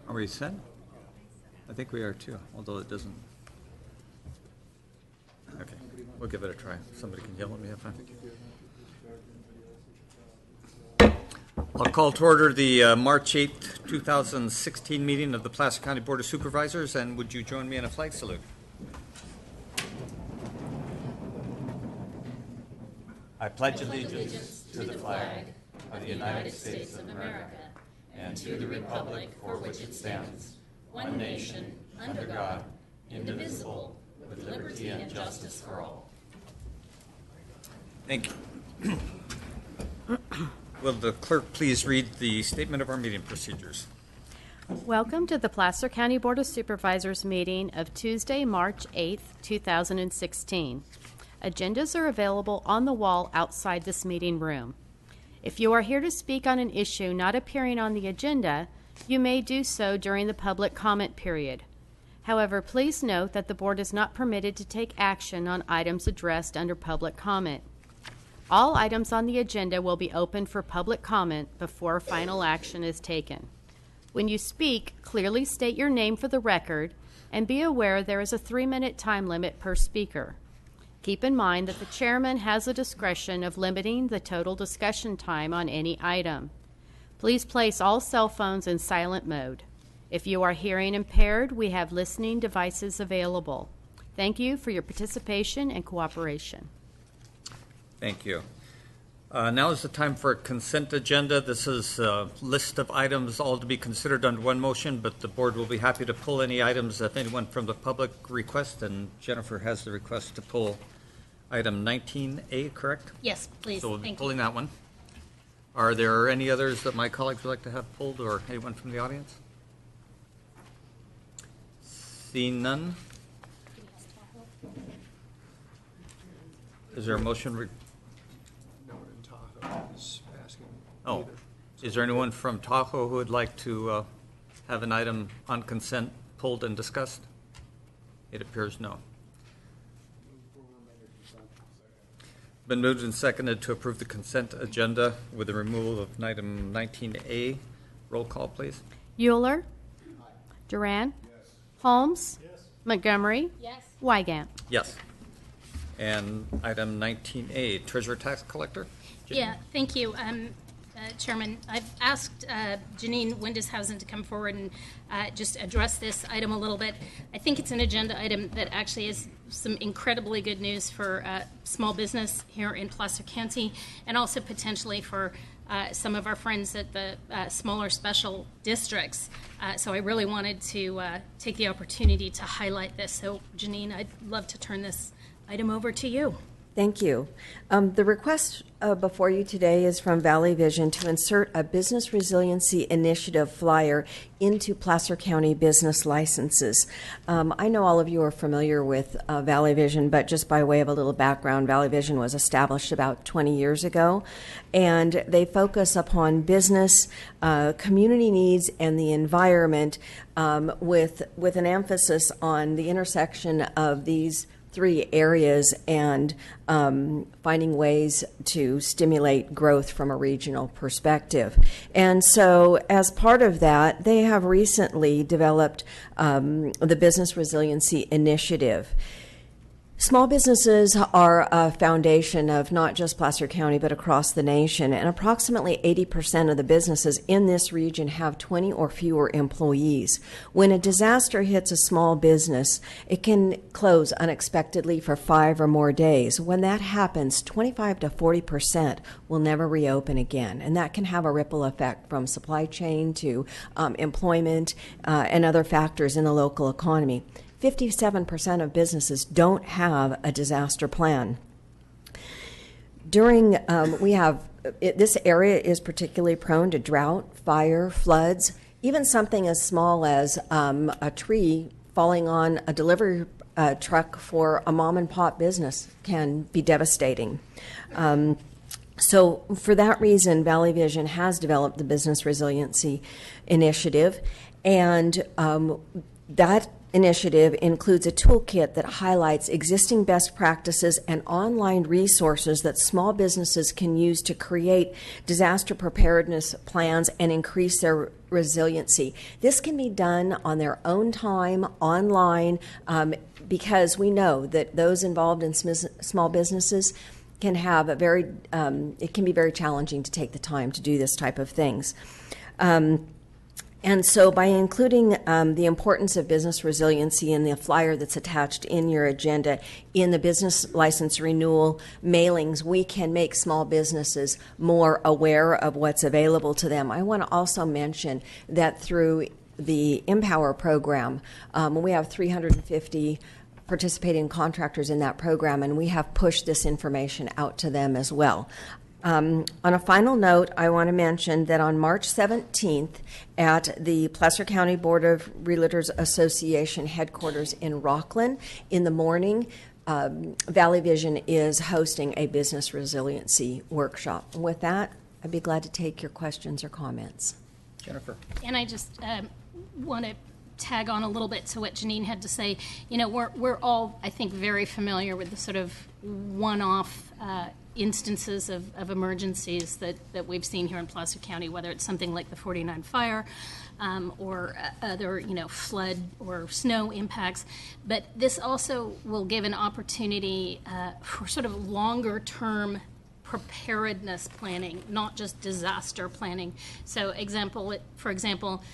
Are we set? I think we are too, although it doesn't. Okay, we'll give it a try. Somebody can yell at me if I'll call to order the March 8th, 2016 meeting of the Placer County Board of Supervisors, and would you join me in a flag salute? I pledge allegiance to the flag of the United States of America and to the republic for which it stands, one nation, under God, indivisible, with liberty and justice for all. Thank you. Will the clerk please read the statement of our meeting procedures? Welcome to the Placer County Board of Supervisors meeting of Tuesday, March 8th, 2016. Agendas are available on the wall outside this meeting room. If you are here to speak on an issue not appearing on the agenda, you may do so during the public comment period. However, please note that the board is not permitted to take action on items addressed under public comment. All items on the agenda will be open for public comment before final action is taken. When you speak, clearly state your name for the record and be aware there is a 3-minute time limit per speaker. Keep in mind that the chairman has the discretion of limiting the total discussion time on any item. Please place all cell phones in silent mode. If you are hearing impaired, we have listening devices available. Thank you for your participation and cooperation. Thank you. Now is the time for a consent agenda. This is a list of items all to be considered under one motion, but the board will be happy to pull any items if anyone from the public requests, and Jennifer has the request to pull item 19A, correct? Yes, please. So we'll be Thank pulling you. that one. Are there any others that my colleagues would like to have pulled, or anyone from the audience? Seeing none. Is there a motion? No one in Tahoe is asking Oh, either. is there anyone from Tahoe who would like to have an item on consent pulled and discussed? It appears no. Been moved and seconded to approve the consent agenda with the removal of item 19A. Roll call, please. Euler? Duran? Yes. Holmes? Yes. Montgomery? Yes. Wygant? Yes. And item 19A, Treasurer Tax Collector. Yeah, thank you, Chairman. I've asked Janine Windishausen to come forward and just address this item a little bit. I think it's an agenda item that actually is some incredibly good news for small business here in Placer County, and also potentially for some of our friends at the smaller special districts. So I really wanted to take the opportunity to highlight this. So Janine, I'd love to turn this item over to you. Thank you. The request before you today is from Valley Vision to insert a Business Resiliency Initiative flyer into Placer County business licenses. I know all of you are familiar with Valley Vision, but just by way of a little background, Valley Vision was established about 20 years ago, and they focus upon business, community needs, and the environment with an emphasis on the intersection of these 3 areas and finding ways to stimulate growth from a regional perspective. And so as part of that, they have recently developed the Business Resiliency Initiative. Small businesses are a foundation of not just Placer County, but across the nation, and approximately 80% of the businesses in this region have 20 or fewer employees. When a disaster hits a small business, it can close unexpectedly for 5 or more days. When that happens, 25 to 40% will never reopen again, and that can have a ripple effect from supply chain to employment and other factors in the local economy. 57% of businesses don't have a disaster plan. This area is particularly prone to drought, fire, floods, even something as small as a tree falling on a delivery truck for a mom and pop business can be devastating. So for that reason, Valley Vision has developed the Business Resiliency Initiative, and That initiative includes a toolkit that highlights existing best practices and online resources that small businesses can use to create disaster preparedness plans and increase their resiliency. This can be done on their own time, online, because we know that those involved in small businesses can have it can be very challenging to take the time to do this type of things. And so by including the importance of business resiliency in the flyer that's attached in your agenda in the business license renewal mailings, we can make small businesses more aware of what's available to them. I want to also mention that through the Empower program, we have 350 participating contractors in that program, and we have pushed this information out to them as well. On a final note, I want to mention that on March 17th at the Placer County Board of Realtors Association headquarters in Rockland, in the morning, Valley Vision is hosting a business resiliency workshop. And with that, I'd be glad to take your questions or comments. Jennifer. And I just want to tag on a little bit to what Janine had to say. You know, we're all, I think, very familiar with the sort of one-off instances of emergencies that we've seen here in Placer County, whether it's something like the 49 fire or other, flood or snow impacts. But this also will give an opportunity for sort of longer-term preparedness planning, not just disaster planning. So, for example,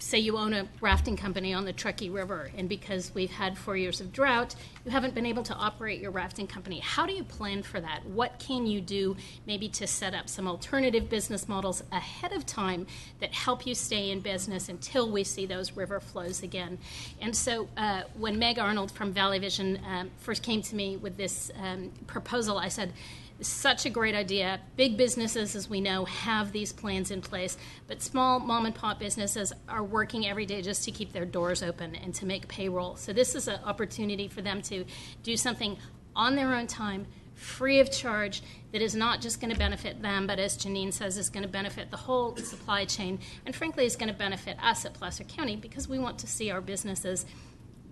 say you own a rafting company on the Truckee River, and because we've had 4 years of drought, you haven't been able to operate your rafting company. How do you plan for that? What can you do maybe to set up some alternative business models ahead of time that help you stay in business until we see those river flows again? And so when Meg Arnold from Valley Vision first came to me with this proposal, I said, such a great idea. Big businesses, as we know, have these plans in place, but small mom and pop businesses are working every day just to keep their doors open and to make payroll. So this is an opportunity for them to do something on their own time, free of charge, that is not just going to benefit them, but as Janine says, is going to benefit the whole supply chain, and frankly is going to benefit us at Placer County because we want to see our businesses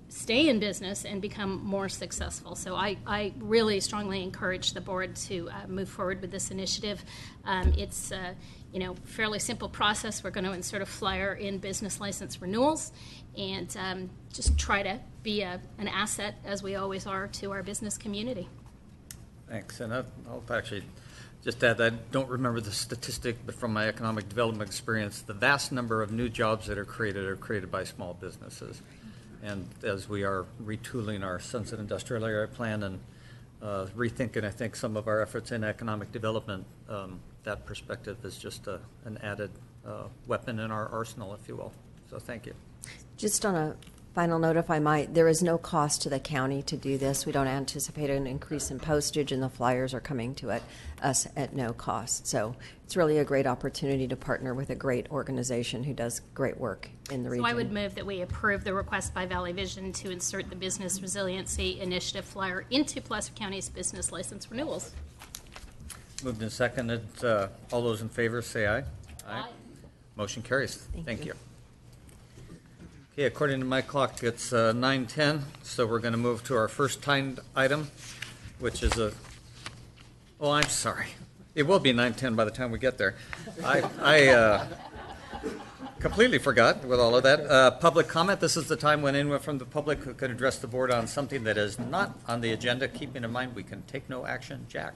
stay in business and become more successful. So I really strongly encourage the board to move forward with this initiative. It's fairly simple process. We're going to insert a flyer in business license renewals and just try to be an asset, as we always are, to our business community. Thanks. And I'll actually just add, I don't remember the statistic, but from my economic development experience, the vast number of new jobs that are created by small businesses. And as we are retooling our Sunset Industrial Area Plan and rethinking, I think, some of our efforts in economic development, that perspective is just an added weapon in our arsenal, if you will. So thank you. Just on a final note, if I might, there is no cost to the county to do this. We don't anticipate an increase in postage, and the flyers are coming to us at no cost. So it's really a great opportunity to partner with a great organization who does great work in the region. So I would move that we approve the request by Valley Vision to insert the Business Resiliency Initiative flyer into Placer County's business license renewals. Moved and seconded. All those in favor say aye. Aye. Motion carries. Thank you. you. Okay, according to my clock, it's 9:10, so we're going to move to our first timed item, which is I'm sorry. It will be 9:10 by the time we get there. I completely forgot with all of that. Public comment. This is the time when anyone from the public who could address the board on something that is not on the agenda. Keeping in mind we can take no action. Jack.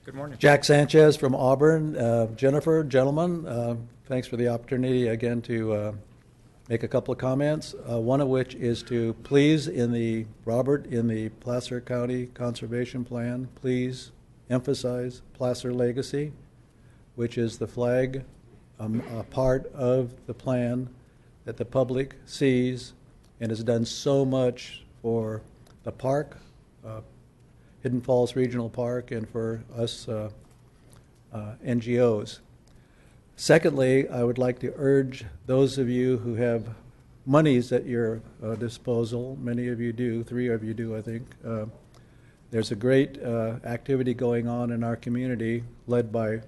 Good morning. Jack Sanchez from Auburn. Jennifer, gentlemen, thanks for the opportunity again to make a couple of comments, one of which is to please, in the Placer County Conservation Plan, please emphasize Placer Legacy, which is the flag, a part of the plan that the public sees and has done so much for the park, Hidden Falls Regional Park, and for us NGOs. Secondly, I would like to urge those of you who have monies at your disposal, many of you do, 3 of you do, I think. There's a great activity going on in our community led by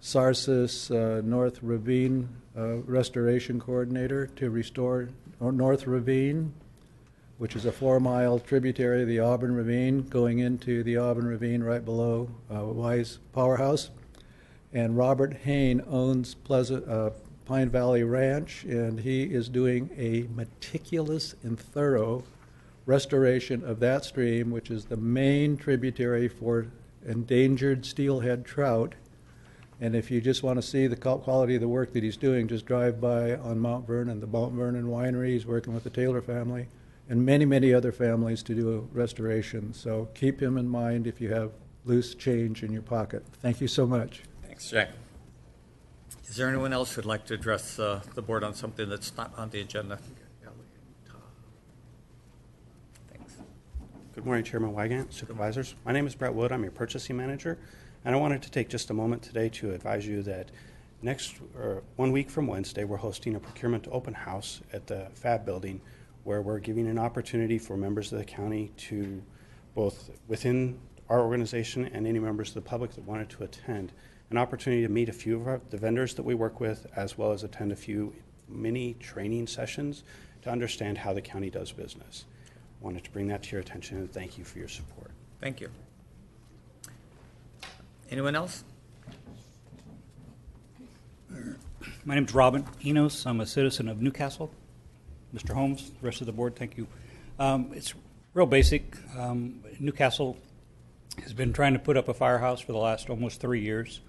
Sarsis North Ravine Restoration Coordinator to restore North Ravine, which is a 4-mile tributary of the Auburn Ravine going into the Auburn Ravine right below Wise Powerhouse. And Robert Hain owns Pine Valley Ranch, and he is doing a meticulous and thorough restoration of that stream, which is the main tributary for endangered steelhead trout. And if you just want to see the quality of the work that he's doing, just drive by on Mount Vernon, the Mount Vernon Winery. He's working with the Taylor family and many, many other families to do a restoration. So keep him in mind if you have loose change in your pocket. Thank you so much. Thanks, Jay. Is there anyone else who'd like to address the board on something that's not on the agenda? Thanks. Good morning, Chairman Wygant, Supervisors. My name is Brett Wood. I'm your purchasing manager, and I wanted to take just a moment today to advise you that 1 week from Wednesday, we're hosting a procurement open house at the FAB building, where we're giving an opportunity for members of the county to, both within our organization and any members of the public that wanted to attend, an opportunity to meet a few of the vendors that we work with, as well as attend a few mini training sessions to understand how the county does business. Wanted to bring that to your attention, and thank you for your support. Thank you. Anyone else? My name's Robin Enos. I'm a citizen of Newcastle. Mr. Holmes, the rest of the board, thank you. It's real basic. Newcastle has been trying to put up a firehouse for the last almost 3 years.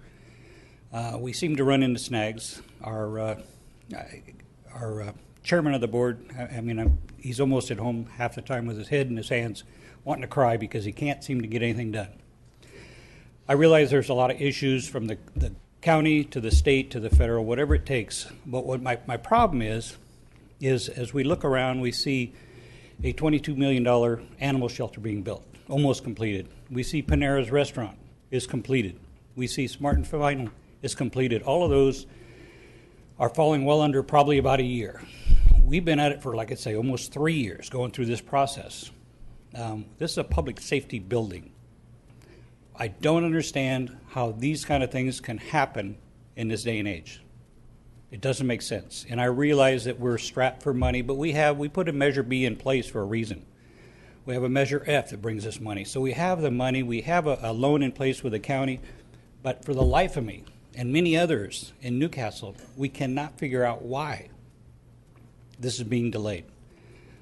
We seem to run into snags. Our chairman of the board, he's almost at home half the time with his head in his hands, wanting to cry because he can't seem to get anything done. I realize there's a lot of issues from the county to the state to the federal, whatever it takes. But what my problem is as we look around, we see a $22 million animal shelter being built, almost completed. We see Panera's restaurant is completed. We see Smart and Final is completed. All of those are falling well under probably about a year. We've been at it for, like I say, almost 3 years going through this process. This is a public safety building. I don't understand how these kind of things can happen in this day and age. It doesn't make sense. And I realize that we're strapped for money, but we put a Measure B in place for a reason. We have a Measure F that brings us money. So we have the money. We have a loan in place with the county. But for the life of me, and many others in Newcastle, we cannot figure out why this is being delayed.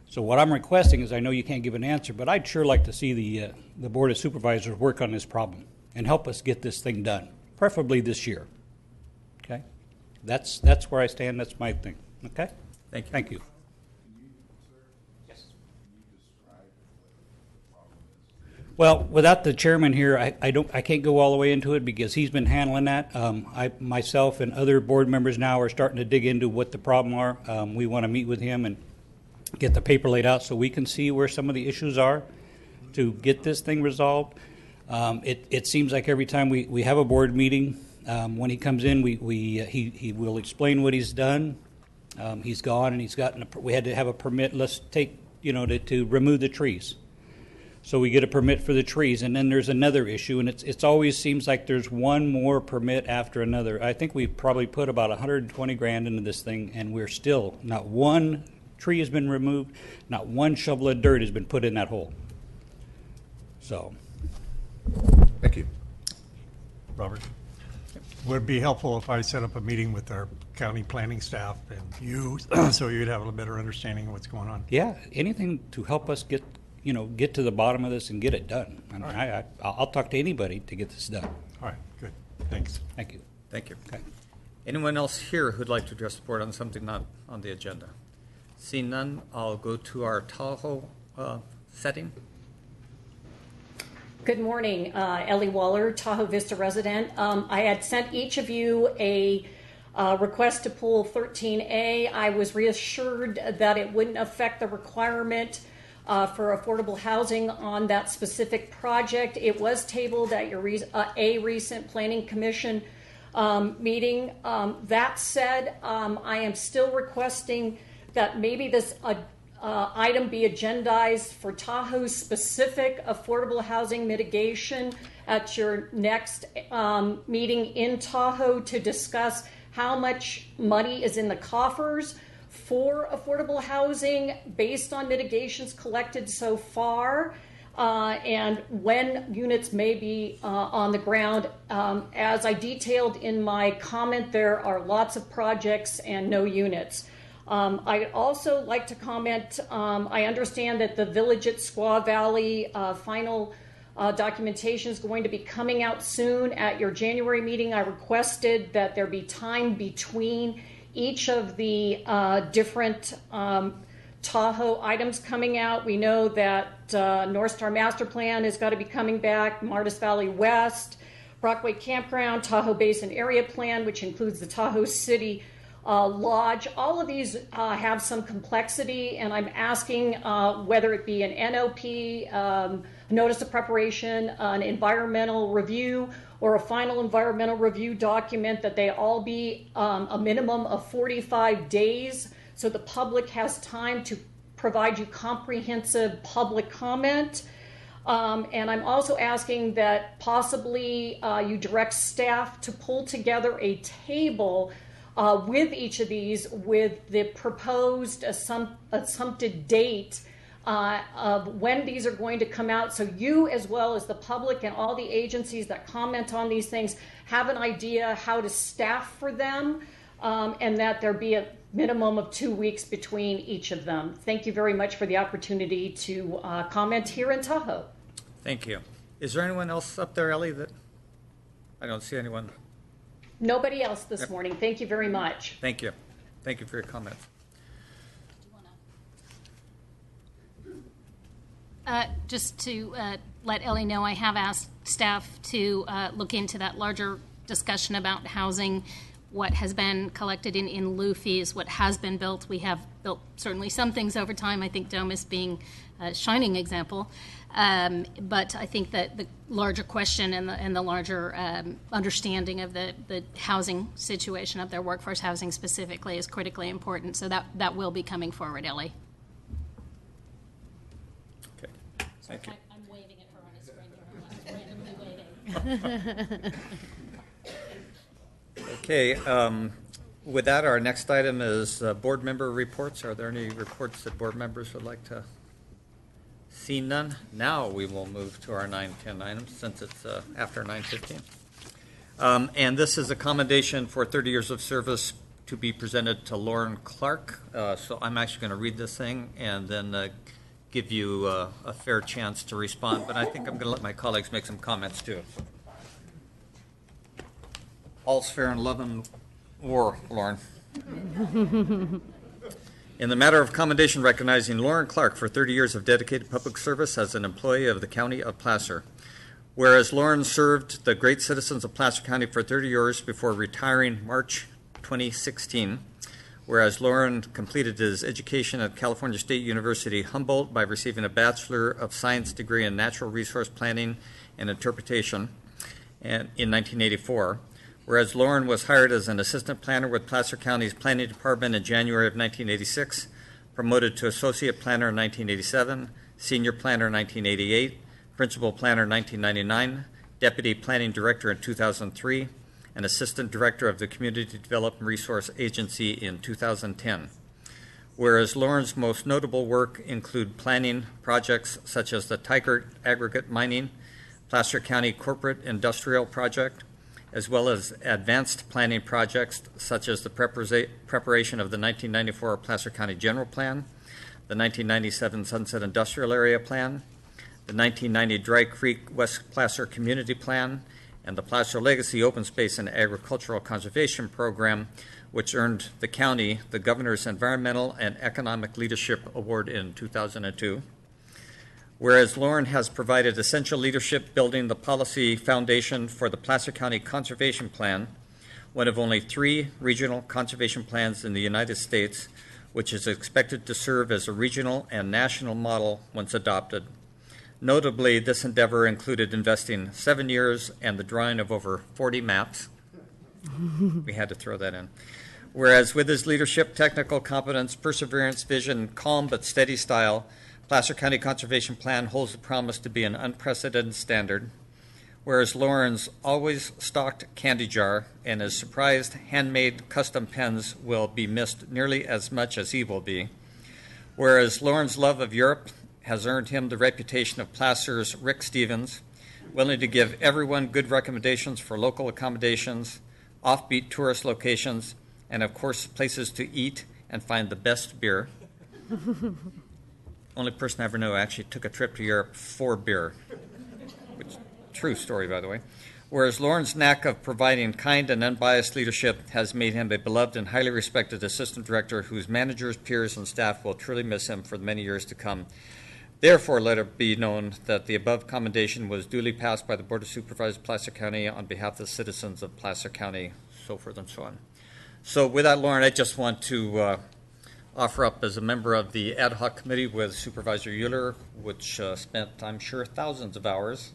So what I'm requesting is, I know you can't give an answer, but I'd sure like to see the Board of Supervisors work on this problem and help us get this thing done, preferably this year. Okay? That's where I stand. That's my thing. Okay? Thank you. Thank you. Well, without the chairman here, I can't go all the way into it because he's been handling that. Myself and other board members now are starting to dig into what the problem are. We want to meet with him and get the paper laid out so we can see where some of the issues are to get this thing resolved. It seems like every time we have a board meeting, when he comes in, he will explain what he's done. He's gone and we had to have a permit. Let's take to remove the trees. So we get a permit for the trees, and then there's another issue, and it's always seems like there's one more permit after another. I think we've probably put about $120,000 into this thing, and we're still not one tree has been removed, not one shovel of dirt has been put in that hole. So, Thank you. Robert? Would it be helpful if I set up a meeting with our county planning staff and you, so you'd have a better understanding of what's going on? Yeah, anything to help us get to the bottom of this and get it done. I mean, I'll talk to anybody to get this done. All right, good. Thanks. Thank you. Thank you. Okay. Anyone else here who'd like to address the board on something not on the agenda? Seeing none, I'll go to our Tahoe setting. Good morning, Ellie Waller, Tahoe Vista resident. I had sent each of you a request to pull 13A. I was reassured that it wouldn't affect the requirement for affordable housing on that specific project. It was tabled at your recent Planning Commission meeting. That said, I am still requesting that maybe this item be agendized for Tahoe-specific affordable housing mitigation at your next meeting in Tahoe to discuss how much money is in the coffers for affordable housing based on mitigations collected so far, and when units may be on the ground. As I detailed in my comment, there are lots of projects and no units. I'd also like to comment, I understand that the Village at Squaw Valley final documentation is going to be coming out soon. At your January meeting, I requested that there be time between each of the different Tahoe items coming out. We know that North Star Master Plan has got to be coming back, Martis Valley West, Brockway Campground, Tahoe Basin Area Plan, which includes the Tahoe City Lodge. All of these have some complexity, and I'm asking whether it be an NOP, Notice of Preparation, an environmental review, or a final environmental review document, that they all be a minimum of 45 days so the public has time to provide you comprehensive public comment. And I'm also asking that possibly you direct staff to pull together a table with each of these with the proposed assumpted date of when these are going to come out, so you, as well as the public and all the agencies that comment on these things, have an idea how to staff for them, and that there be a minimum of 2 weeks between each of them. Thank you very much for the opportunity to comment here in Tahoe. Thank you. Is there anyone else up there, Ellie, that I don't see anyone? Nobody else this morning. Thank you very much. Thank you. Thank you for your comments. Just to let Ellie know, I have asked staff to look into that larger discussion about housing, what has been collected in lieu fees, what has been built. We have built certainly some things over time. I think Domus being a shining example. But I think that the larger question and the larger understanding of the housing situation of their workforce housing specifically is critically important. So that will be coming forward, Ellie. Okay. Thank you. I'm waving at her on a screen here. I'm just randomly waving. Okay. With that, our next item is board member reports. Are there any reports that board members would like to see? None. Now we will move to our 9:10 items since it's after 9:15. And this is a commendation for 30 years of service to be presented to Lauren Clark. So I'm actually going to read this thing and then give you a fair chance to respond. But I think I'm going to let my colleagues make some comments too. All's fair in love and war, Lauren. In the matter of commendation recognizing Lauren Clark for 30 years of dedicated public service as an employee of the County of Placer. Whereas Lauren served the great citizens of Placer County for 30 years before retiring March 2016. Whereas Lauren completed his education at California State University Humboldt by receiving a Bachelor of Science degree in Natural Resource Planning and Interpretation in 1984. Whereas Lauren was hired as an assistant planner with Placer County's Planning Department in January of 1986, promoted to associate planner in 1987, senior planner in 1988, principal planner in 1999, deputy planning director in 2003, and assistant director of the Community Development Resource Agency in 2010. Whereas Lauren's most notable work include planning projects such as the Tigert Aggregate Mining, Placer County Corporate Industrial Project, as well as advanced planning projects such as the preparation of the 1994 Placer County General Plan, the 1997 Sunset Industrial Area Plan, the 1990 Dry Creek West Placer Community Plan, and the Placer Legacy Open Space and Agricultural Conservation Program, which earned the county the Governor's Environmental and Economic Leadership Award in 2002. Whereas Lauren has provided essential leadership building the policy foundation for the Placer County Conservation Plan, one of only 3 regional conservation plans in the United States, which is expected to serve as a regional and national model once adopted. Notably, this endeavor included investing 7 years and the drawing of over 40 maps. We had to throw that in. Whereas with his leadership, technical competence, perseverance, vision, calm but steady style, Placer County Conservation Plan holds the promise to be an unprecedented standard. Whereas Lauren's always stocked candy jar and his surprised handmade custom pens will be missed nearly as much as he will be. Whereas Lauren's love of Europe has earned him the reputation of Placer's Rick Stevens, willing to give everyone good recommendations for local accommodations, offbeat tourist locations, and of course places to eat and find the best beer. Only person I ever know actually took a trip to Europe for beer. Which, true story, by the way. Whereas Lauren's knack of providing kind and unbiased leadership has made him a beloved and highly respected assistant director whose managers, peers, and staff will truly miss him for many years to come. Therefore, let it be known that the above commendation was duly passed by the Board of Supervisors of Placer County on behalf of the citizens of Placer County, so forth and so on. So with that, Lauren, I just want to offer up as a member of the ad hoc committee with Supervisor Euler, which spent, I'm sure, thousands of hours,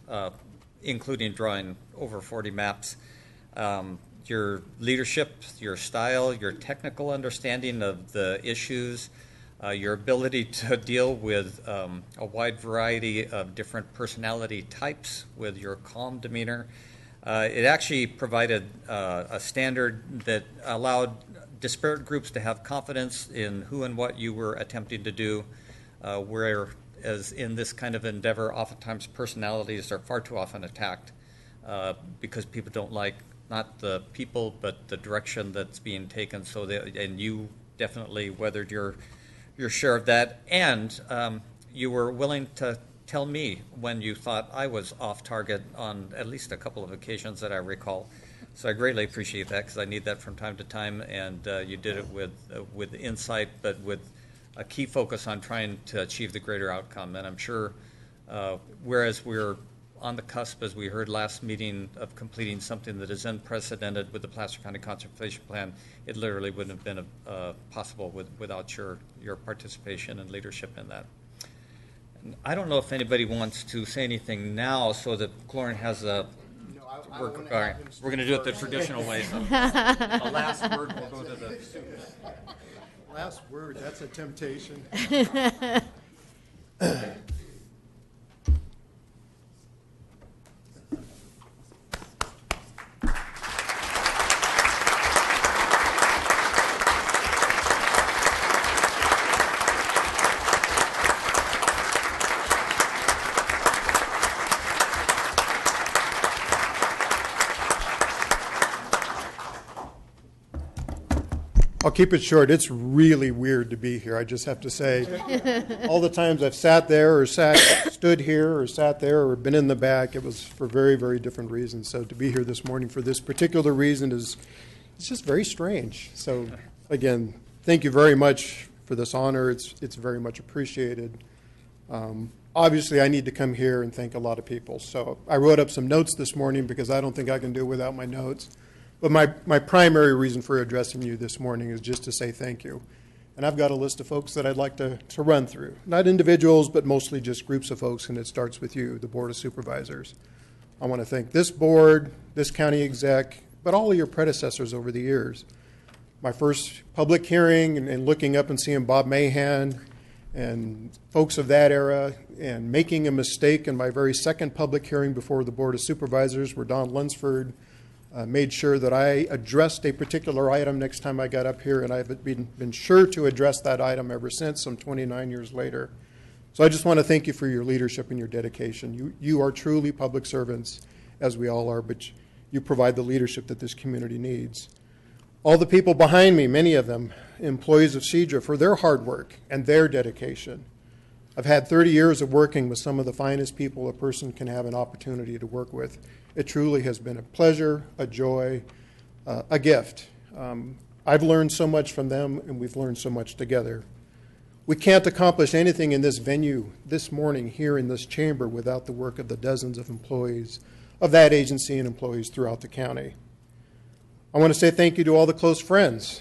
including drawing over 40 maps. Your leadership, your style, your technical understanding of the issues, your ability to deal with a wide variety of different personality types with your calm demeanor. It actually provided a standard that allowed disparate groups to have confidence in who and what you were attempting to do, whereas in this kind of endeavor, oftentimes personalities are far too often attacked because people don't like not the people, but the direction that's being taken. So, and you definitely weathered your share of that, and you were willing to tell me when you thought I was off target on at least a couple of occasions that I recall. So I greatly appreciate that because I need that from time to time, and you did it with insight, but with a key focus on trying to achieve the greater outcome. And I'm sure, whereas we're on the cusp, as we heard last meeting, of completing something that is unprecedented with the Placer County Conservation Plan, it literally wouldn't have been possible without your participation and leadership in that. And I don't know if anybody wants to say anything now so that Lauren has a... All right, we're going to do it the traditional way. So the last word will go to the students. Last word, that's a temptation. I'll keep it short. It's really weird to be here, I just have to say. All the times I've sat there or stood here or sat there or been in the back, it was for very, very different reasons. So to be here this morning for this particular reason it's just very strange. So again, thank you very much for this honor. It's very much appreciated. Obviously, I need to come here and thank a lot of people. So I wrote up some notes this morning because I don't think I can do it without my notes. But my primary reason for addressing you this morning is just to say thank you. And I've got a list of folks that I'd like to run through. Not individuals, but mostly just groups of folks, and it starts with you, the Board of Supervisors. I want to thank this board, this county exec, but all of your predecessors over the years. My first public hearing and looking up and seeing Bob Mahan and folks of that era, and making a mistake in my very second public hearing before the Board of Supervisors where Don Lunsford made sure that I addressed a particular item next time I got up here, and I've been sure to address that item ever since, some 29 years later. So I just want to thank you for your leadership and your dedication. You are truly public servants, as we all are, but you provide the leadership that this community needs. All the people behind me, many of them employees of CEDRA, for their hard work and their dedication. I've had 30 years of working with some of the finest people a person can have an opportunity to work with. It truly has been a pleasure, a joy, a gift. I've learned so much from them, and we've learned so much together. We can't accomplish anything in this venue this morning here in this chamber without the work of the dozens of employees of that agency and employees throughout the county. I want to say thank you to all the close friends,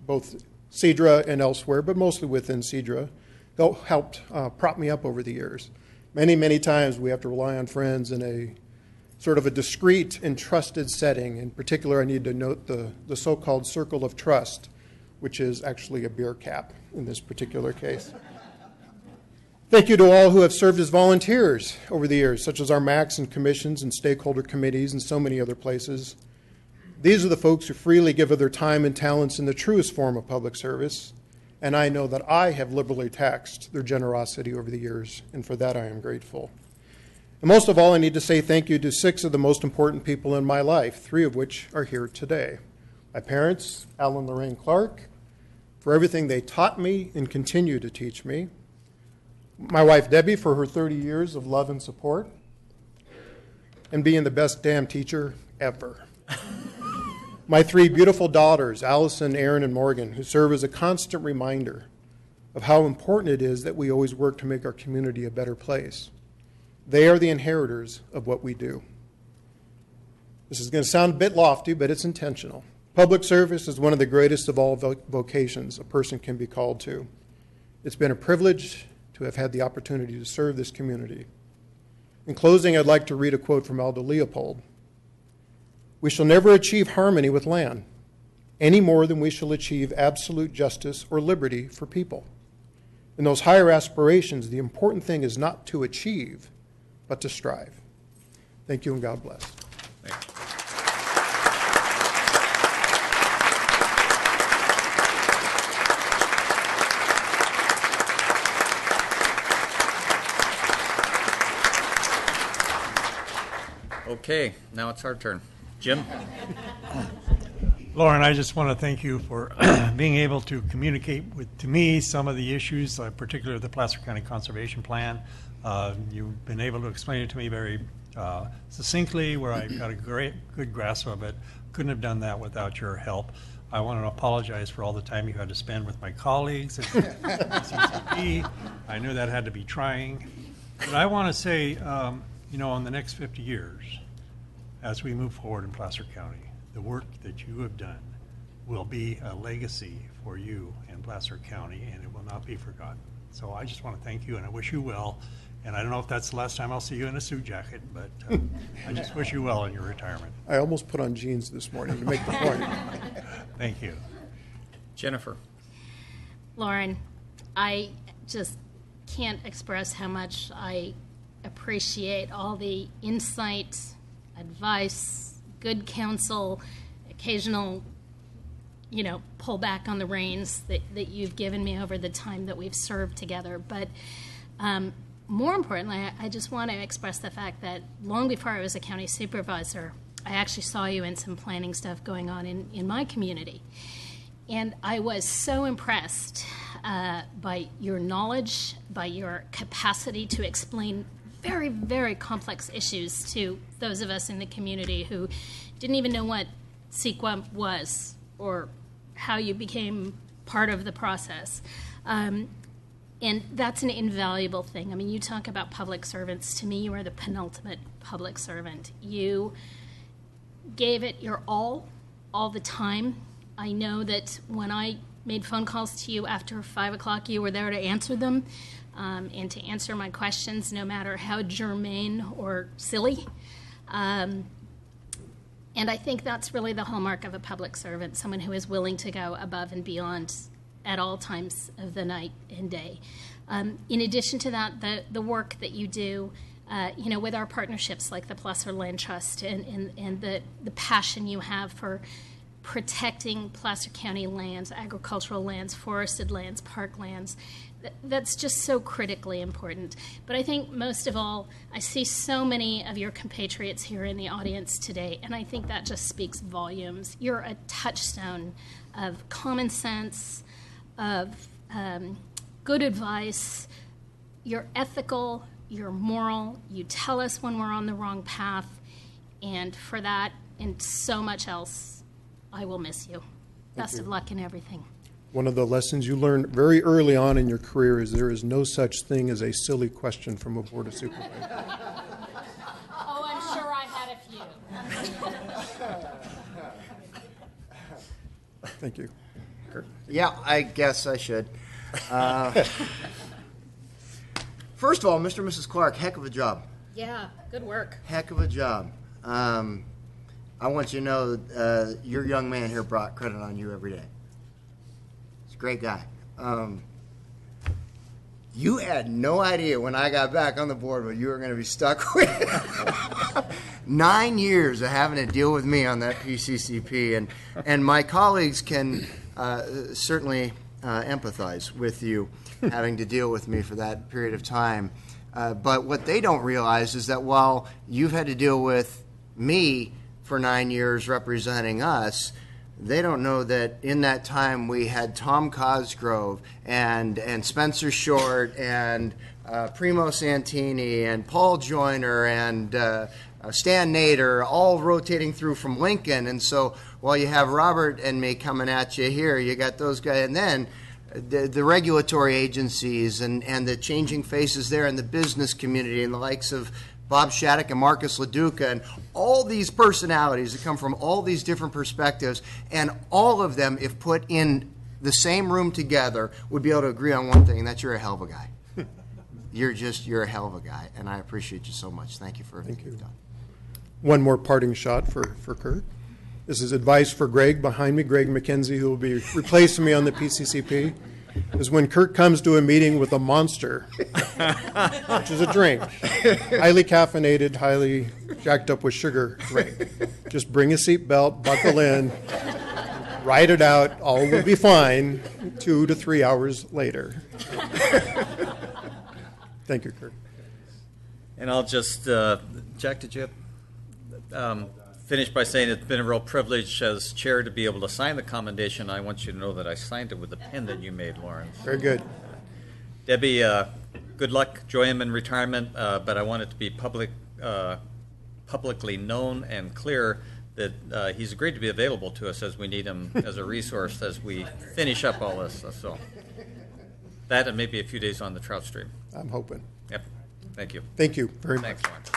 both CEDRA and elsewhere, but mostly within CEDRA, that helped prop me up over the years. Many, many times we have to rely on friends in sort of a discreet and trusted setting. In particular, I need to note the so-called circle of trust, which is actually a beer cap in this particular case. Thank you to all who have served as volunteers over the years, such as our MACs and commissions and stakeholder committees and so many other places. These are the folks who freely give of their time and talents in the truest form of public service, and I know that I have liberally taxed their generosity over the years, and for that I am grateful. And most of all, I need to say thank you to 6 of the most important people in my life, 3 of which are here today. My parents, Al and Lorraine Clark, for everything they taught me and continue to teach me. My wife, Debbie, for her 30 years of love and support, and being the best damn teacher ever. My 3 beautiful daughters, Allison, Erin, and Morgan, who serve as a constant reminder of how important it is that we always work to make our community a better place. They are the inheritors of what we do. This is going to sound a bit lofty, but it's intentional. Public service is one of the greatest of all vocations a person can be called to. It's been a privilege to have had the opportunity to serve this community. In closing, I'd like to read a quote from Aldo Leopold. "We shall never achieve harmony with land, any more than we shall achieve absolute justice or liberty for people. In those higher aspirations, the important thing is not to achieve, but to strive." Thank you, and God bless. Thank you. Okay, now it's our turn. Jim? Lauren, I just want to thank you for being able to communicate to me some of the issues, particularly the Placer County Conservation Plan. You've been able to explain it to me very succinctly, where I got a good grasp of it. Couldn't have done that without your help. I want to apologize for all the time you had to spend with my colleagues at CCP. I knew that had to be trying. But I want to say, in the next 50 years, as we move forward in Placer County, the work that you have done will be a legacy for you in Placer County, and it will not be forgotten. So I just want to thank you, and I wish you well. And I don't know if that's the last time I'll see you in a suit jacket, but I just wish you well in your retirement. I almost put on jeans this morning to make the point. Thank you. Jennifer? Lauren, I just can't express how much I appreciate all the insight, advice, good counsel, occasional, pull back on the reins that you've given me over the time that we've served together. But more importantly, I just want to express the fact that long before I was a county supervisor, I actually saw you in some planning stuff going on in my community. And I was so impressed by your knowledge, by your capacity to explain very, very complex issues to those of us in the community who didn't even know what CEQA was or how you became part of the process. And that's an invaluable thing. I mean, you talk about public servants. To me, you are the penultimate public servant. You gave it your all the time. I know that when I made phone calls to you after 5 o'clock, you were there to answer them and to answer my questions, no matter how germane or silly. And I think that's really the hallmark of a public servant, someone who is willing to go above and beyond at all times of the night and day. In addition to that, the work that you do, with our partnerships like the Placer Land Trust and the passion you have for protecting Placer County lands, agricultural lands, forested lands, park lands, that's just so critically important. But I think most of all, I see so many of your compatriots here in the audience today, and I think that just speaks volumes. You're a touchstone of common sense, of good advice. You're ethical, you're moral, you tell us when we're on the wrong path, and for that and so much else, I will miss you. Best of luck in everything. One of the lessons you learned very early on in your career is there is no such thing as a silly question from a Board of Supervisors. Oh, I'm sure I had a few. Thank you. Kurt? Yeah, I guess I should. First of all, Mr. and Mrs. Clark, heck of a job. Yeah, good work. Heck of a job. I want you to know your young man here brought credit on you every day. He's a great guy. You had no idea when I got back on the board what you were going to be stuck with. 9 years of having to deal with me on that PCCP, and my colleagues can certainly empathize with you having to deal with me for that period of time. But what they don't realize is that while you've had to deal with me for 9 years representing us, they don't know that in that time we had Tom Cosgrove and Spencer Short and Primo Santini and Paul Joyner and Stan Nader all rotating through from Lincoln. And so while you have Robert and me coming at you here, you got those guys. And then the regulatory agencies and the changing faces there in the business community and the likes of Bob Shattuck and Marcus LaDuca and all these personalities that come from all these different perspectives, and all of them, if put in the same room together, would be able to agree on one thing, and that's you're a hell of a guy. You're a hell of a guy, and I appreciate you so much. Thank you for everything you've done. One more parting shot for Kurt. This is advice for Greg behind me, Greg McKenzie, who will be replacing me on the PCCP. Is when Kurt comes to a meeting with a Monster, which is a drink, highly caffeinated, highly jacked up with sugar drink. Just bring a seatbelt, buckle in, ride it out, all will be fine 2 to 3 hours later. Thank you, Kurt. And I'll just, Jack, did you finish by saying it's been a real privilege as chair to be able to sign the commendation. I want you to know that I signed it with the pen that you made, Lawrence. Very good. Debbie, good luck. Enjoy him in retirement, but I want it to be publicly known and clear that he's agreed to be available to us as we need him as a resource as we finish up all this. So that and maybe a few days on the trout stream. I'm hoping. Yep. Thank you. Thank you very Thanks, much. Lawrence.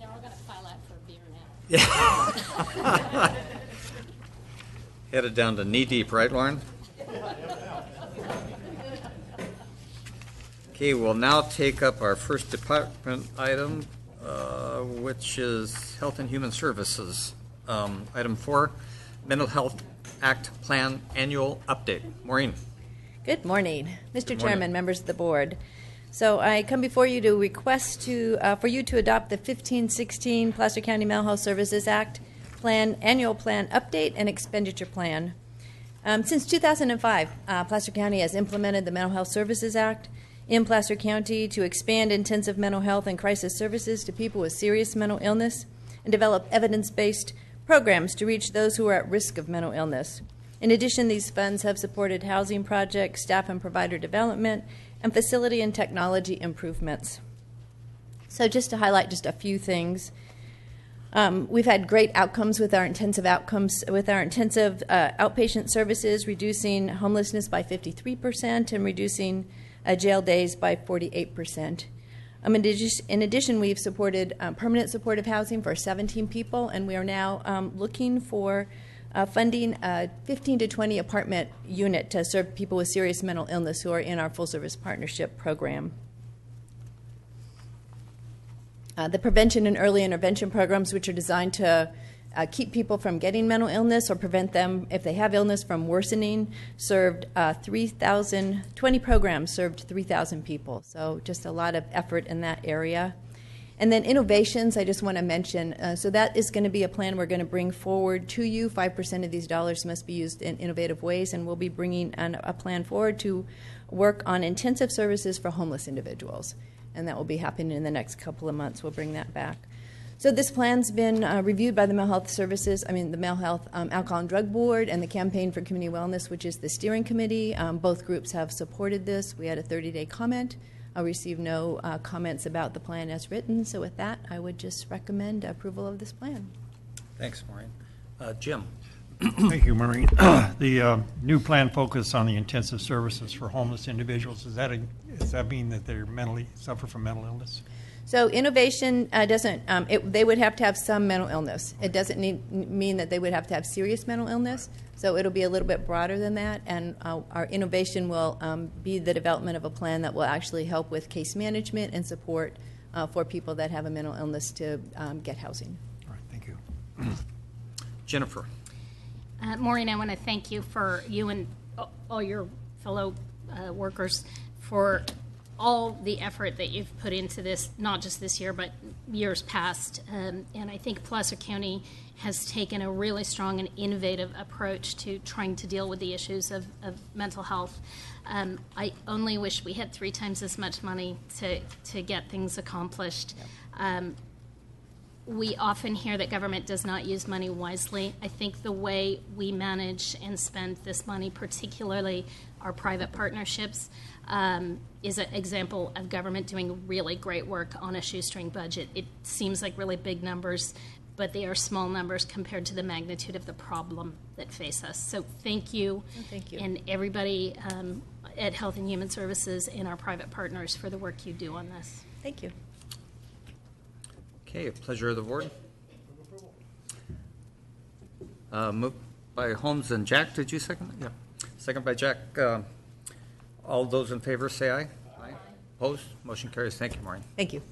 Now we're going to file out for beer now. Headed down to knee deep, right, Lauren? Okay, we'll now take up our first department item, which is Health and Human Services. Item 4, Mental Health Act Plan Annual Update. Maureen. Good morning, Mr. morning. Chairman, members of the board. So I come before you to request for you to adopt the 1516 Placer County Mental Health Services Act Annual Plan Update and Expenditure Plan. Since 2005, Placer County has implemented the Mental Health Services Act in Placer County to expand intensive mental health and crisis services to people with serious mental illness and develop evidence-based programs to reach those who are at risk of mental illness. In addition, these funds have supported housing projects, staff and provider development, and facility and technology improvements. So just to highlight just a few things, we've had great outcomes with our intensive outpatient services, reducing homelessness by 53% and reducing jail days by 48%. In addition, we've supported permanent supportive housing for 17 people, and we are now looking for funding a 15 to 20 apartment unit to serve people with serious mental illness who are in our full service partnership program. The prevention and early intervention programs, which are designed to keep people from getting mental illness or prevent them, if they have illness, from worsening, served 20 programs served 3,000 people. So just a lot of effort in that area. And then innovations, I just want to mention. So that is going to be a plan we're going to bring forward to you. 5% of these dollars must be used in innovative ways, and we'll be bringing a plan forward to work on intensive services for homeless individuals. And that will be happening in the next couple of months. We'll bring that back. So this plan's been reviewed by the Mental Health Alcohol and Drug Board and the Campaign for Community Wellness, which is the steering committee. Both groups have supported this. We had a 30-day comment. I received no comments about the plan as written. So with that, I would just recommend approval of this plan. Thanks, Maureen. Jim. Thank you, Maureen. The new plan focus on the intensive services for homeless individuals, does that mean that they suffer from mental illness? So innovation doesn't, they would have to have some mental illness. It doesn't mean that they would have to have serious mental illness. So it'll be a little bit broader than that. And our innovation will be the development of a plan that will actually help with case management and support for people that have a mental illness to get housing. All right, thank you. Jennifer. Maureen, I want to thank you for you and all your fellow workers for all the effort that you've put into this, not just this year, but years past. And I think Placer County has taken a really strong and innovative approach to trying to deal with the issues of mental health. I only wish we had 3 times as much money to get things accomplished. We often hear that government does not use money wisely. I think the way we manage and spend this money, particularly our private partnerships, is an example of government doing really great work on a shoestring budget. It seems like really big numbers, but they are small numbers compared to the magnitude of the problem that face us. So thank you, Thank you. and everybody at Health and Human Services and our private partners for the work you do on this. Thank you. Okay, pleasure of the board. Moved by Holmes and Jack. Did you second that? Yeah. Second by Jack. All those in favor say aye. Aye. Opposed? Motion carries. Thank you, Maureen. Thank you.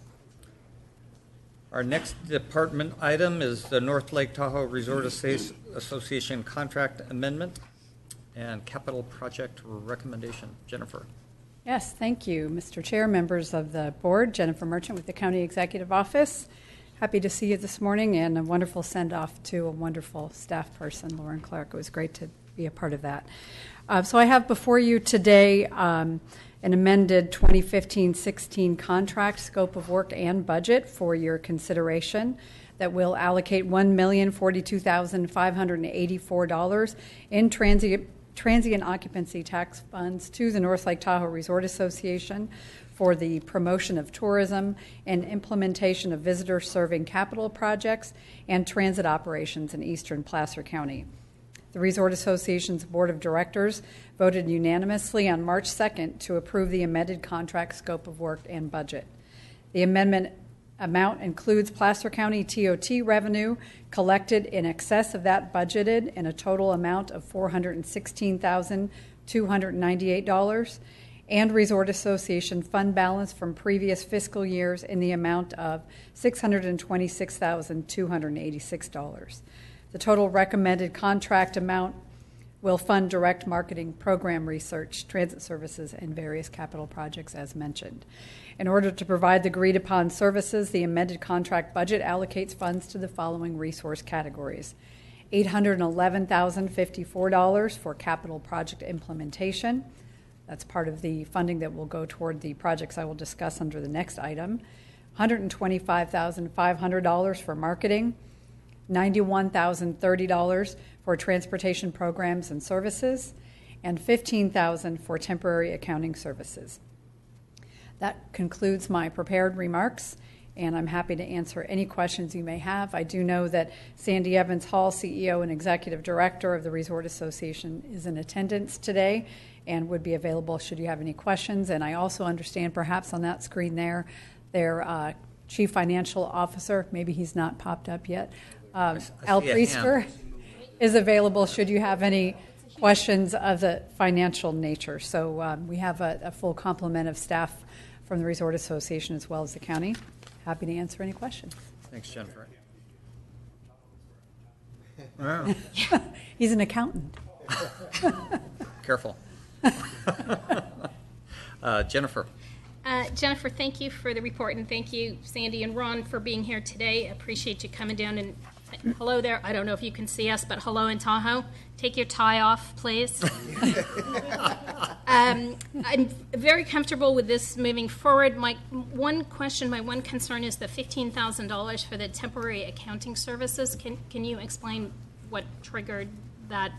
Our next department item is the North Lake Tahoe Resort Association contract amendment and capital project recommendation. Jennifer. Yes, thank you, Mr. Chair, members of the board. Jennifer Merchant with the County Executive Office. Happy to see you this morning, and a wonderful send-off to a wonderful staff person, Lauren Clark. It was great to be a part of that. So I have before you today an amended 2015-16 contract, scope of work, and budget for your consideration that will allocate $1,042,584 in transient occupancy tax funds to the North Lake Tahoe Resort Association for the promotion of tourism and implementation of visitor-serving capital projects and transit operations in eastern Placer County. The Resort Association's Board of Directors voted unanimously on March 2nd to approve the amended contract scope of work and budget. The amendment amount includes Placer County TOT revenue collected in excess of that budgeted in a total amount of $416,298 and Resort Association fund balance from previous fiscal years in the amount of $626,286. The total recommended contract amount will fund direct marketing, program research, transit services, and various capital projects as mentioned. In order to provide the agreed-upon services, the amended contract budget allocates funds to the following resource categories: $811,054 for capital project implementation. That's part of the funding that will go toward the projects I will discuss under the next item. $125,500 for marketing, $91,030 for transportation programs and services, and $15,000 for temporary accounting services. That concludes my prepared remarks, and I'm happy to answer any questions you may have. I do know that Sandy Evans Hall, CEO and Executive Director of the Resort Association, is in attendance today and would be available should you have any questions. And I also understand perhaps on that screen there, their Chief Financial Officer, maybe he's not popped up yet, Al Priester, is available should you have any questions of the financial nature. So we have a full complement of staff from the Resort Association as well as the county. Happy to answer any questions. Thanks, Jennifer. He's an accountant. Careful. Jennifer. Jennifer, thank you for the report, and thank you, Sandy and Ron, for being here today. Appreciate you coming down, and hello there. I don't know if you can see us, but hello in Tahoe. Take your tie off, please. I'm very comfortable with this moving forward. My one concern is the $15,000 for the temporary accounting services. Can you explain what triggered that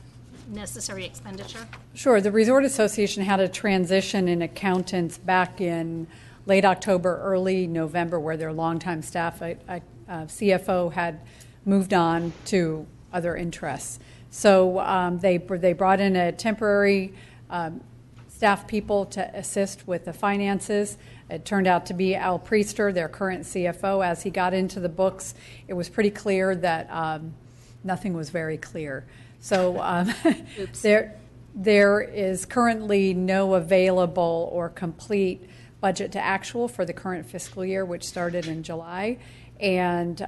necessary expenditure? Sure. The Resort Association had a transition in accountants back in late October, early November, where their longtime staff, CFO, had moved on to other interests. So they brought in a temporary staff people to assist with the finances. It turned out to be Al Priester, their current CFO. As he got into the books, it was pretty clear that nothing was very clear. So there is currently no available or complete budget to actual for the current fiscal year, which started in July. And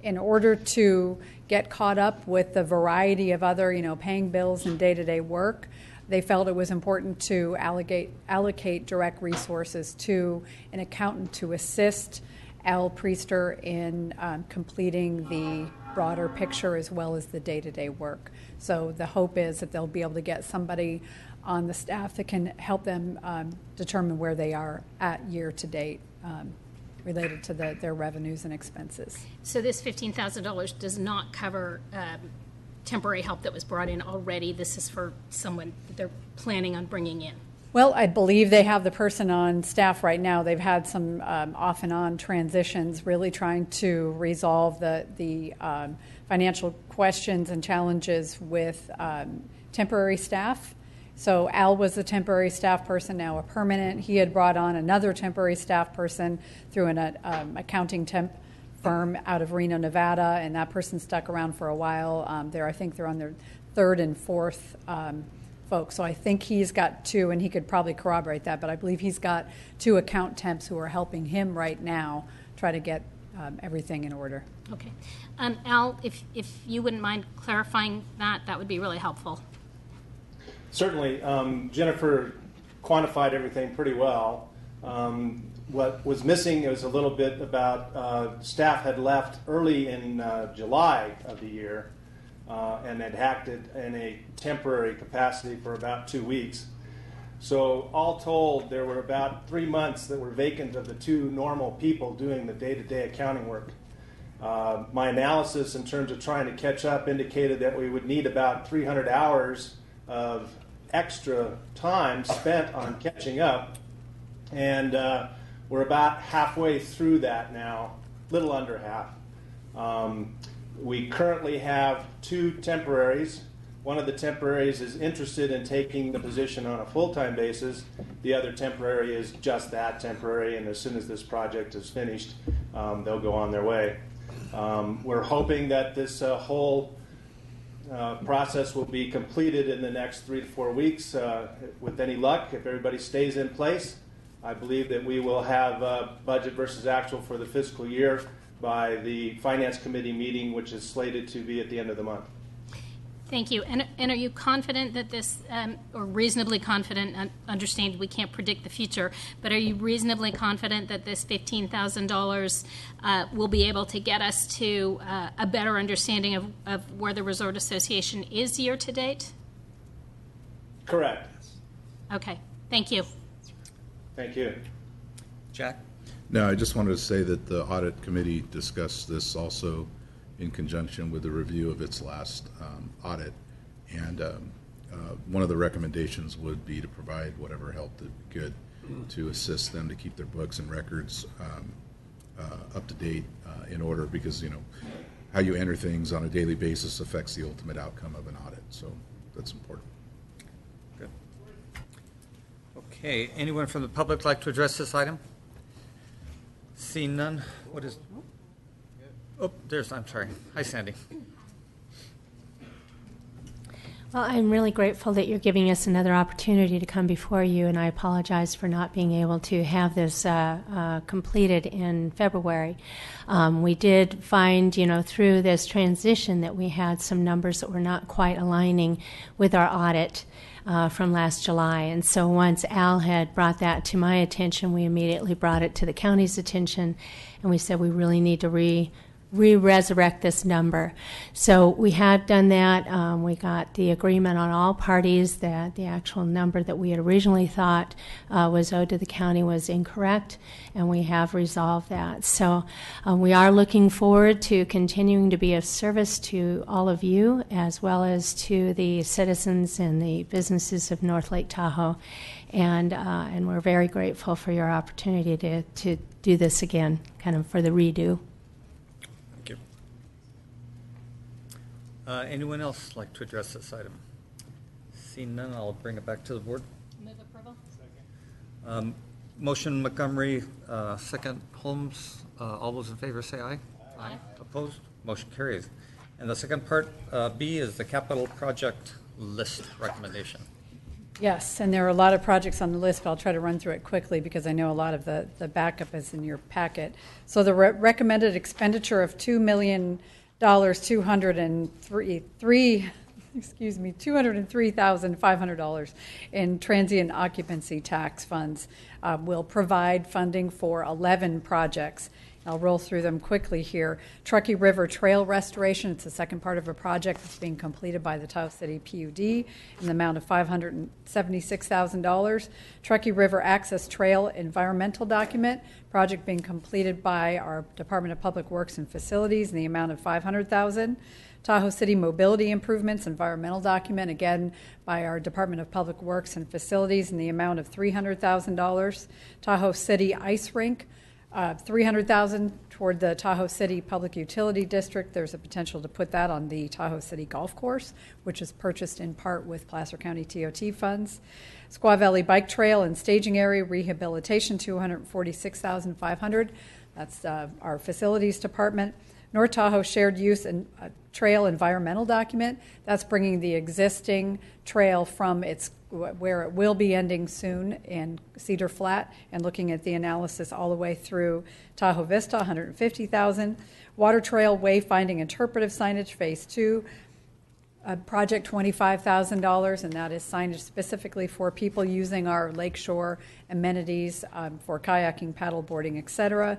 in order to get caught up with the variety of other, paying bills and day-to-day work, they felt it was important to allocate direct resources to an accountant to assist Al Priester in completing the broader picture as well as the day-to-day work. So the hope is that they'll be able to get somebody on the staff that can help them determine where they are at year to date related to their revenues and expenses. So this $15,000 does not cover temporary help that was brought in already. This is for someone that they're planning on bringing in. Well, I believe they have the person on staff right now. They've had some off and on transitions, really trying to resolve the financial questions and challenges with temporary staff. So Al was a temporary staff person, now a permanent. He had brought on another temporary staff person through an accounting temp firm out of Reno, Nevada, and that person stuck around for a while. I think they're on their third and fourth folks. So I think he's got two, and he could probably corroborate that, but I believe he's got two account temps who are helping him right now try to get everything in order. Okay. Al, if you wouldn't mind clarifying that would be really helpful. Certainly. Jennifer quantified everything pretty well. What was missing was a little bit about staff had left early in July of the year and had acted in a temporary capacity for about 2 weeks. So all told, there were about 3 months that were vacant of the two normal people doing the day-to-day accounting work. My analysis in terms of trying to catch up indicated that we would need about 300 hours of extra time spent on catching up, and we're about halfway through that now, little under half. We currently have two temporaries. One of the temporaries is interested in taking the position on a full-time basis. The other temporary is just that, temporary, and as soon as this project is finished, they'll go on their way. We're hoping that this whole process will be completed in the next 3 to 4 weeks. With any luck, if everybody stays in place, I believe that we will have budget versus actual for the fiscal year by the Finance Committee meeting, which is slated to be at the end of the month. Thank you. And are you confident that this, or reasonably confident, understand we can't predict the future, but are you reasonably confident that this $15,000 will be able to get us to a better understanding of where the Resort Association is year to date? Correct. Okay. Thank you. Thank you. Jack? No, I just wanted to say that the audit committee discussed this also in conjunction with the review of its last audit. And one of the recommendations would be to provide whatever help that we could to assist them to keep their books and records up to date in order, because, how you enter things on a daily basis affects the ultimate outcome of an audit. So that's important. Good. Okay, anyone from the public like to address this item? Seeing none, what is... Oh, I'm sorry. Hi, Sandy. Well, I'm really grateful that you're giving us another opportunity to come before you, and I apologize for not being able to have this completed in February. We did find, through this transition that we had some numbers that were not quite aligning with our audit from last July. And so once Al had brought that to my attention, we immediately brought it to the county's attention, and we said we really need to re-resurrect this number. So we had done that. We got the agreement on all parties that the actual number that we had originally thought was owed to the county was incorrect, and we have resolved that. So we are looking forward to continuing to be of service to all of you, as well as to the citizens and the businesses of North Lake Tahoe. And we're very grateful for your opportunity to do this again, kind of for the redo. Anyone else like to address this item? Seeing none, I'll bring it back to the board. Move approval? Motion Montgomery, second Holmes. All those in favor say aye. Aye. Opposed? Motion carries. And the second part, B, is the capital project list recommendation. Yes, and there are a lot of projects on the list, but I'll try to run through it quickly because I know a lot of the backup is in your packet. So the recommended expenditure of $2,203,500 in transient occupancy tax funds will provide funding for 11 projects. I'll roll through them quickly here. Truckee River Trail Restoration, it's the second part of a project that's being completed by the Tahoe City PUD in the amount of $576,000. Truckee River Access Trail Environmental Document, project being completed by our Department of Public Works and Facilities in the amount of $500,000. Tahoe City Mobility Improvements Environmental Document, again by our Department of Public Works and Facilities in the amount of $300,000. Tahoe City Ice Rink, $300,000 toward the Tahoe City Public Utility District. There's a potential to put that on the Tahoe City Golf Course, which is purchased in part with Placer County TOT funds. Squaw Valley Bike Trail and Staging Area Rehabilitation, $246,500. That's our Facilities Department. North Tahoe Shared Use and Trail Environmental Document. That's bringing the existing trail from where it will be ending soon in Cedar Flat and looking at the analysis all the way through Tahoe Vista, $150,000. Water Trail Wayfinding Interpretive Signage, Phase 2, project $25,000, and that is signage specifically for people using our lakeshore amenities for kayaking, paddleboarding, etc.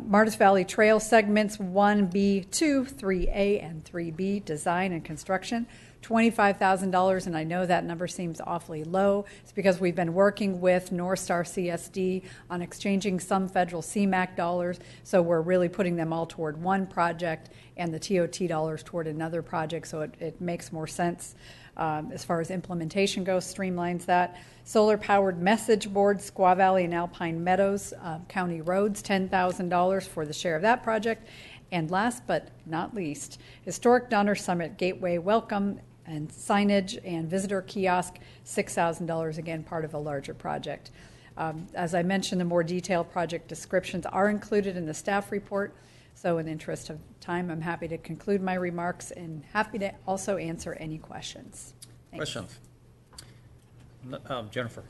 Martis Valley Trail segments 1B, 2, 3A, and 3B, design and construction, $25,000, and I know that number seems awfully low. It's because we've been working with North Star CSD on exchanging some federal CMAQ dollars, so we're really putting them all toward one project and the TOT dollars toward another project, so it makes more sense as far as implementation goes, streamlines that. Solar-powered message boards, Squaw Valley and Alpine Meadows County Roads, $10,000 for the share of that project. And last but not least, Historic Donner Summit Gateway Welcome and signage and visitor kiosk, $6,000, again, part of a larger project. As I mentioned, the more detailed project descriptions are included in the staff report. So in the interest of time, I'm happy to conclude my remarks and happy to also answer any questions. Thanks. Questions? Jennifer.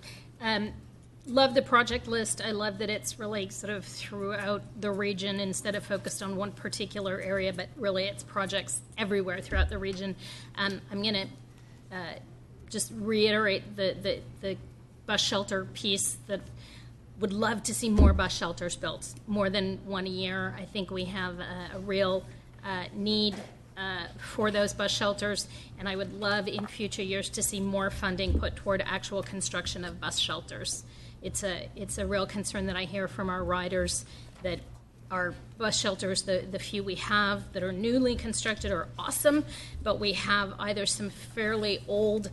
Love the project list. I love that it's really sort of throughout the region instead of focused on one particular area, but really it's projects everywhere throughout the region. I'm going to just reiterate the bus shelter piece that would love to see more bus shelters built, more than one a year. I think we have a real need for those bus shelters, and I would love in future years to see more funding put toward actual construction of bus shelters. It's a real concern that I hear from our riders that our bus shelters, the few we have that are newly constructed, are awesome, but we have either some fairly old,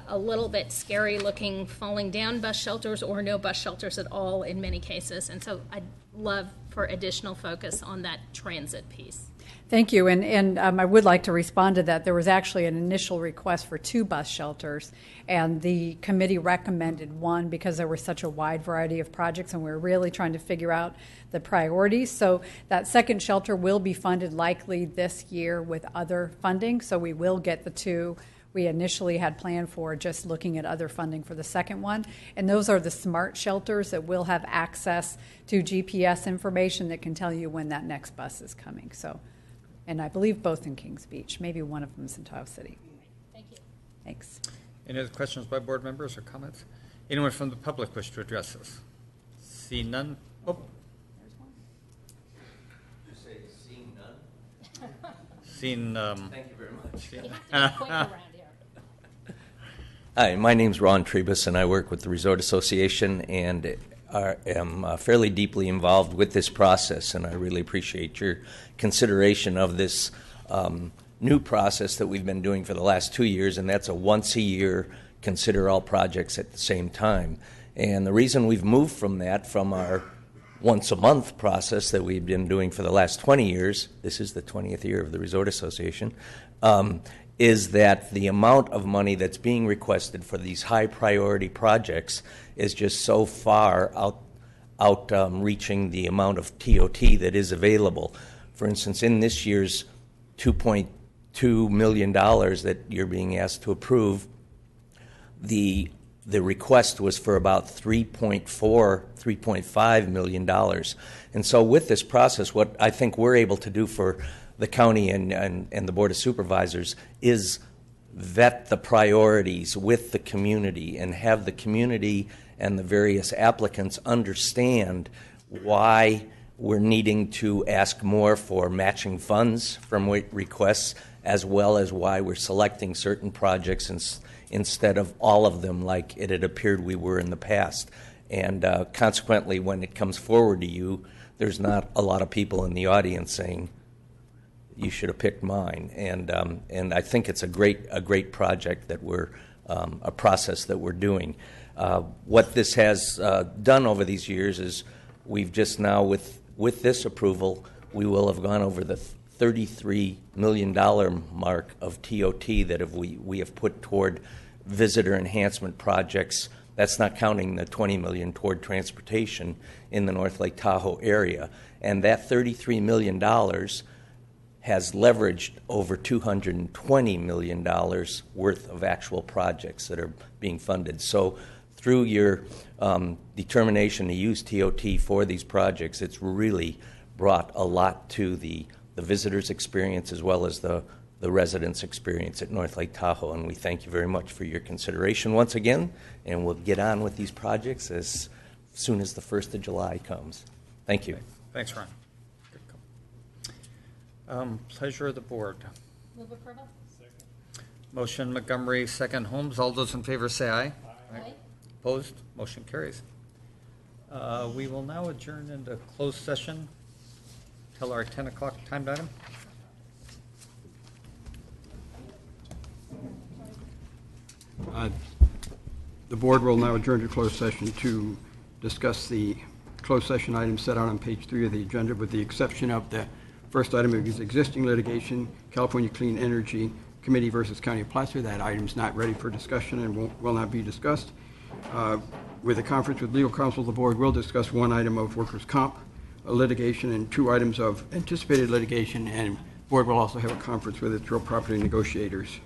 a little bit scary looking falling down bus shelters or no bus shelters at all in many cases. And so I'd love for additional focus on that transit piece. Thank you, and I would like to respond to that. There was actually an initial request for 2 bus shelters, and the committee recommended 1 because there was such a wide variety of projects, and we were really trying to figure out the priorities. So that second shelter will be funded likely this year with other funding, so we will get the 2 we initially had planned for, just looking at other funding for the second one. And those are the smart shelters that will have access to GPS information that can tell you when that next bus is coming. So. And I believe both in Kings Beach. Maybe one of them is in Tahoe City. Thank you. Thanks. Any other questions by board members or comments? Anyone from the public wish to address this? See none? Oh. There's one. You say seeing none? Seen. Thank you very much. You have to be quick around here. Hi, my name's Ron Trebus, and I work with the Resort Association and am fairly deeply involved with this process, and I really appreciate your consideration of this new process that we've been doing for the last 2 years, and that's a once-a-year consider all projects at the same time. And the reason we've moved from that, from our once a month process that we've been doing for the last 20 years. This is the 20th year of the Resort Association. Is that the amount of money that's being requested for these high priority projects is just so far reaching the amount of TOT that is available. For instance, in this year's $2.2 million that you're being asked to approve, the request was for about $3.5 million. And so with this process, what I think we're able to do for the county and the Board of Supervisors is vet the priorities with the community and have the community and the various applicants understand why we're needing to ask more for matching funds from requests, as well as why we're selecting certain projects instead of all of them like it had appeared we were in the past. And consequently, when it comes forward to you, there's not a lot of people in the audience saying, you should have picked mine. And I think it's a great project that we're, a process that we're doing. What this has done over these years is we've just now, with this approval, we will have gone over the $33 million mark of TOT that we have put toward visitor enhancement projects. That's not counting the $20 million toward transportation in the North Lake Tahoe area. And that $33 million has leveraged over $220 million worth of actual projects that are being funded. So through your determination to use TOT for these projects, it's really brought a lot to the visitors' experience as well as the residents' experience at North Lake Tahoe. And we thank you very much for your consideration once again, and we'll get on with these projects as soon as the 1st of July comes. Thank you. Thanks, Ron. Pleasure of the board. Move approval. Motion Montgomery, second Holmes. All those in favor say aye. Aye. Opposed? Motion carries. We will now adjourn into closed session till our 10 o'clock timed item. The board will now adjourn to closed session to discuss the closed session items set out on page 3 of the agenda, with the exception of the first item is existing litigation, California Clean Energy Committee versus County of Placer. That item's not ready for discussion and will not be discussed. With a conference with legal counsel, the board will discuss one item of workers' comp litigation and 2 items of anticipated litigation, and the board will also have a conference with its real property negotiators.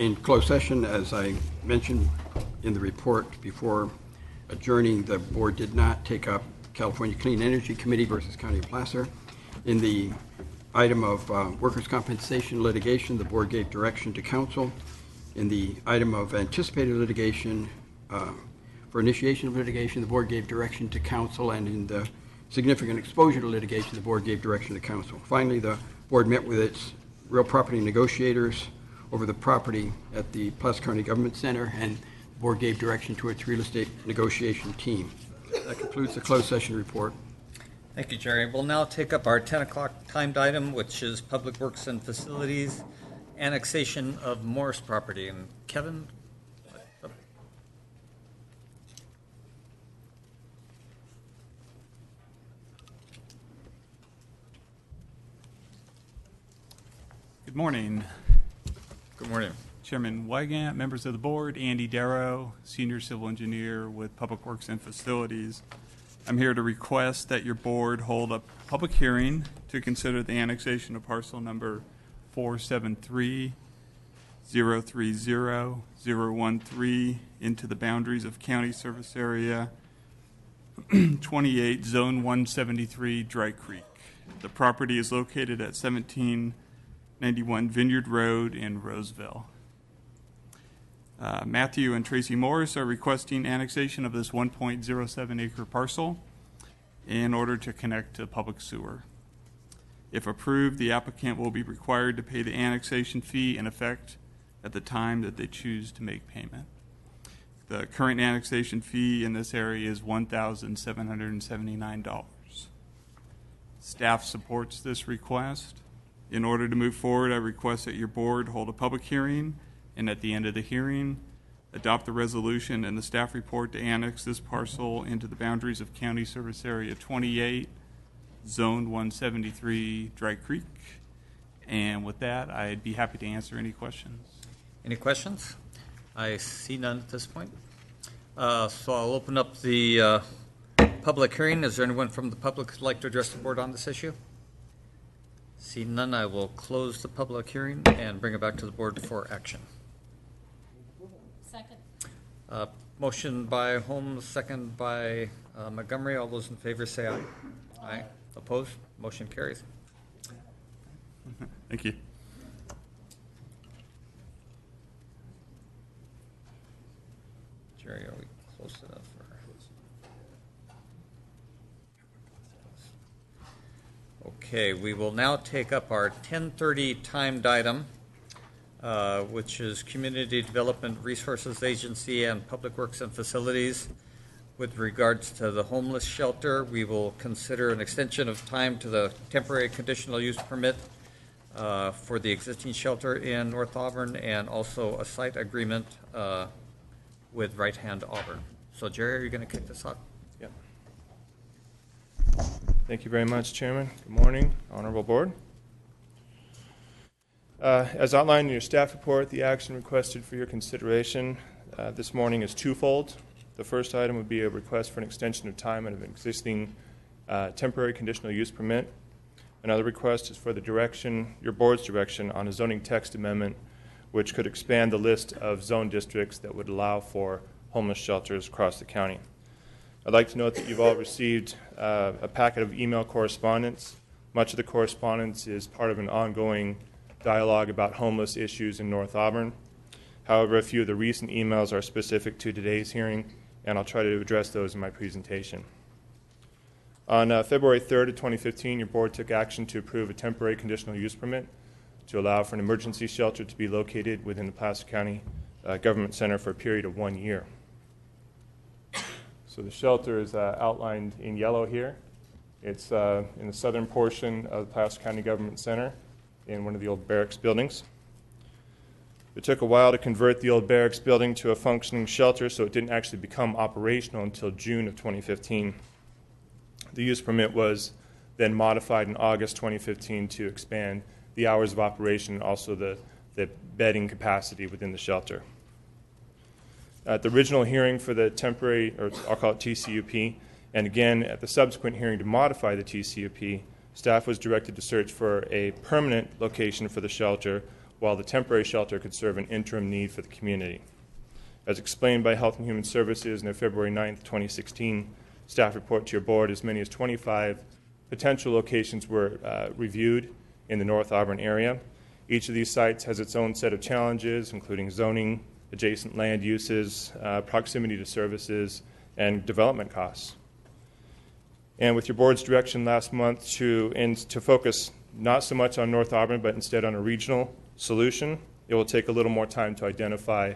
In closed session, as I mentioned in the report before adjourning, the board did not take up California Clean Energy Committee versus County of Placer. In the item of workers' compensation litigation, the board gave direction to counsel. In the item of anticipated litigation, for initiation of litigation, the board gave direction to counsel, and in the significant exposure to litigation, the board gave direction to counsel. Finally, the board met with its real property negotiators over the property at the Placer County Government Center, and the board gave direction to its real estate negotiation team. That concludes the closed session report. Thank you, Jerry. We'll now take up our 10 o'clock timed item, which is Public Works and Facilities, annexation of Morris property. And Kevin? Good morning. Good morning. Chairman Wygant, members of the board, Andy Darrow, Senior Civil Engineer with Public Works and Facilities. I'm here to request that your board hold a public hearing to consider the annexation of parcel number 473-030-013 into the boundaries of County Service Area 28, Zone 173, Dry Creek. The property is located at 1791 Vineyard Road in Roseville. Matthew and Tracy Morris are requesting annexation of this 1.07 acre parcel in order to connect to public sewer. If approved, the applicant will be required to pay the annexation fee in effect at the time that they choose to make payment. The current annexation fee in this area is $1,779. Staff supports this request. In order to move forward, I request that your board hold a public hearing, and at the end of the hearing, adopt the resolution and the staff report to annex this parcel into the boundaries of County Service Area 28, Zone 173, Dry Creek. And with that, I'd be happy to answer any questions. Any questions? I see none at this point. So I'll open up the public hearing. Is there anyone from the public who'd like to address the board on this issue? See none, I will close the public hearing and bring it back to the board for action. Second. Motion by Holmes, second by Montgomery. All those in favor say aye. Aye. Opposed? Motion carries. Thank you. Jerry, are we close enough? Okay, we will now take up our 10:30 timed item, which is Community Development Resources Agency and Public Works and Facilities. With regards to the homeless shelter, we will consider an extension of time to the temporary conditional use permit for the existing shelter in North Auburn, and also a site agreement with Right Hand Auburn. So Jerry, are you going to kick this off? Yep. Thank you very much, Chairman. Good morning, Honorable Board. As outlined in your staff report, the action requested for your consideration this morning is twofold. The first item would be a request for an extension of time of an existing temporary conditional use permit. Another request is for the direction, your board's direction, on a zoning text amendment which could expand the list of zone districts that would allow for homeless shelters across the county. I'd like to note that you've all received a packet of email correspondence. Much of the correspondence is part of an ongoing dialogue about homeless issues in North Auburn. However, a few of the recent emails are specific to today's hearing, and I'll try to address those in my presentation. On February 3rd of 2015, your board took action to approve a temporary conditional use permit to allow for an emergency shelter to be located within the Placer County Government Center for a period of 1 year. So the shelter is outlined in yellow here. It's in the southern portion of the Placer County Government Center in one of the old barracks buildings. It took a while to convert the old barracks building to a functioning shelter, so it didn't actually become operational until June of 2015. The use permit was then modified in August 2015 to expand the hours of operation and also the bedding capacity within the shelter. At the original hearing for the temporary, or I'll call it TCUP, and again at the subsequent hearing to modify the TCUP, staff was directed to search for a permanent location for the shelter while the temporary shelter could serve an interim need for the community. As explained by Health and Human Services in their February 9th, 2016 staff report to your board, as many as 25 potential locations were reviewed in the North Auburn area. Each of these sites has its own set of challenges, including zoning, adjacent land uses, proximity to services, and development costs. And with your board's direction last month to focus not so much on North Auburn, but instead on a regional solution, it will take a little more time to identify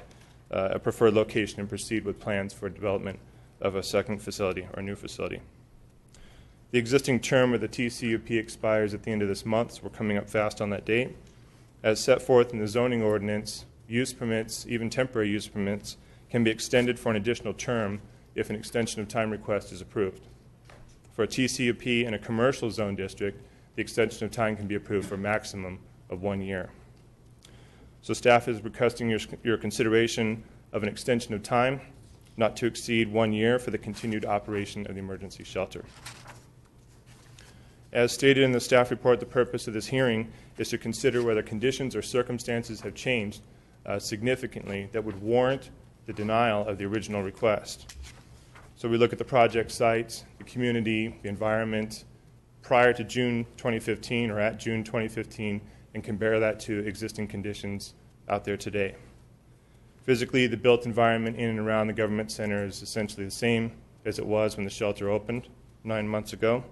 a preferred location and proceed with plans for development of a second facility or new facility. The existing term of the TCUP expires at the end of this month, so we're coming up fast on that date. As set forth in the zoning ordinance, use permits, even temporary use permits, can be extended for an additional term if an extension of time request is approved. For a TCUP in a commercial zone district, the extension of time can be approved for a maximum of 1 year. So staff is requesting your consideration of an extension of time not to exceed 1 year for the continued operation of the emergency shelter. As stated in the staff report, the purpose of this hearing is to consider whether conditions or circumstances have changed significantly that would warrant the denial of the original request. So we look at the project sites, the community, the environment prior to June 2015 or at June 2015 and compare that to existing conditions out there today. Physically, the built environment in and around the government center is essentially the same as it was when the shelter opened 9 months ago.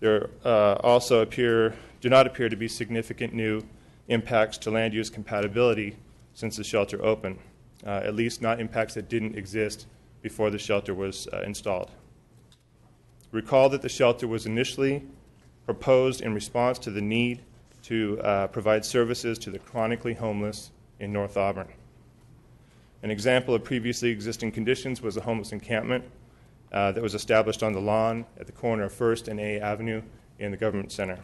There also do not appear to be significant new impacts to land use compatibility since the shelter opened, at least not impacts that didn't exist before the shelter was installed. Recall that the shelter was initially proposed in response to the need to provide services to the chronically homeless in North Auburn. An example of previously existing conditions was a homeless encampment that was established on the lawn at the corner of 1st and A Avenue in the Government Center.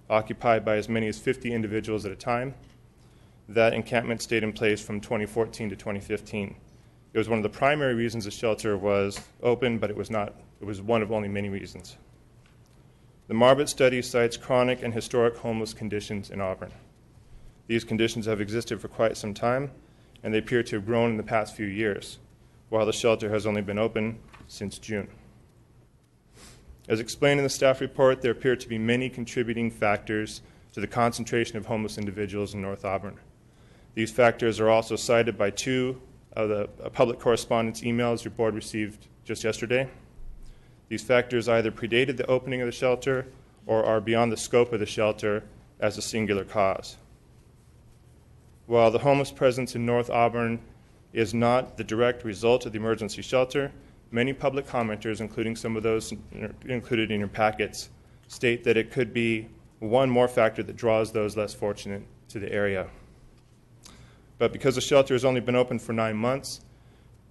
Occupied by as many as 50 individuals at a time, that encampment stayed in place from 2014 to 2015. It was one of the primary reasons the shelter was open, but it was one of only many reasons. The Marbut study cites chronic and historic homeless conditions in Auburn. These conditions have existed for quite some time, and they appear to have grown in the past few years, while the shelter has only been open since June. As explained in the staff report, there appear to be many contributing factors to the concentration of homeless individuals in North Auburn. These factors are also cited by 2 of the public correspondence emails your board received just yesterday. These factors either predated the opening of the shelter or are beyond the scope of the shelter as a singular cause. While the homeless presence in North Auburn is not the direct result of the emergency shelter, many public commenters, including some of those included in your packets, state that it could be one more factor that draws those less fortunate to the area. But because the shelter has only been open for 9 months,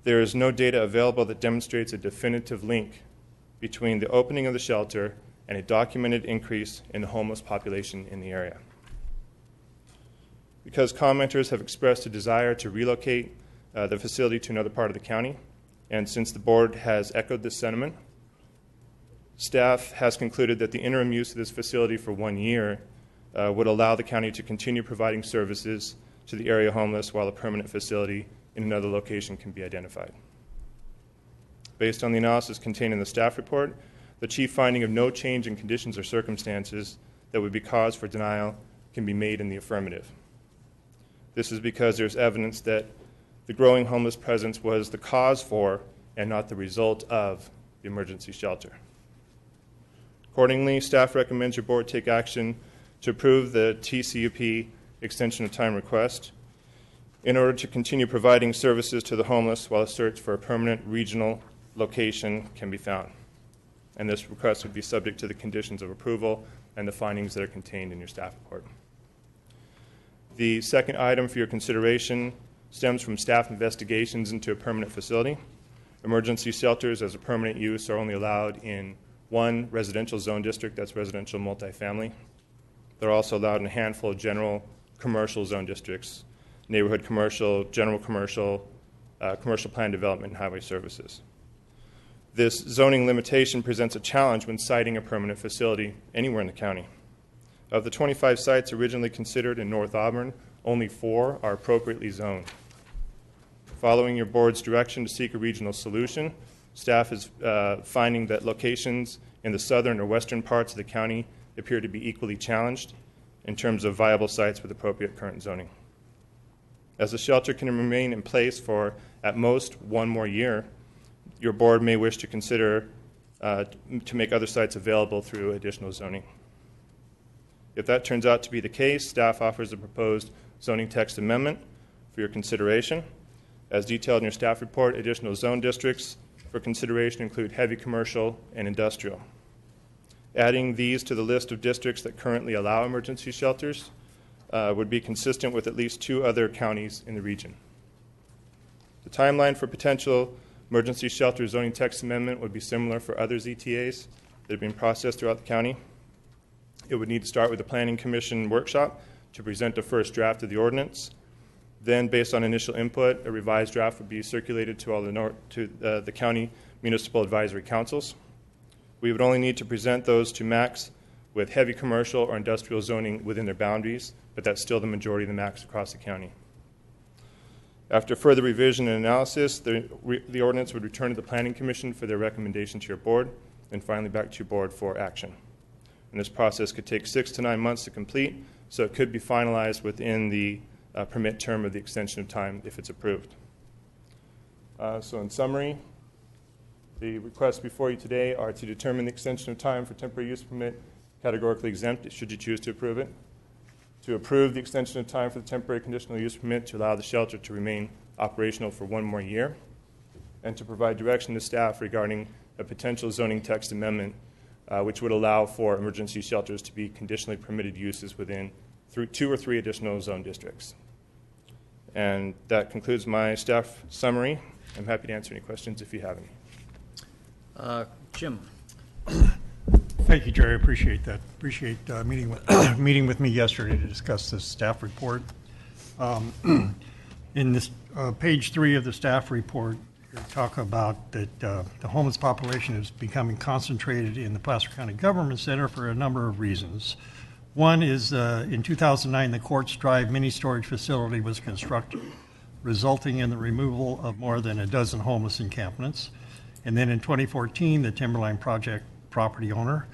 there is no data available that demonstrates a definitive link between the opening of the shelter and a documented increase in the homeless population in the area. Because commenters have expressed a desire to relocate the facility to another part of the county, and since the board has echoed this sentiment, staff has concluded that the interim use of this facility for 1 year would allow the county to continue providing services to the area homeless while a permanent facility in another location can be identified. Based on the analysis contained in the staff report, the chief finding of no change in conditions or circumstances that would be cause for denial can be made in the affirmative. This is because there's evidence that the growing homeless presence was the cause for and not the result of the emergency shelter. Accordingly, staff recommends your board take action to approve the TCUP extension of time request in order to continue providing services to the homeless while a search for a permanent regional location can be found. And this request would be subject to the conditions of approval and the findings that are contained in your staff report. The second item for your consideration stems from staff investigations into a permanent facility. Emergency shelters as a permanent use are only allowed in 1 residential zone district, that's residential multifamily. They're also allowed in a handful of general commercial zone districts, neighborhood commercial, general commercial, commercial plan development, and highway services. This zoning limitation presents a challenge when siting a permanent facility anywhere in the county. Of the 25 sites originally considered in North Auburn, only 4 are appropriately zoned. Following your board's direction to seek a regional solution, staff is finding that locations in the southern or western parts of the county appear to be equally challenged in terms of viable sites with appropriate current zoning. As the shelter can remain in place for at most 1 more year, your board may wish to consider to make other sites available through additional zoning. If that turns out to be the case, staff offers a proposed zoning text amendment for your consideration. As detailed in your staff report, additional zone districts for consideration include heavy commercial and industrial. Adding these to the list of districts that currently allow emergency shelters would be consistent with at least 2 other counties in the region. The timeline for potential emergency shelter zoning text amendment would be similar for other ZTAs that have been processed throughout the county. It would need to start with a planning commission workshop to present a first draft of the ordinance. Then, based on initial input, a revised draft would be circulated to all the county municipal advisory councils. We would only need to present those to MACs with heavy commercial or industrial zoning within their boundaries, but that's still the majority of the MACs across the county. After further revision and analysis, the ordinance would return to the Planning Commission for their recommendation to your board, and finally back to your board for action. And this process could take 6 to 9 months to complete, so it could be finalized within the permit term of the extension of time if it's approved. So in summary, the requests before you today are to determine the extension of time for temporary use permit categorically exempt, should you choose to approve it, to approve the extension of time for the temporary conditional use permit to allow the shelter to remain operational for 1 more year, and to provide direction to staff regarding a potential zoning text amendment which would allow for emergency shelters to be conditionally permitted uses within 2 or 3 additional zone districts. And that concludes my staff summary. I'm happy to answer any questions if you have any. Jim. Thank you, Jerry. I appreciate that. Appreciate meeting with me yesterday to discuss this staff report. In this page 3 of the staff report, you talk about that the homeless population is becoming concentrated in the Placer County Government Center for a number of reasons. One is in 2009, the Quartz Drive mini storage facility was constructed, resulting in the removal of more than a dozen homeless encampments. And then in 2014, the Timberline Project property owner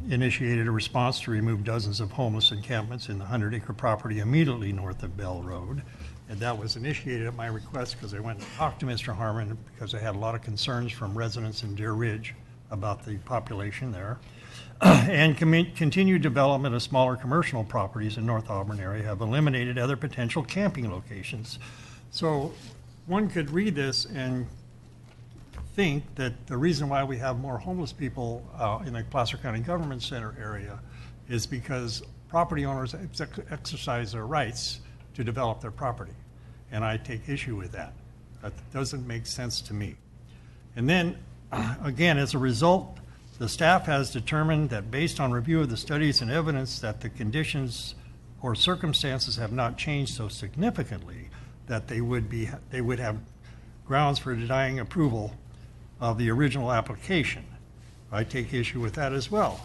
initiated a response to remove dozens of homeless encampments in the 100-acre property immediately north of Bell Road. And that was initiated at my request because I went and talked to Mr. Harmon because I had a lot of concerns from residents in Deer Ridge about the population there. And continued development of smaller commercial properties in North Auburn area have eliminated other potential camping locations. So one could read this and think that the reason why we have more homeless people in the Placer County Government Center area is because property owners exercise their rights to develop their property. And I take issue with that. That doesn't make sense to me. And then, again, as a result, the staff has determined that based on review of the studies and evidence that the conditions or circumstances have not changed so significantly that they would have grounds for denying approval of the original application. I take issue with that as well.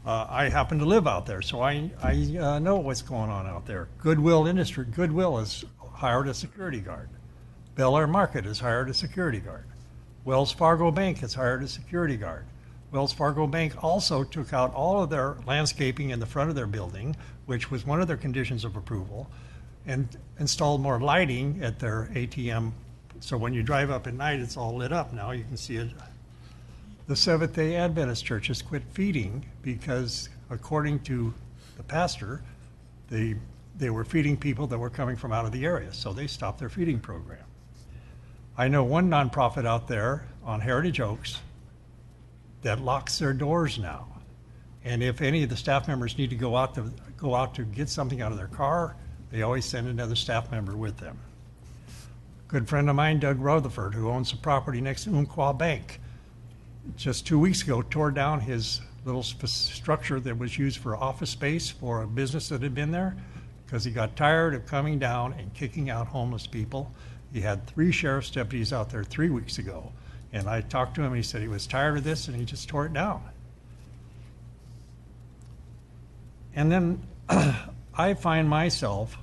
I happen to live out there, so I know what's going on out there. Goodwill has hired a security guard. Bel Air Market has hired a security guard. Wells Fargo Bank has hired a security guard. Wells Fargo Bank also took out all of their landscaping in the front of their building, which was one of their conditions of approval, and installed more lighting at their ATM. So when you drive up at night, it's all lit up now. You can see it. The Seventh-day Adventist churches quit feeding because, according to the pastor, they were feeding people that were coming from out of the area, so they stopped their feeding program. I know one nonprofit out there on Heritage Oaks that locks their doors now. And if any of the staff members need to go out to get something out of their car, they always send another staff member with them. Good friend of mine, Doug Rutherford, who owns the property next to Umpqua Bank, just 2 weeks ago tore down his little structure that was used for office space for a business that had been there because he got tired of coming down and kicking out homeless people. He had 3 sheriff's deputies out there 3 weeks ago. And I talked to him, and he said he was tired of this, and he just tore it down. And then I find myself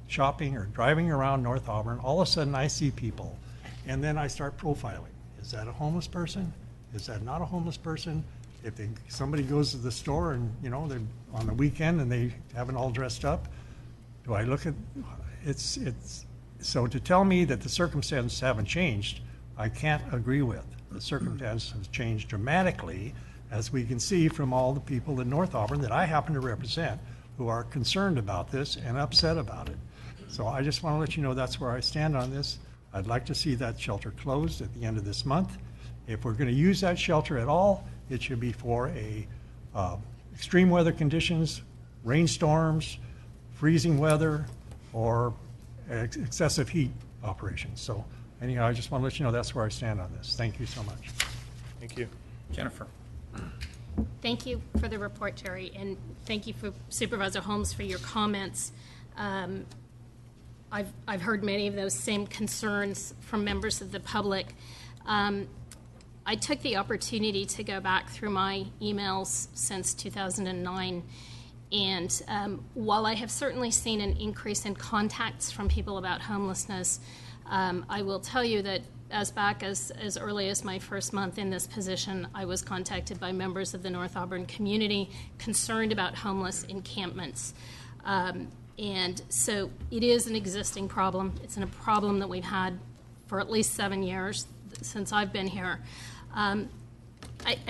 shopping or driving around North Auburn, all of a sudden I see people, and then I start profiling. Is that a homeless person? Is that not a homeless person? If somebody goes to the store and, you know, they're on the weekend and they haven't all dressed up, do I look at, so to tell me that the circumstances haven't changed, I can't agree with. The circumstances have changed dramatically, as we can see from all the people in North Auburn that I happen to represent who are concerned about this and upset about it. So I just want to let you know that's where I stand on this. I'd like to see that shelter closed at the end of this month. If we're going to use that shelter at all, it should be for extreme weather conditions, rainstorms, freezing weather, or excessive heat operations. So anyhow, I just want to let you know that's where I stand on this. Thank you so much. Thank you. Jennifer. Thank you for the report, Terry, and thank you for Supervisor Holmes for your comments. I've heard many of those same concerns from members of the public. I took the opportunity to go back through my emails since 2009, and while I have certainly seen an increase in contacts from people about homelessness, I will tell you that back as early as my first month in this position, I was contacted by members of the North Auburn community concerned about homeless encampments. And so it is an existing problem. It's a problem that we've had for at least 7 years since I've been here. I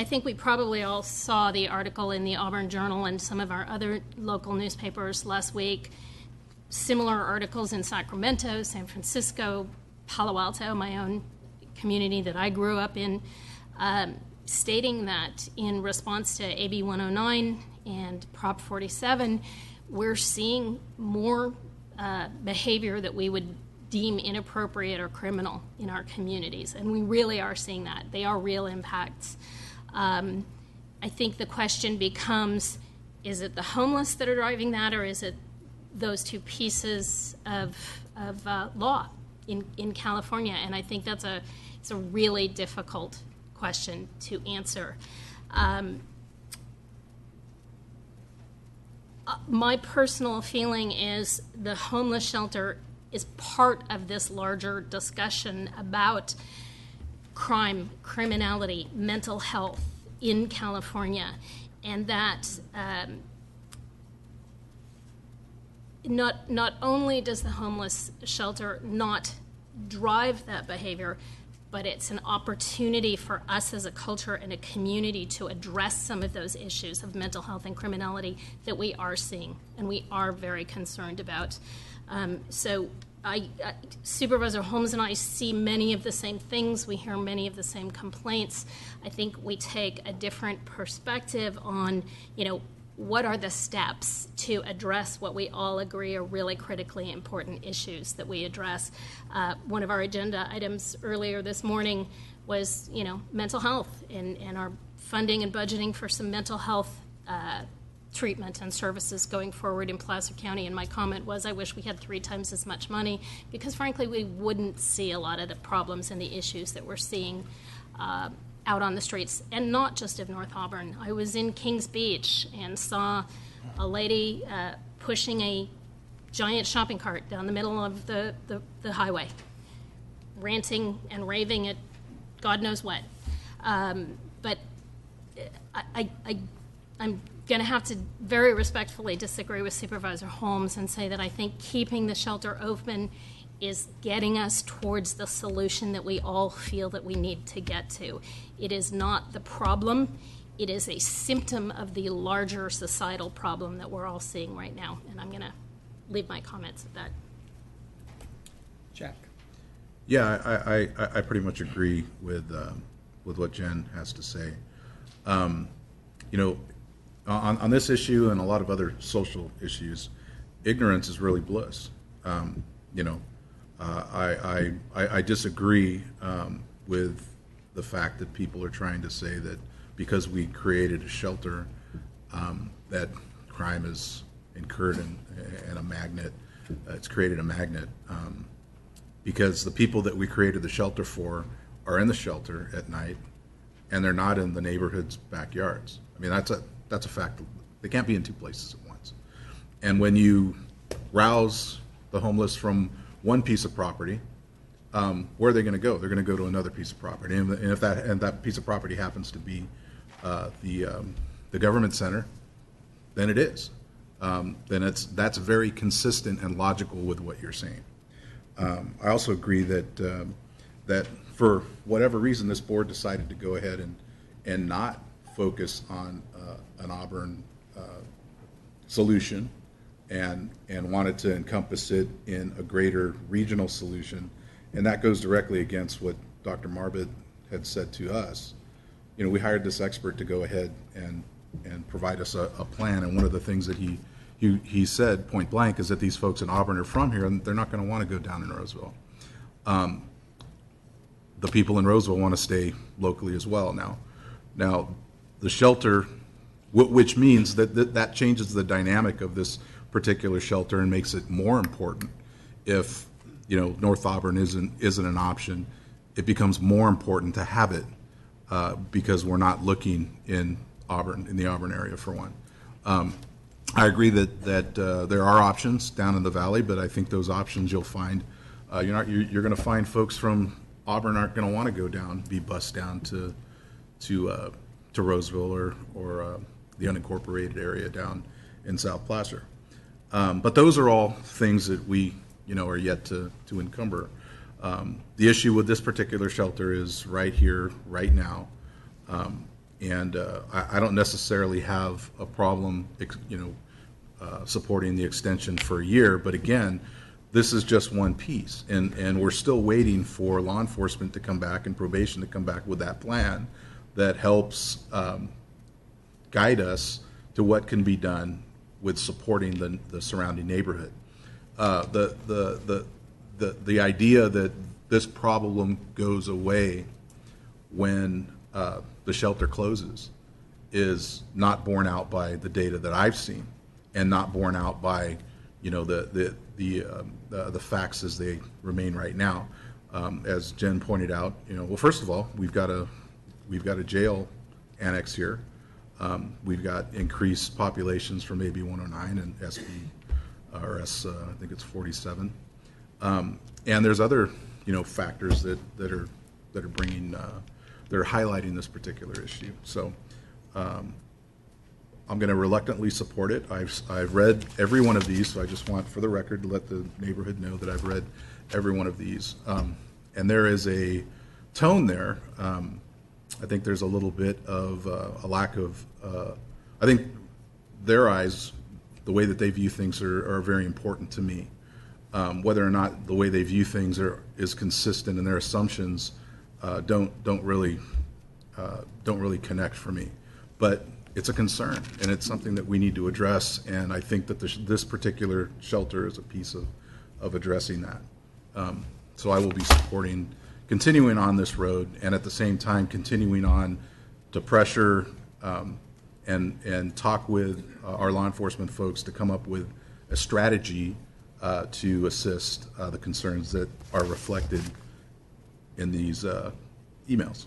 think we probably all saw the article in the Auburn Journal and some of our other local newspapers last week. Similar articles in Sacramento, San Francisco, Palo Alto, my own community that I grew up in, stating that in response to AB 109 and Prop 47, we're seeing more behavior that we would deem inappropriate or criminal in our communities. And we really are seeing that. They are real impacts. I think the question becomes, is it the homeless that are driving that, or is it those two pieces of law in California? And I think it's a really difficult question to answer. My personal feeling is the homeless shelter is part of this larger discussion about crime, criminality, mental health in California, and that not only does the homeless shelter not drive that behavior, but it's an opportunity for us as a culture and a community to address some of those issues of mental health and criminality that we are seeing and we are very concerned about. So Supervisor Holmes and I see many of the same things. We hear many of the same complaints. I think we take a different perspective on, what are the steps to address what we all agree are really critically important issues that we address. One of our agenda items earlier this morning was, mental health and our funding and budgeting for some mental health treatment and services going forward in Placer County. And my comment was, I wish we had 3 times as much money, because frankly, we wouldn't see a lot of the problems and the issues that we're seeing out on the streets, and not just of North Auburn. I was in Kings Beach and saw a lady pushing a giant shopping cart down the middle of the highway, ranting and raving at God knows what. But I'm going to have to very respectfully disagree with Supervisor Holmes and say that I think keeping the shelter open is getting us towards the solution that we all feel that we need to get to. It is not the problem. It is a symptom of the larger societal problem that we're all seeing right now. And I'm going to leave my comments at that. Jack. Yeah, I pretty much agree with what Jen has to say. On this issue and a lot of other social issues, ignorance is really bliss. I disagree with the fact that people are trying to say that because we created a shelter, that crime is incurred in a magnet. It's created a magnet because the people that we created the shelter for are in the shelter at night, and they're not in the neighborhood's backyards. I mean, that's a fact. They can't be in 2 places at once. And when you rouse the homeless from one piece of property, where are they going to go? They're going to go to another piece of property, and if that piece of property happens to be the government center, then it is. Then that's very consistent and logical with what you're saying. I also agree that that for whatever reason this board decided to go ahead and not focus on an Auburn solution and wanted to encompass it in a greater regional solution, and that goes directly against what Dr. Marbut had said to us. You know, we hired this expert to go ahead and provide us a plan, and one of the things that he said point blank is that these folks in Auburn are from here and they're not going to want to go down in Roseville. The people in Roseville want to stay locally as well. Now the shelter, which means that changes the dynamic of this particular shelter and makes it more important. If North Auburn isn't an option, it becomes more important to have it because we're not looking in the Auburn area for one. I agree that there are options down in the valley, but I think those options you'll find you're going to find folks from Auburn aren't going to want to go down, be bused down to Roseville or the unincorporated area down in South Placer. But those are all things that we are yet to encumber. The issue with this particular shelter is right here, right now. And I don't necessarily have a problem, supporting the extension for a year. But again, this is just one piece, and we're still waiting for law enforcement to come back and probation to come back with that plan that helps guide us to what can be done with supporting the surrounding neighborhood. The idea that this problem goes away when the shelter closes is not borne out by the data that I've seen, and not borne out by the facts as they remain right now. As Jen pointed out, well, first of all, we've got a jail annex here. We've got increased populations from AB 109 and I think it's 47. And there's other factors that are bringing that are highlighting this particular issue. So I'm going to reluctantly support it. I've read every one of these, so I just want, for the record, to let the neighborhood know that I've read every one of these. And there is a tone there. I think there's a little bit of a lack of, I think their eyes, the way that they view things are very important to me. Whether or not the way they view things is consistent and their assumptions don't really connect for me. But it's a concern, and it's something that we need to address, and I think that this particular shelter is a piece of addressing that. So I will be supporting continuing on this road, and at the same time continuing on to pressure and talk with our law enforcement folks to come up with a strategy to assist the concerns that are reflected in these emails.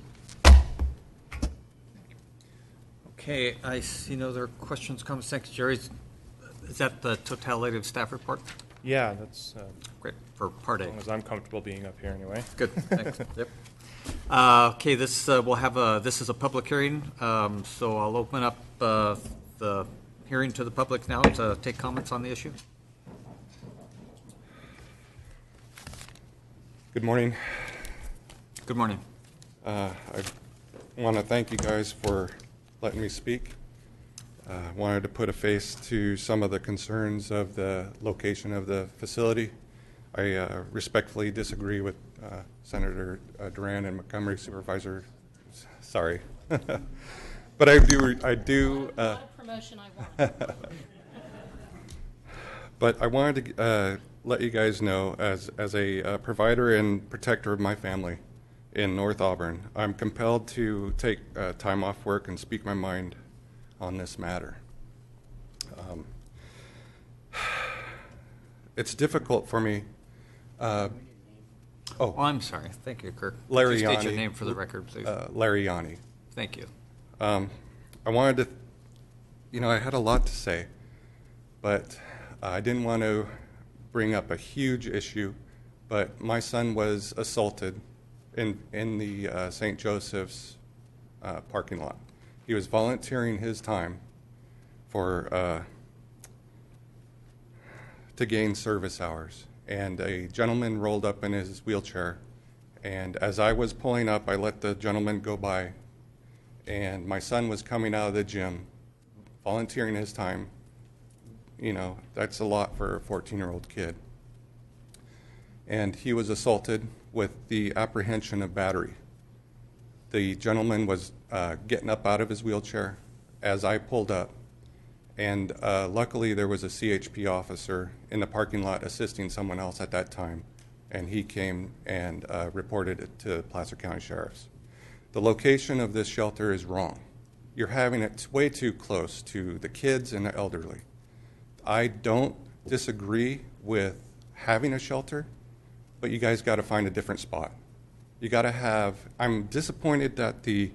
Okay, I see no other questions, comments. Thanks, Jerry. Is that the totality of staff report? Yeah, that's great for part A. As long as I'm comfortable being up here anyway. Good, thanks. Yep. Okay, this we'll have this is a public hearing, so I'll open up the hearing to the public now to take comments on the issue. Good morning. Good morning. I want to thank you guys for letting me speak. Wanted to put a face to some of the concerns of the location of the facility. I respectfully disagree with Senator Duran and Montgomery Supervisor. Sorry, but I do. Not a promotion I want. But I wanted to let you guys know, as a provider and protector of my family in North Auburn, I'm compelled to take time off work and speak my mind on this matter. It's difficult for me. I'm sorry. Thank you, Kirk. Larry State Yanni. your name for the record, please. Larry Yanni. Thank you. I wanted to, I had a lot to say, but I didn't want to bring up a huge issue, but my son was assaulted in the St. Joseph's parking lot. He was volunteering his time for to gain service hours, and a gentleman rolled up in his wheelchair, and as I was pulling up, I let the gentleman go by, and my son was coming out of the gym, volunteering his time. You know, that's a lot for a 14-year-old kid. And he was assaulted with the apprehension of battery. The gentleman was getting up out of his wheelchair as I pulled up, and luckily there was a CHP officer in the parking lot assisting someone else at that time, and he came and reported it to Placer County Sheriff's. The location of this shelter is wrong. You're having it way too close to the kids and the elderly. I don't disagree with having a shelter, but you guys got to find a different spot. You got to have, I'm disappointed that the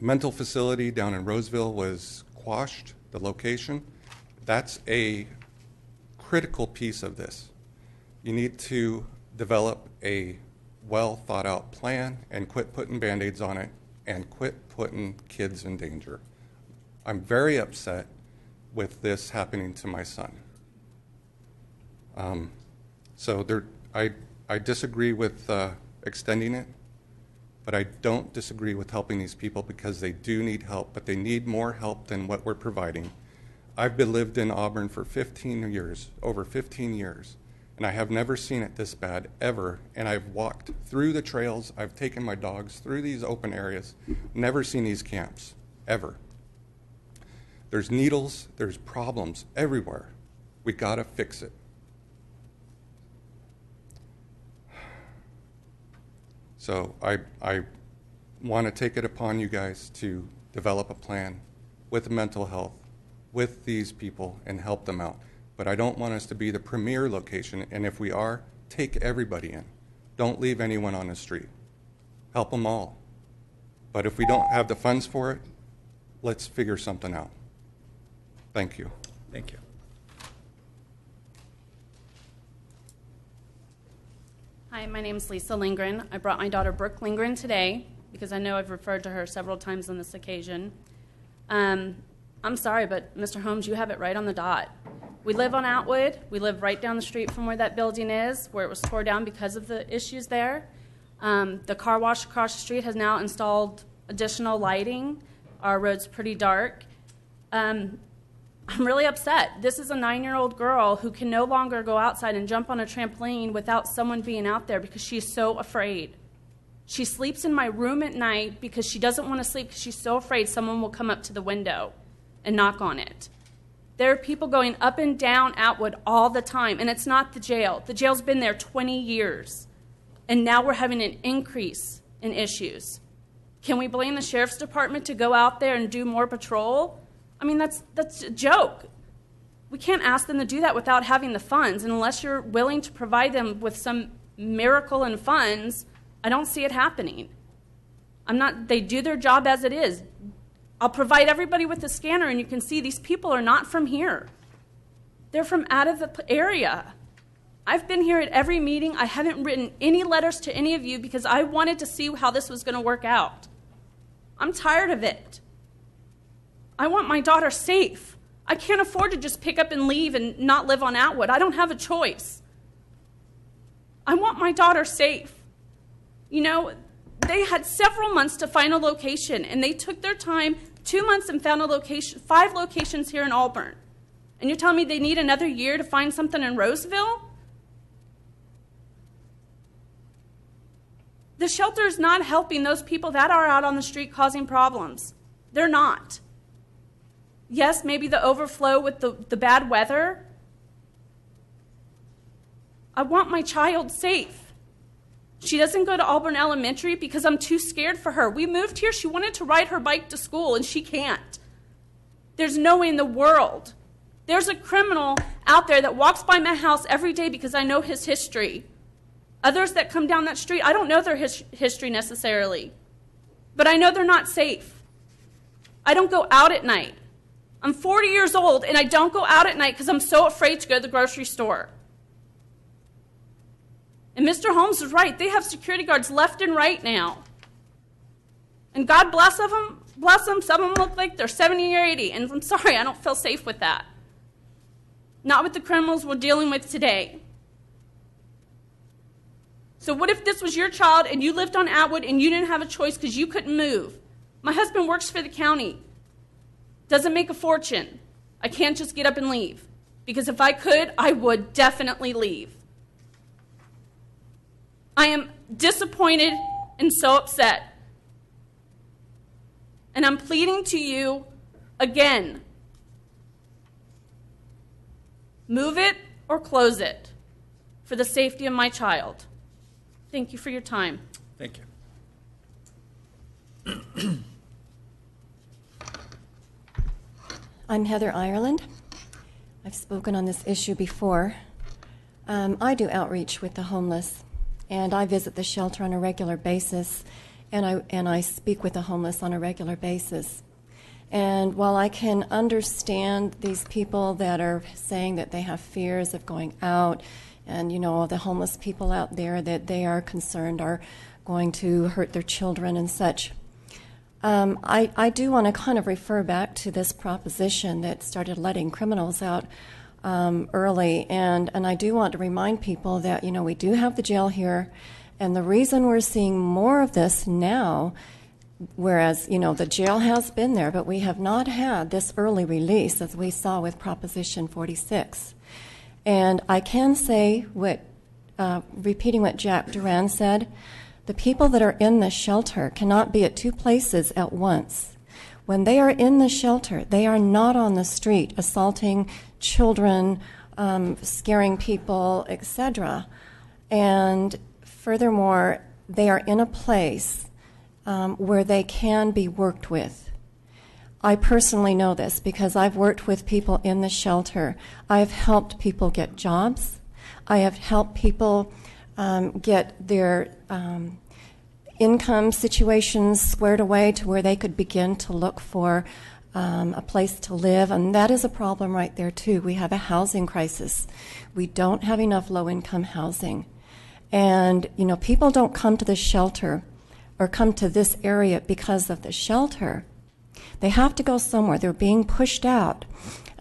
mental facility down in Roseville was quashed, the location. That's a critical piece of this. You need to develop a well thought out plan and quit putting Band-Aids on it and quit putting kids in danger. I'm very upset with this happening to my son. So I disagree with extending it, but I don't disagree with helping these people because they do need help, but they need more help than what we're providing. I've lived in Auburn for 15 years, over 15 years, and I have never seen it this bad ever, and I've walked through the trails, I've taken my dogs through these open areas, never seen these camps, ever. There's needles, there's problems everywhere. We gotta fix it. So I want to take it upon you guys to develop a plan with mental health, with these people, and help them out. But I don't want us to be the premier location, and if we are, take everybody in. Don't leave anyone on the street. Help them all. But if we don't have the funds for it, let's figure something out. Thank you. Thank you. Hi, my name is Lisa Lindgren. I brought my daughter Brooke Lindgren today because I know I've referred to her several times on this occasion. I'm sorry, but Mr. Holmes, you have it right on the dot. We live on Atwood. We live right down the street from where that building is, where it was tore down because of the issues there. The car wash across the street has now installed additional lighting. Our road's pretty dark. I'm really upset. This is a 9-year-old girl who can no longer go outside and jump on a trampoline without someone being out there because she's so afraid. She sleeps in my room at night because she doesn't want to sleep because she's so afraid someone will come up to the window and knock on it. There are people going up and down Atwood all the time, and it's not the jail. The jail's been there 20 years, and now we're having an increase in issues. Can we blame the sheriff's department to go out there and do more patrol? I mean, that's a joke. We can't ask them to do that without having the funds, and unless you're willing to provide them with some miracle in funds, I don't see it happening. They do their job as it is. I'll provide everybody with a scanner, and you can see these people are not from here. They're from out of the area. I've been here at every meeting. I haven't written any letters to any of you because I wanted to see how this was going to work out. I'm tired of it. I want my daughter safe. I can't afford to just pick up and leave and not live on Atwood. I don't have a choice. I want my daughter safe. You know, they had several months to find a location, and they took their time, 2 months, and found a location, 5 locations here in Auburn. And you're telling me they need another year to find something in Roseville? The shelter is not helping those people that are out on the street causing problems. They're not. Yes, maybe the overflow with the bad weather. I want my child safe. She doesn't go to Auburn Elementary because I'm too scared for her. We moved here. She wanted to ride her bike to school, and she can't. There's no way in the world. There's a criminal out there that walks by my house every day because I know his history. Others that come down that street, I don't know their history necessarily. But I know they're not safe. I don't go out at night. I'm 40 years old, and I don't go out at night because I'm so afraid to go to the grocery store. And Mr. Holmes is right. They have security guards left and right now. And God bless them. Some of them look like they're 70 or 80. And I'm sorry, I don't feel safe with that. Not with the criminals we're dealing with today. So what if this was your child and you lived on Atwood and you didn't have a choice because you couldn't move? My husband works for the county. Doesn't make a fortune. I can't just get up and leave. Because if I could, I would definitely leave. I am disappointed and so upset. And I'm pleading to you again. Move it or close it for the safety of my child. Thank you for your time. Thank you. I'm Heather Ireland. I've spoken on this issue before. I do outreach with the homeless, and I visit the shelter on a regular basis, and I speak with the homeless on a regular basis. And while I can understand these people that are saying that they have fears of going out, and the homeless people out there that they are concerned are going to hurt their children and such, I do want to kind of refer back to this proposition that started letting criminals out early, and I do want to remind people that we do have the jail here, and the reason we're seeing more of this now, whereas the jail has been there, but we have not had this early release as we saw with Proposition 46. And I can say repeating what Jack Duran said, the people that are in the shelter cannot be at two places at once. When they are in the shelter, they are not on the street assaulting children, scaring people, etc. And furthermore, they are in a place where they can be worked with. I personally know this because I've worked with people in the shelter. I have helped people get jobs. I have helped people get their income situations squared away to where they could begin to look for a place to live, and that is a problem right there too. We have a housing crisis. We don't have enough low-income housing. And, people don't come to the shelter or come to this area because of the shelter. They have to go somewhere. They're being pushed out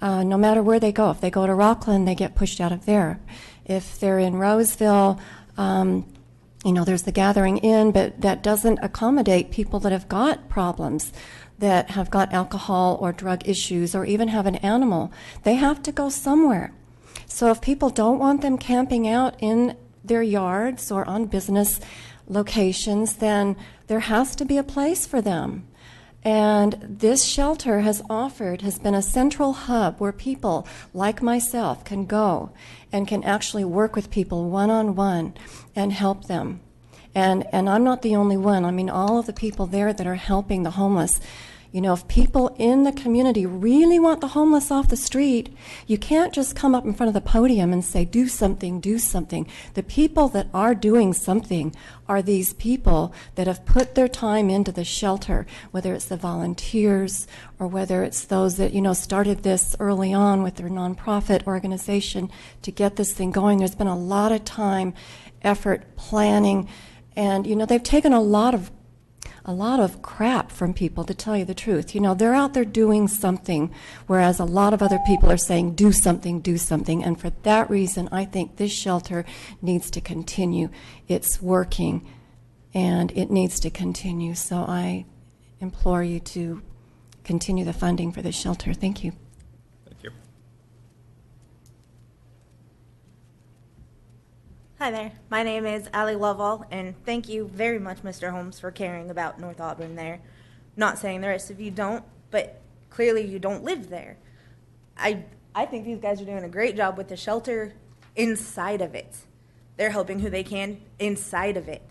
no matter where they go. If they go to Rockland, they get pushed out of there. If they're in Roseville, there's the Gathering Inn, but that doesn't accommodate people that have got problems, that have got alcohol or drug issues, or even have an animal. They have to go somewhere. So if people don't want them camping out in their yards or on business locations, then there has to be a place for them. And this shelter has been a central hub where people like myself can go and can actually work with people one-on-one and help them. And I'm not the only one. I mean, all of the people there that are helping the homeless. If people in the community really want the homeless off the street, you can't just come up in front of the podium and say, do something, do something. The people that are doing something are these people that have put their time into the shelter, whether it's the volunteers or whether it's those that, started this early on with their nonprofit organization to get this thing going. There's been a lot of time, effort, planning, and, they've taken a lot of crap from people, to tell you the truth. They're out there doing something, whereas a lot of other people are saying, do something, do something. And for that reason, I think this shelter needs to continue. It's working, and it needs to continue. So I implore you to continue the funding for this shelter. Thank you. Thank you. Hi there. My name is Allie Lovell, and thank you very much, Mr. Holmes, for caring about North Auburn there. Not saying the rest of you don't, but clearly you don't live there. I think these guys are doing a great job with the shelter inside of it. They're helping who they can inside of it.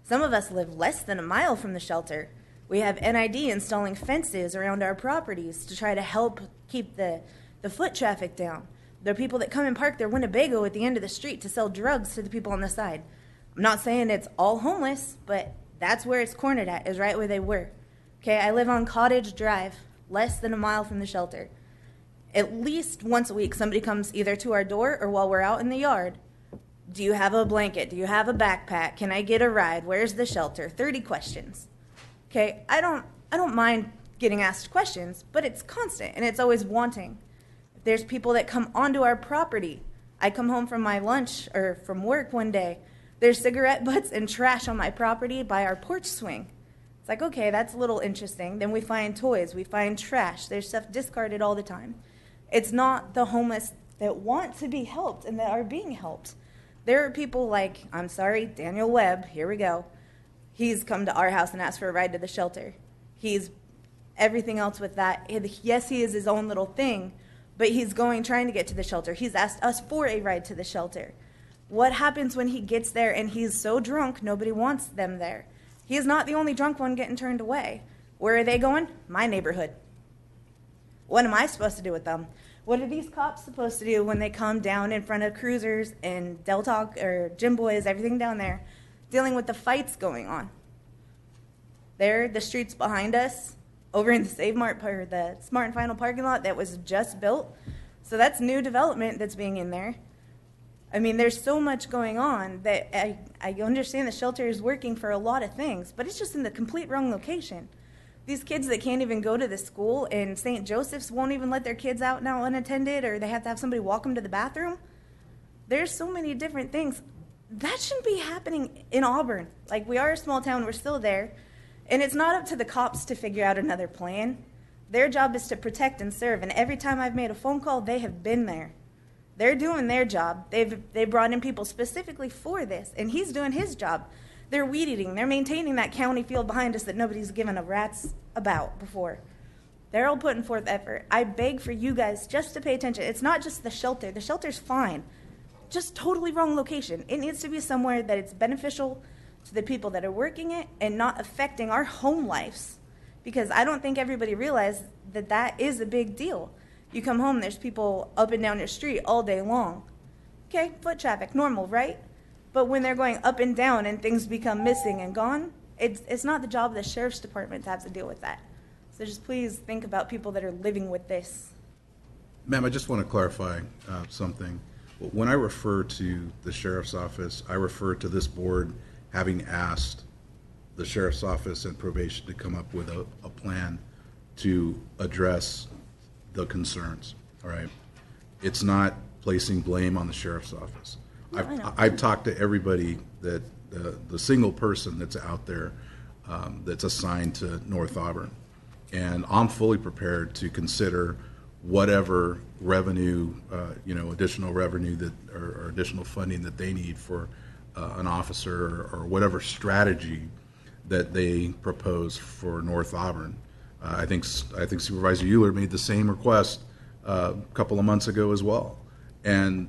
Some of us live less than a mile from the shelter. We have NID installing fences around our properties to try to help keep the foot traffic down. There are people that come and park their Winnebago at the end of the street to sell drugs to the people on the side. I'm not saying it's all homeless, but that's where it's cornered at, is right where they were. Okay, I live on Cottage Drive, less than a mile from the shelter. At least once a week, somebody comes either to our door or while we're out in the yard. Do you have a blanket? Do you have a backpack? Can I get a ride? Where's the shelter? 30 questions. Okay, I don't mind getting asked questions, but it's constant and it's always wanting. If there's people that come onto our property, I come home from my lunch or from work one day, there's cigarette butts and trash on my property by our porch swing. It's like, okay, that's a little interesting. Then we find toys, we find trash. There's stuff discarded all the time. It's not the homeless that want to be helped and that are being helped. There are people like, I'm sorry, Daniel Webb, here we go. He's come to our house and asked for a ride to the shelter. He's everything else with that. Yes, he is his own little thing, but he's trying to get to the shelter. He's asked us for a ride to the shelter. What happens when he gets there and he's so drunk, nobody wants them there? He is not the only drunk one getting turned away. Where are they going? My neighborhood. What am I supposed to do with them? What are these cops supposed to do when they come down in front of cruisers and Del Talk or Gym Boys, everything down there, dealing with the fights going on? There, the streets behind us, over in the Save Mart or the Smart and Final parking lot that was just built. So that's new development that's being in there. I mean, there's so much going on that I understand the shelter is working for a lot of things, but it's just in the complete wrong location. These kids that can't even go to the school and St. Joseph's won't even let their kids out now unattended, or they have to have somebody walk them to the bathroom. There's so many different things. That shouldn't be happening in Auburn. Like, we are a small town, we're still there. And it's not up to the cops to figure out another plan. Their job is to protect and serve, and every time I've made a phone call, they have been there. They're doing their job. They brought in people specifically for this, and he's doing his job. They're weed eating. They're maintaining that county field behind us that nobody's given a rat's about before. They're all putting forth effort. I beg for you guys just to pay attention. It's not just the shelter. The shelter's fine. Just totally wrong location. It needs to be somewhere that it's beneficial to the people that are working it and not affecting our home lives. Because I don't think everybody realizes that that is a big deal. You come home, there's people up and down your street all day long. Okay, foot traffic, normal, right? But when they're going up and down and things become missing and gone, it's not the job of the sheriff's department to have to deal with that. So just please think about people that are living with this. Ma'am, I just want to clarify something. When I refer to the sheriff's office, I refer to this board having asked the sheriff's office and probation to come up with a plan to address the concerns, all right? It's not placing blame on the sheriff's office. I've talked to everybody that the single person that's out there that's assigned to North Auburn, and I'm fully prepared to consider whatever revenue, additional revenue that or additional funding that they need for an officer or whatever strategy that they propose for North Auburn. I think Supervisor Euler made the same request a couple of months ago as well. And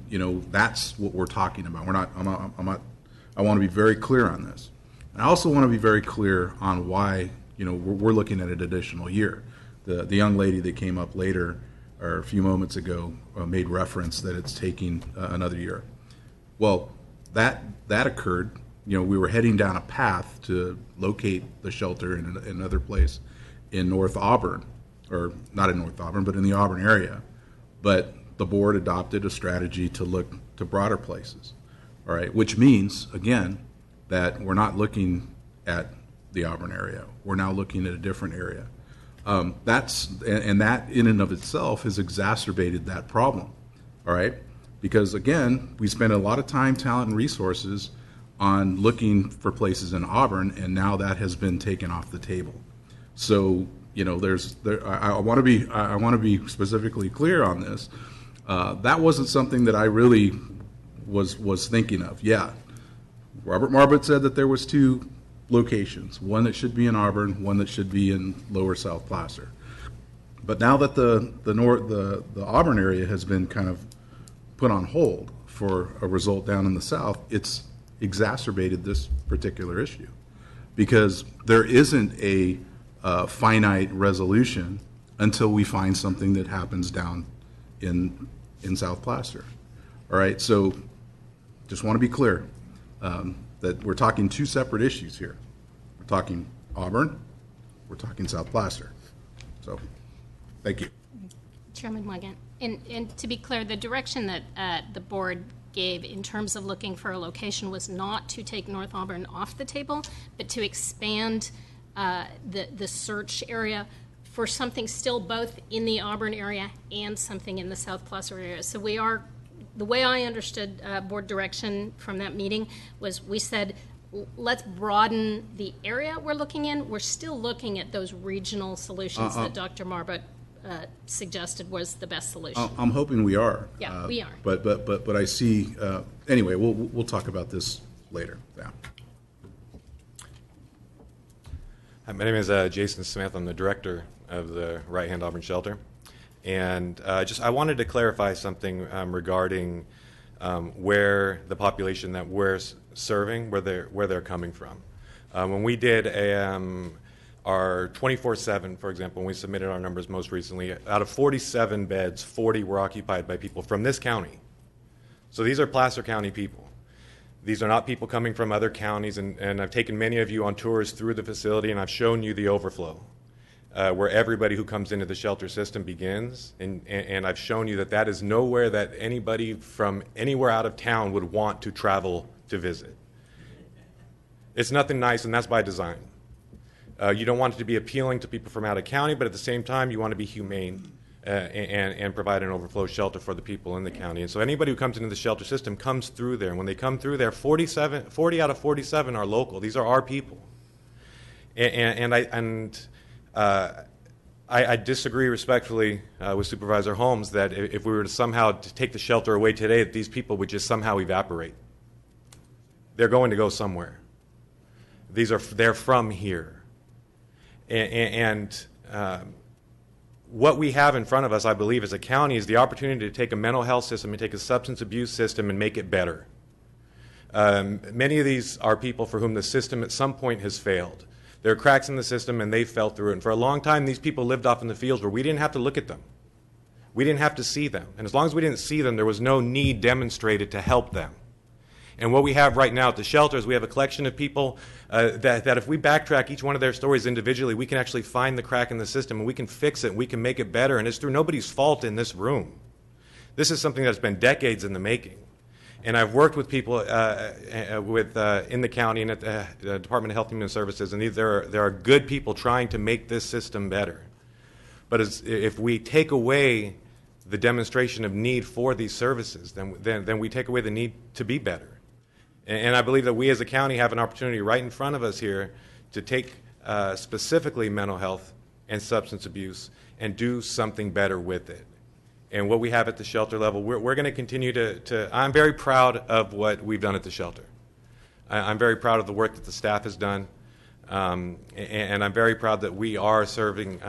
that's what we're talking about. I want to be very clear on this. And I also want to be very clear on why we're looking at an additional year. The young lady that came up later or a few moments ago made reference that it's taking another year. Well, that occurred. We were heading down a path to locate the shelter in another place in North Auburn, or not in North Auburn, but in the Auburn area. But the board adopted a strategy to look to broader places, all right, which means, again, that we're not looking at the Auburn area. We're now looking at a different area. That in and of itself has exacerbated that problem, all right? Because, again, we spend a lot of time, talent, and resources on looking for places in Auburn, and now that has been taken off the table. So, I want to be specifically clear on this. That wasn't something that I really was thinking of. Yeah, Robert Marbut said that there was two locations, one that should be in Auburn, one that should be in Lower South Placer. But now that the Auburn area has been kind of put on hold for a result down in the South, it's exacerbated this particular issue because there isn't a finite resolution until we find something that happens down in South Placer. All right, so just want to be clear that we're talking two separate issues here. We're talking Auburn, we're talking South Placer. So, thank you. Chairman Leggett. And to be clear, the direction that the board gave in terms of looking for a location was not to take North Auburn off the table, but to expand the search area for something still both in the Auburn area and something in the South Placer area. So we are, the way I understood board direction from that meeting was we said, let's broaden the area we're looking in. We're still looking at those regional solutions that Dr. Marbut suggested was the best solution. I'm hoping we are. Yeah, we are. But I see. Anyway, we'll talk about this later. Yeah. Hi, my name is Jason Smith. I'm the director of the Right Hand Auburn Shelter, and I wanted to clarify something regarding where the population that we're serving, where they're coming from. When we did our 24/7, for example, when we submitted our numbers most recently, out of 47 beds, 40 were occupied by people from this county. So these are Placer County people. These are not people coming from other counties, and I've taken many of you on tours through the facility, and I've shown you the overflow, where everybody who comes into the shelter system begins, and I've shown you that is nowhere that anybody from anywhere out of town would want to travel to visit. It's nothing nice, and that's by design. You don't want it to be appealing to people from out of county, but at the same time, you want to be humane and provide an overflow shelter for the people in the county. And so anybody who comes into the shelter system comes through there. And when they come through there, 40 out of 47 are local. These are our people. I disagree respectfully with Supervisor Holmes that if we were to somehow take the shelter away today, that these people would just somehow evaporate. They're going to go somewhere. They're from here. What we have in front of us, I believe, as a county is the opportunity to take a mental health system and take a substance abuse system and make it better. Many of these are people for whom the system at some point has failed. There are cracks in the system and they fell through it. And for a long time, these people lived off in the fields where we didn't have to look at them. We didn't have to see them. And as long as we didn't see them, there was no need demonstrated to help them. And what we have right now at the shelter is we have a collection of people that if we backtrack each one of their stories individually, we can actually find the crack in the system and we can fix it and we can make it better. And it's through nobody's fault in this room. This is something that's been decades in the making. And I've worked with people in the county and at the Department of Health and Human Services, and there are good people trying to make this system better. But if we take away the demonstration of need for these services, then we take away the need to be better. And I believe that we as a county have an opportunity right in front of us here to take specifically mental health and substance abuse and do something better with it. And what we have at the shelter level, we're going to continue to I'm very proud of what we've done at the shelter. I'm very proud of the work that the staff has done. And I'm very proud that we are serving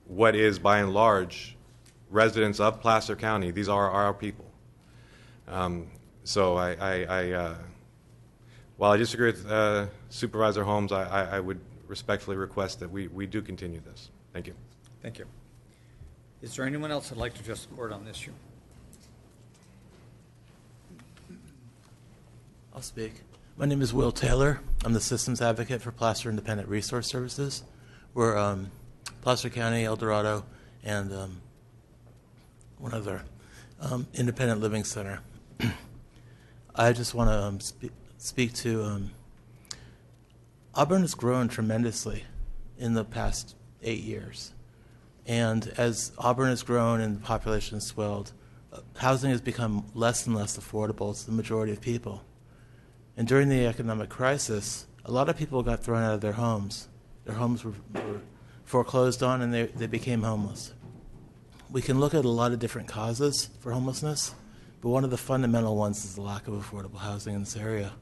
what is, by and large, residents of Placer County. These are our people. So while I disagree with Supervisor Holmes, I would respectfully request that we do continue this. Thank you. Thank you. Is there anyone else that'd like to address the board on this issue? I'll speak. My name is Will Taylor. I'm the systems advocate for Placer Independent Resource Services. We're Placer County, El Dorado, and one other independent living center. I just want to speak to Auburn has grown tremendously in the past 8 years. And as Auburn has grown and the population has swelled, housing has become less and less affordable to the majority of people. And during the economic crisis, a lot of people got thrown out of their homes. Their homes were foreclosed on and they became homeless. We can look at a lot of different causes for homelessness, but one of the fundamental ones is the lack of affordable housing in this area.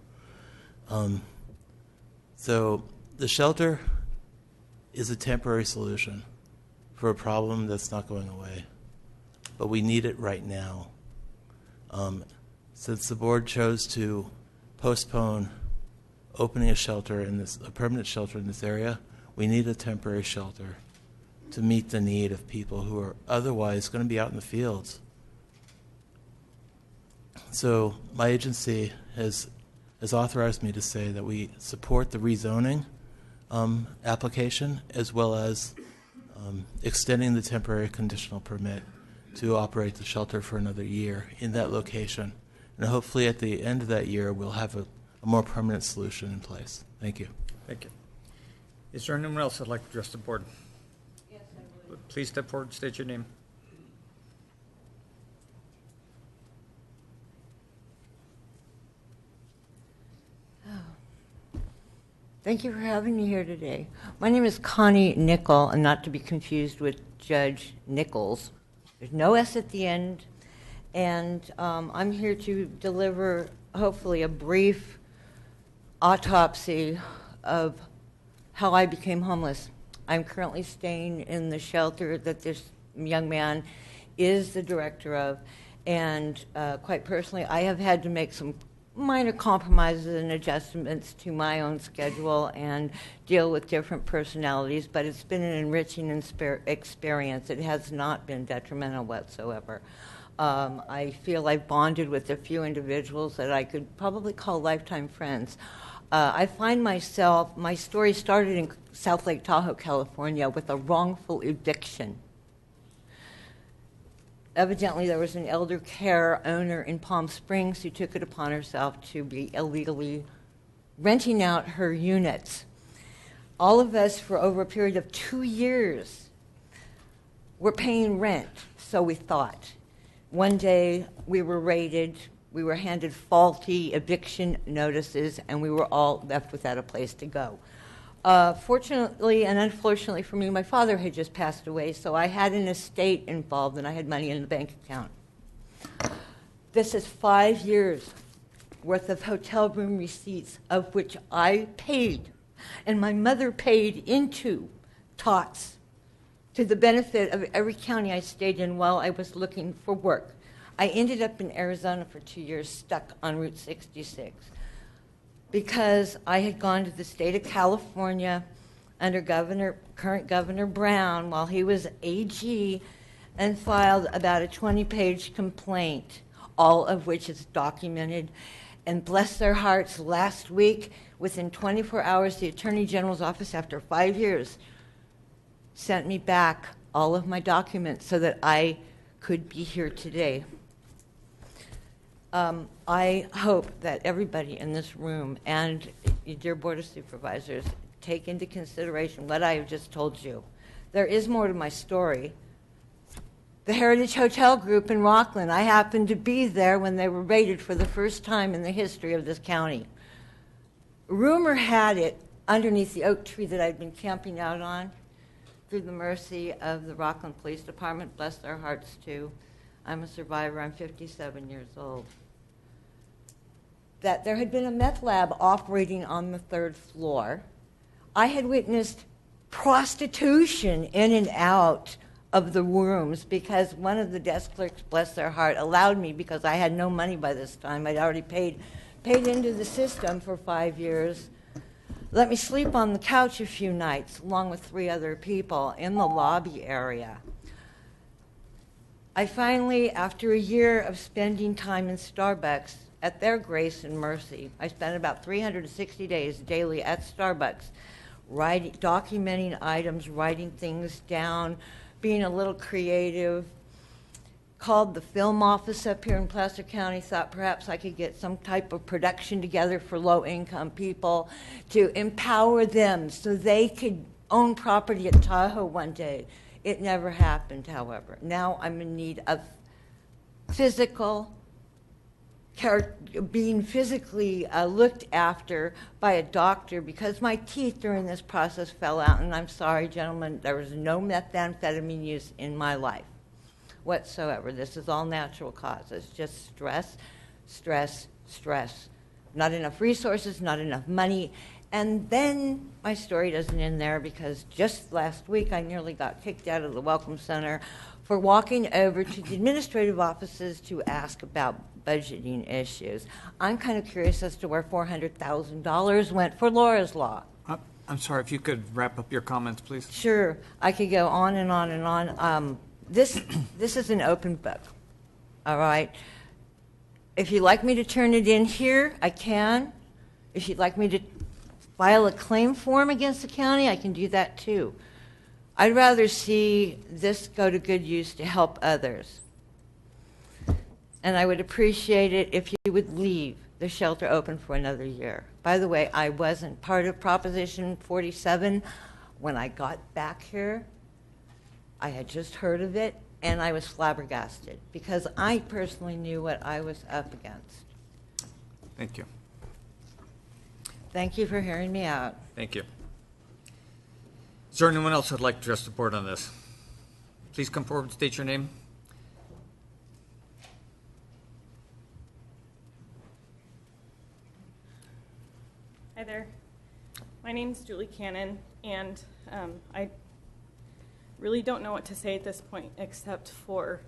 So the shelter is a temporary solution for a problem that's not going away, but we need it right now. Since the board chose to postpone opening a permanent shelter in this area, we need a temporary shelter to meet the need of people who are otherwise going to be out in the fields. So my agency has authorized me to say that we support the rezoning application as well as extending the temporary conditional permit to operate the shelter for another year in that location. And hopefully at the end of that year, we'll have a more permanent solution in place. Thank you. Thank you. Is there anyone else that'd like to address the board? Yes, I would. Please step forward and state your name. Thank you for having me here today. My name is Connie Nickel, and not to be confused with Judge Nichols. There's no S at the end, and I'm here to deliver, hopefully, a brief autopsy of how I became homeless. I'm currently staying in the shelter that this young man is the director of, and quite personally, I have had to make some minor compromises and adjustments to my own schedule and deal with different personalities, but it's been an enriching experience. It has not been detrimental whatsoever. I feel I've bonded with a few individuals that I could probably call lifetime friends. I find myself, my story started in South Lake Tahoe, California, with a wrongful eviction. Evidently, there was an elder care owner in Palm Springs who took it upon herself to be illegally renting out her units. All of us, for over a period of 2 years, were paying rent, so we thought. One day, we were raided, we were handed faulty eviction notices, and we were all left without a place to go. Fortunately and unfortunately for me, my father had just passed away, so I had an estate involved and I had money in the bank account. This is 5 years worth of hotel room receipts, of which I paid and my mother paid into TOTS to the benefit of every county I stayed in while I was looking for work. I ended up in Arizona for 2 years, stuck on Route 66. Because I had gone to the state of California under current Governor Brown while he was AG and filed about a 20-page complaint, all of which is documented. And bless their hearts, last week, within 24 hours, the Attorney General's office, after 5 years, sent me back all of my documents so that I could be here today. I hope that everybody in this room and your dear Board of Supervisors take into consideration what I have just told you. There is more to my story. The Heritage Hotel Group in Rockland, I happened to be there when they were raided for the first time in the history of this county. Rumor had it, underneath the oak tree that I'd been camping out on, through the mercy of the Rockland Police Department, bless their hearts too. I'm a survivor, I'm 57 years old. That there had been a meth lab operating on the 3rd floor. I had witnessed prostitution in and out of the rooms because one of the desk clerks, bless their heart, allowed me, because I had no money by this time. I'd already paid into the system for 5 years. Let me sleep on the couch a few nights, along with 3 other people in the lobby area. I finally, after a year of spending time in Starbucks, at their grace and mercy, I spent about 360 days daily at Starbucks, documenting items, writing things down, being a little creative. Called the film office up here in Placer County, thought perhaps I could get some type of production together for low-income people to empower them so they could own property at Tahoe one day. It never happened, however. Now I'm in need of being physically looked after by a doctor because my teeth during this process fell out, and I'm sorry, gentlemen, there was no methamphetamine use in my life whatsoever. This is all natural causes, just stress, stress, stress. Not enough resources, not enough money. And then my story doesn't end there, because just last week I nearly got kicked out of the Welcome Center for walking over to the administrative offices to ask about budgeting issues. I'm kind of curious as to where $400,000 went for Laura's Law. I'm sorry, if you could wrap up your comments, please. Sure, I could go on and on and on. This is an open book, all right? If you'd like me to turn it in here, I can. If you'd like me to file a claim form against the county, I can do that too. I'd rather see this go to good use to help others. And I would appreciate it if you would leave the shelter open for another year. By the way, I wasn't part of Proposition 47 when I got back here. I had just heard of it, and I was flabbergasted because I personally knew what I was up against. Thank you. Thank you for hearing me out. Thank you. Is there anyone else who'd like to address the board on this? Please come forward and state your name. Hi there. My name's Julie Cannon, and I really don't know what to say at this point except for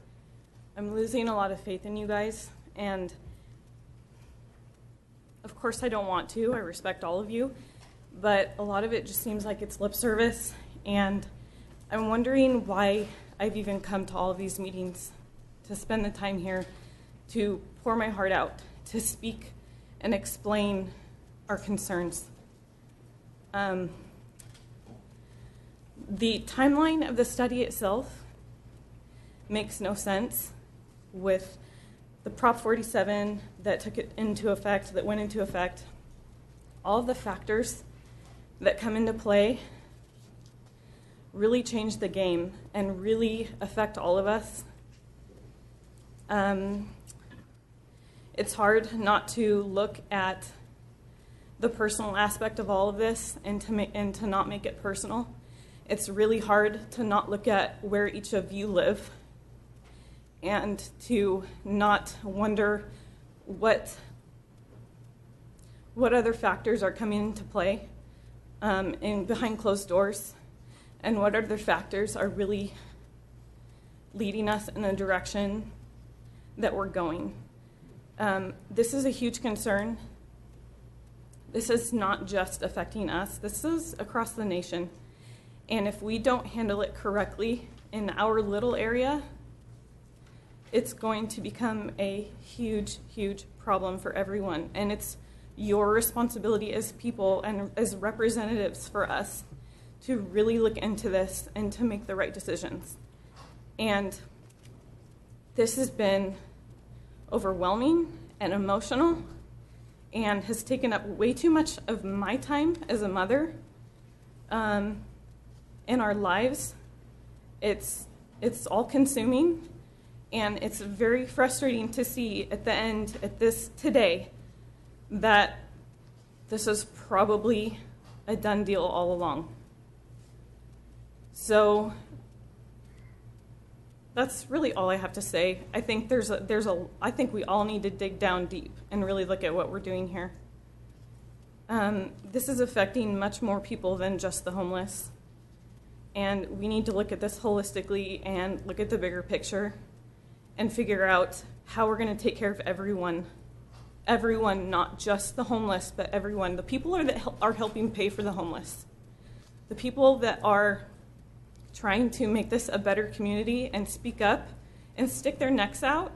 I'm losing a lot of faith in you guys, and of course I don't want to. I respect all of you, but a lot of it just seems like it's lip service, and I'm wondering why I've even come to all of these meetings to spend the time here to pour my heart out, to speak and explain our concerns. The timeline of the study itself makes no sense with the Prop 47 that took it into effect, that went into effect. All of the factors that come into play really change the game and really affect all of us. It's hard not to look at the personal aspect of all of this and to not make it personal. It's really hard to not look at where each of you live and to not wonder what other factors are coming into play behind closed doors, and what other factors are really leading us in the direction that we're going. This is a huge concern. This is not just affecting us. This is across the nation. And if we don't handle it correctly in our little area, it's going to become a huge, huge problem for everyone. And it's your responsibility as people and as representatives for us to really look into this and to make the right decisions. And this has been overwhelming and emotional and has taken up way too much of my time as a mother in our lives. It's all consuming, and it's very frustrating to see at the end, at this today, that this is probably a done deal all along. So that's really all I have to say. I think I think we all need to dig down deep and really look at what we're doing here. This is affecting much more people than just the homeless. And we need to look at this holistically and look at the bigger picture and figure out how we're going to take care of everyone. Everyone, not just the homeless, but everyone. The people that are helping pay for the homeless. The people that are trying to make this a better community and speak up and stick their necks out,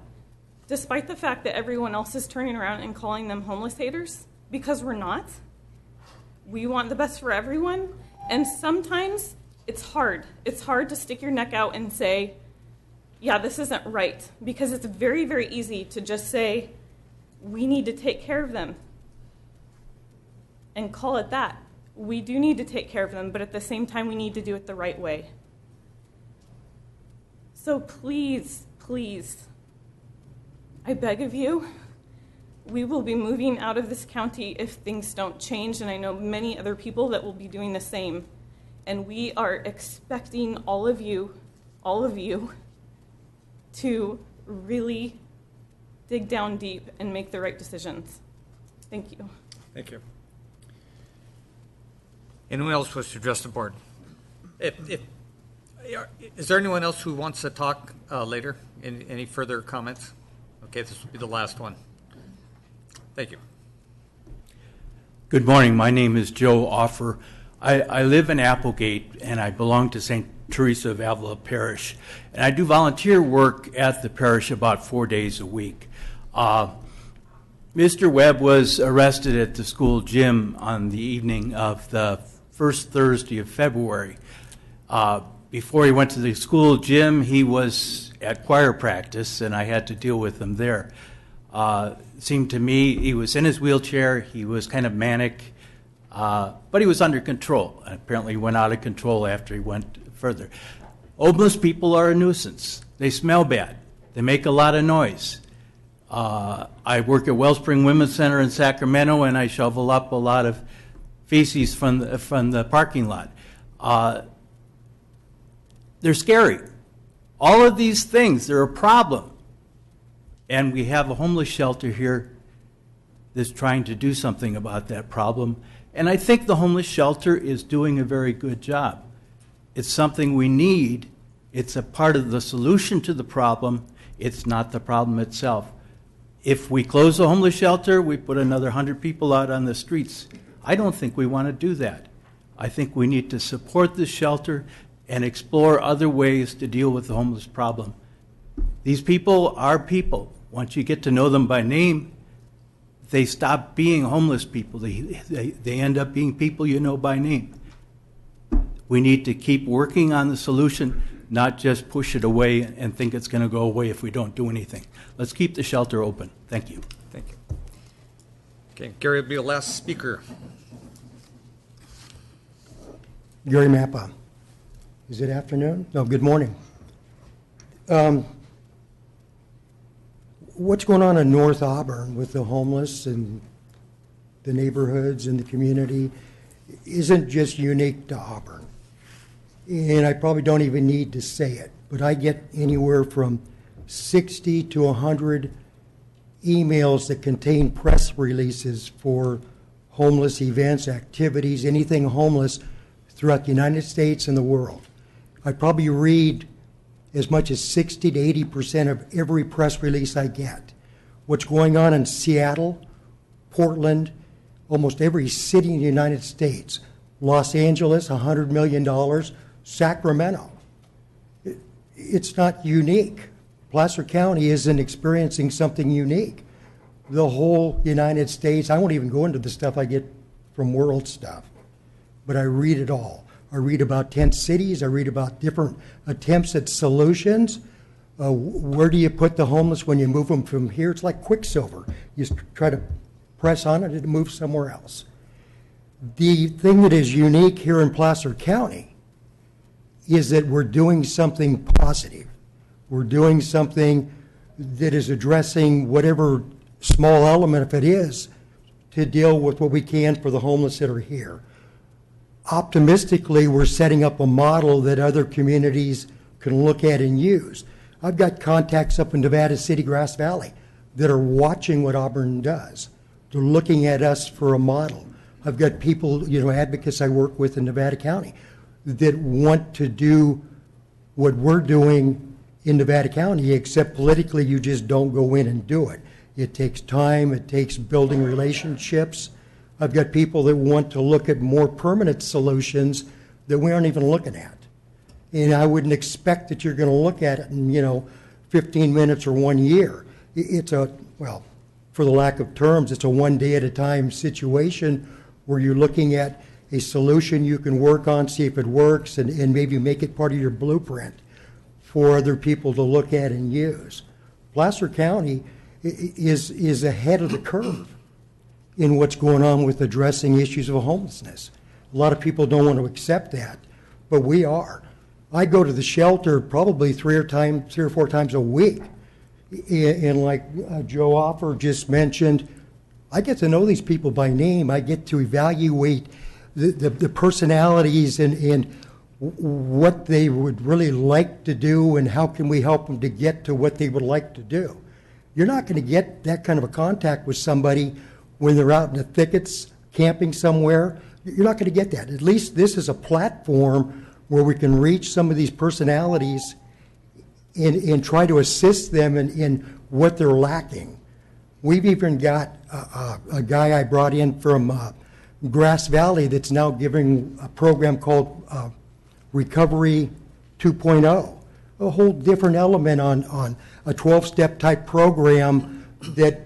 despite the fact that everyone else is turning around and calling them homeless haters, because we're not. We want the best for everyone, and sometimes it's hard. It's hard to stick your neck out and say, yeah, this isn't right, because it's very, very easy to just say, we need to take care of them and call it that. We do need to take care of them, but at the same time, we need to do it the right way. So please, please, I beg of you, we will be moving out of this county if things don't change, and I know many other people that will be doing the same. And we are expecting all of you, to really dig down deep and make the right decisions. Thank you. Thank you. Anyone else wish to address the board? Is there anyone else who wants to talk later? Any further comments? Okay, this will be the last one. Thank you. Good morning. My name is Joe Offer. I live in Applegate, and I belong to St. Teresa of Avila Parish. And I do volunteer work at the parish about 4 days a week. Mr. Webb was arrested at the school gym on the evening of the first Thursday of February. Before he went to the school gym, he was at choir practice, and I had to deal with him there. Seemed to me he was in his wheelchair, he was kind of manic, but he was under control. Apparently he went out of control after he went further. Homeless people are a nuisance. They smell bad. They make a lot of noise. I work at Wellspring Women's Center in Sacramento, and I shovel up a lot of feces from the parking lot. They're scary. All of these things, they're a problem. And we have a homeless shelter here that's trying to do something about that problem. And I think the homeless shelter is doing a very good job. It's something we need. It's a part of the solution to the problem. It's not the problem itself. If we close the homeless shelter, we put another 100 people out on the streets. I don't think we want to do that. I think we need to support this shelter and explore other ways to deal with the homeless problem. These people are people. Once you get to know them by name, they stop being homeless people. They end up being people you know by name. We need to keep working on the solution, not just push it away and think it's going to go away if we don't do anything. Let's keep the shelter open. Thank you. Thank you. Okay, Gary will be the last speaker. Gary Mappa. Is it afternoon? No, good morning. What's going on in North Auburn with the homeless and the neighborhoods and the community isn't just unique to Auburn. And I probably don't even need to say it, but I get anywhere from 60 to 100 emails that contain press releases for homeless events, activities, anything homeless throughout the United States and the world. I probably read as much as 60 to 80% of every press release I get. What's going on in Seattle, Portland, almost every city in the United States. Los Angeles, $100 million. Sacramento. It's not unique. Placer County isn't experiencing something unique. The whole United States, I won't even go into the stuff I get from World Stuff, but I read it all. I read about tent cities. I read about different attempts at solutions. Where do you put the homeless when you move them from here? It's like Quicksilver. You try to press on it and it moves somewhere else. The thing that is unique here in Placer County is that we're doing something positive. We're doing something that is addressing whatever small element, if it is, to deal with what we can for the homeless that are here. Optimistically, we're setting up a model that other communities can look at and use. I've got contacts up in Nevada City, Grass Valley, that are watching what Auburn does. They're looking at us for a model. I've got people, advocates I work with in Nevada County that want to do what we're doing in Nevada County, except politically you just don't go in and do it. It takes time, it takes building relationships. I've got people that want to look at more permanent solutions that we aren't even looking at. And I wouldn't expect that you're going to look at it in, 15 minutes or 1 year. It's for the lack of terms, it's a one day at a time situation where you're looking at a solution you can work on, see if it works, and maybe make it part of your blueprint for other people to look at and use. Placer County is ahead of the curve in what's going on with addressing issues of homelessness. A lot of people don't want to accept that, but we are. I go to the shelter probably 3 or 4 times a week. And like Joe Offer just mentioned, I get to know these people by name. I get to evaluate the personalities and what they would really like to do and how can we help them to get to what they would like to do. You're not going to get that kind of a contact with somebody when they're out in the thickets camping somewhere. You're not going to get that. At least this is a platform where we can reach some of these personalities and try to assist them in what they're lacking. We've even got a guy I brought in from Grass Valley that's now giving a program called Recovery 2.0, a whole different element on a 12-step type program that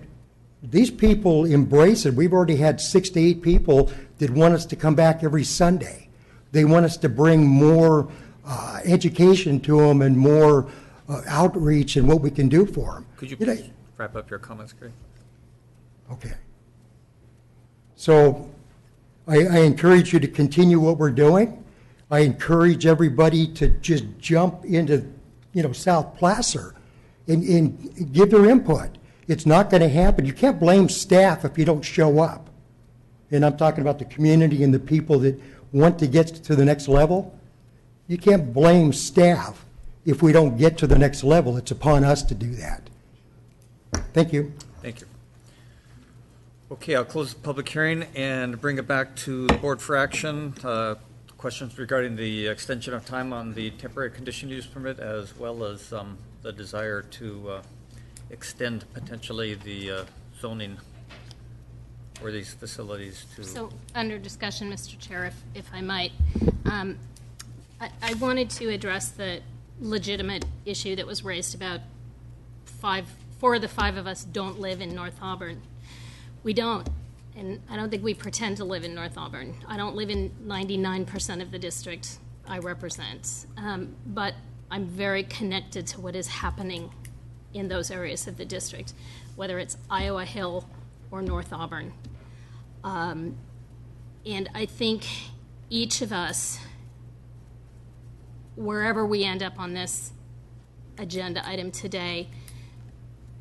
these people embrace it. We've already had 6 to 8 people that want us to come back every Sunday. They want us to bring more education to them and more outreach and what we can do for them. Could you please wrap up your comments, Gary? Okay. So I encourage you to continue what we're doing. I encourage everybody to just jump into, South Placer and give their input. It's not going to happen. You can't blame staff if you don't show up. And I'm talking about the community and the people that want to get to the next level. You can't blame staff if we don't get to the next level. It's upon us to do that. Thank you. Thank you. Okay, I'll close the public hearing and bring it back to the board for action. Questions regarding the extension of time on the temporary conditional use permit, as well as the desire to extend potentially the zoning for these facilities to. So, under discussion, Mr. Chair, if I might, I wanted to address the legitimate issue that was raised about four of the five of us don't live in North Auburn. We don't, and I don't think we pretend to live in North Auburn. I don't live in 99% of the district I represent, but I'm very connected to what is happening in those areas of the district, whether it's Iowa Hill or North Auburn. And I think each of us, wherever we end up on this agenda item today,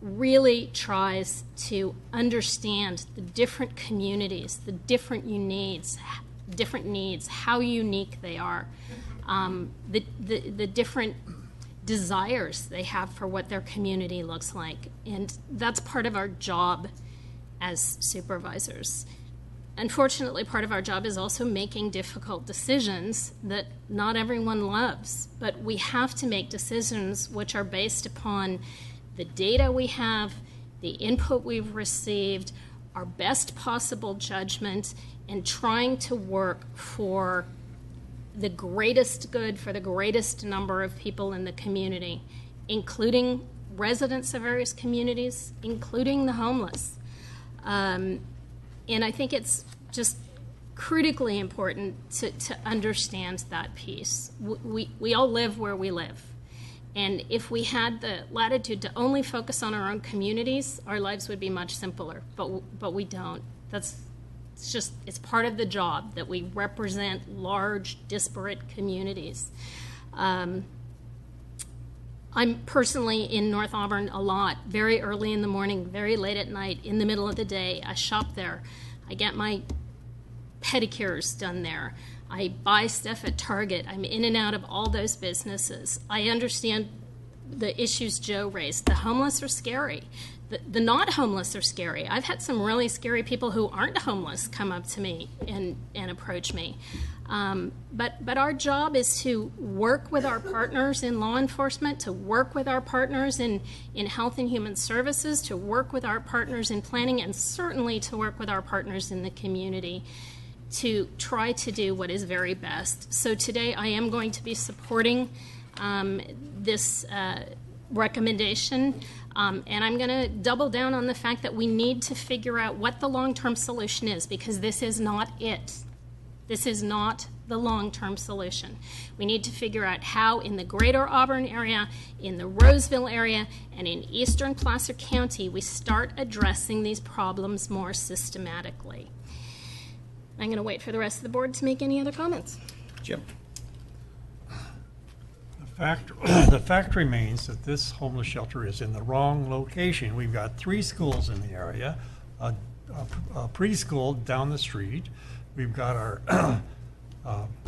really tries to understand the different communities, the different needs, how unique they are, the different desires they have for what their community looks like. And that's part of our job as supervisors. Unfortunately, part of our job is also making difficult decisions that not everyone loves, but we have to make decisions which are based upon the data we have, the input we've received, our best possible judgment, and trying to work for the greatest good for the greatest number of people in the community, including residents of various communities, including the homeless. And I think it's just critically important to understand that piece. We all live where we live. And if we had the latitude to only focus on our own communities, our lives would be much simpler. But we don't. It's part of the job that we represent large, disparate communities. I'm personally in North Auburn a lot, very early in the morning, very late at night, in the middle of the day. I shop there. I get my pedicures done there. I buy stuff at Target. I'm in and out of all those businesses. I understand the issues Joe raised. The homeless are scary. The not homeless are scary. I've had some really scary people who aren't homeless come up to me and approach me. But our job is to work with our partners in law enforcement, to work with our partners in health and human services, to work with our partners in planning, and certainly to work with our partners in the community to try to do what is very best. So today I am going to be supporting this recommendation, and I'm going to double down on the fact that we need to figure out what the long-term solution is, because this is not it. This is not the long-term solution. We need to figure out how in the greater Auburn area, in the Roseville area, and in eastern Placer County, we start addressing these problems more systematically. I'm going to wait for the rest of the board to make any other comments. Jim. The fact remains that this homeless shelter is in the wrong location. We've got 3 schools in the area, a preschool down the street. We've got our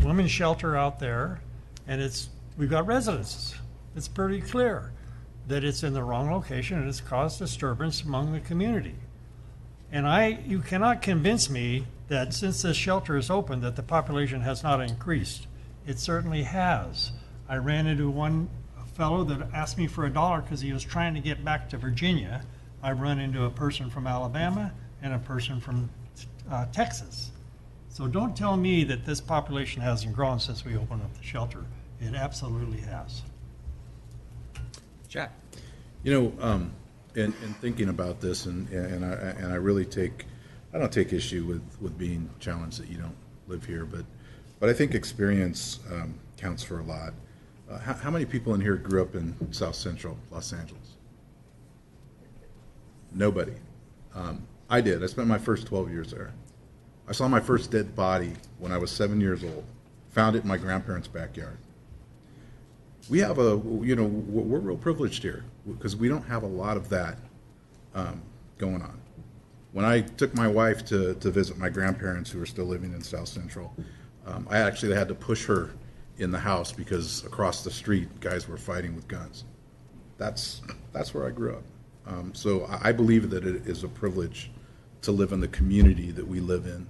women's shelter out there, and we've got residences. It's pretty clear that it's in the wrong location and it's caused disturbance among the community. And you cannot convince me that since this shelter is open that the population has not increased. It certainly has. I ran into one fellow that asked me for $1 because he was trying to get back to Virginia. I run into a person from Alabama and a person from Texas. So don't tell me that this population hasn't grown since we opened up the shelter. It absolutely has. Jack. In thinking about this, and I really I don't take issue with being challenged that you don't live here, but But I think experience counts for a lot. How many people in here grew up in South Central Los Angeles? Nobody. I did. I spent my first 12 years there. I saw my first dead body when I was 7 years old. Found it in my grandparents' backyard. We have we're real privileged here because we don't have a lot of that going on. When I took my wife to visit my grandparents who were still living in South Central, I actually had to push her in the house because across the street guys were fighting with guns. That's where I grew up. So I believe that it is a privilege to live in the community that we live in,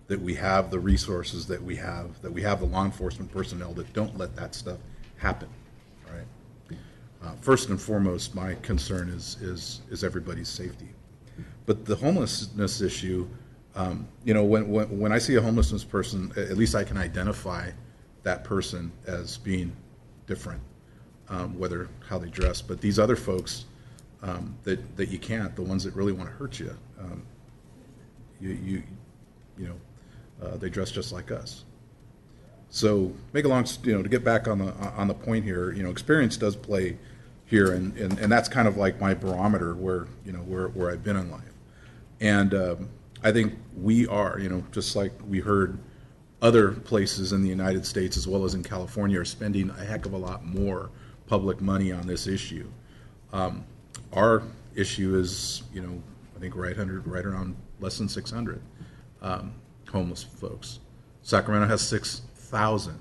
that we have the resources that we have the law enforcement personnel that don't let that stuff happen, right? First and foremost, my concern is everybody's safety. But the homelessness issue, when I see a homelessness person, at least I can identify that person as being different, whether how they dress. But these other folks that you can't, the ones that really want to hurt you, they dress just like us. So to get back on the point here, experience does play here, and that's kind of like my barometer where I've been in life. And I think we are, just like we heard other places in the United States as well as in California are spending a heck of a lot more public money on this issue. Our issue is, I think right around less than 600 homeless folks. Sacramento has 6,000.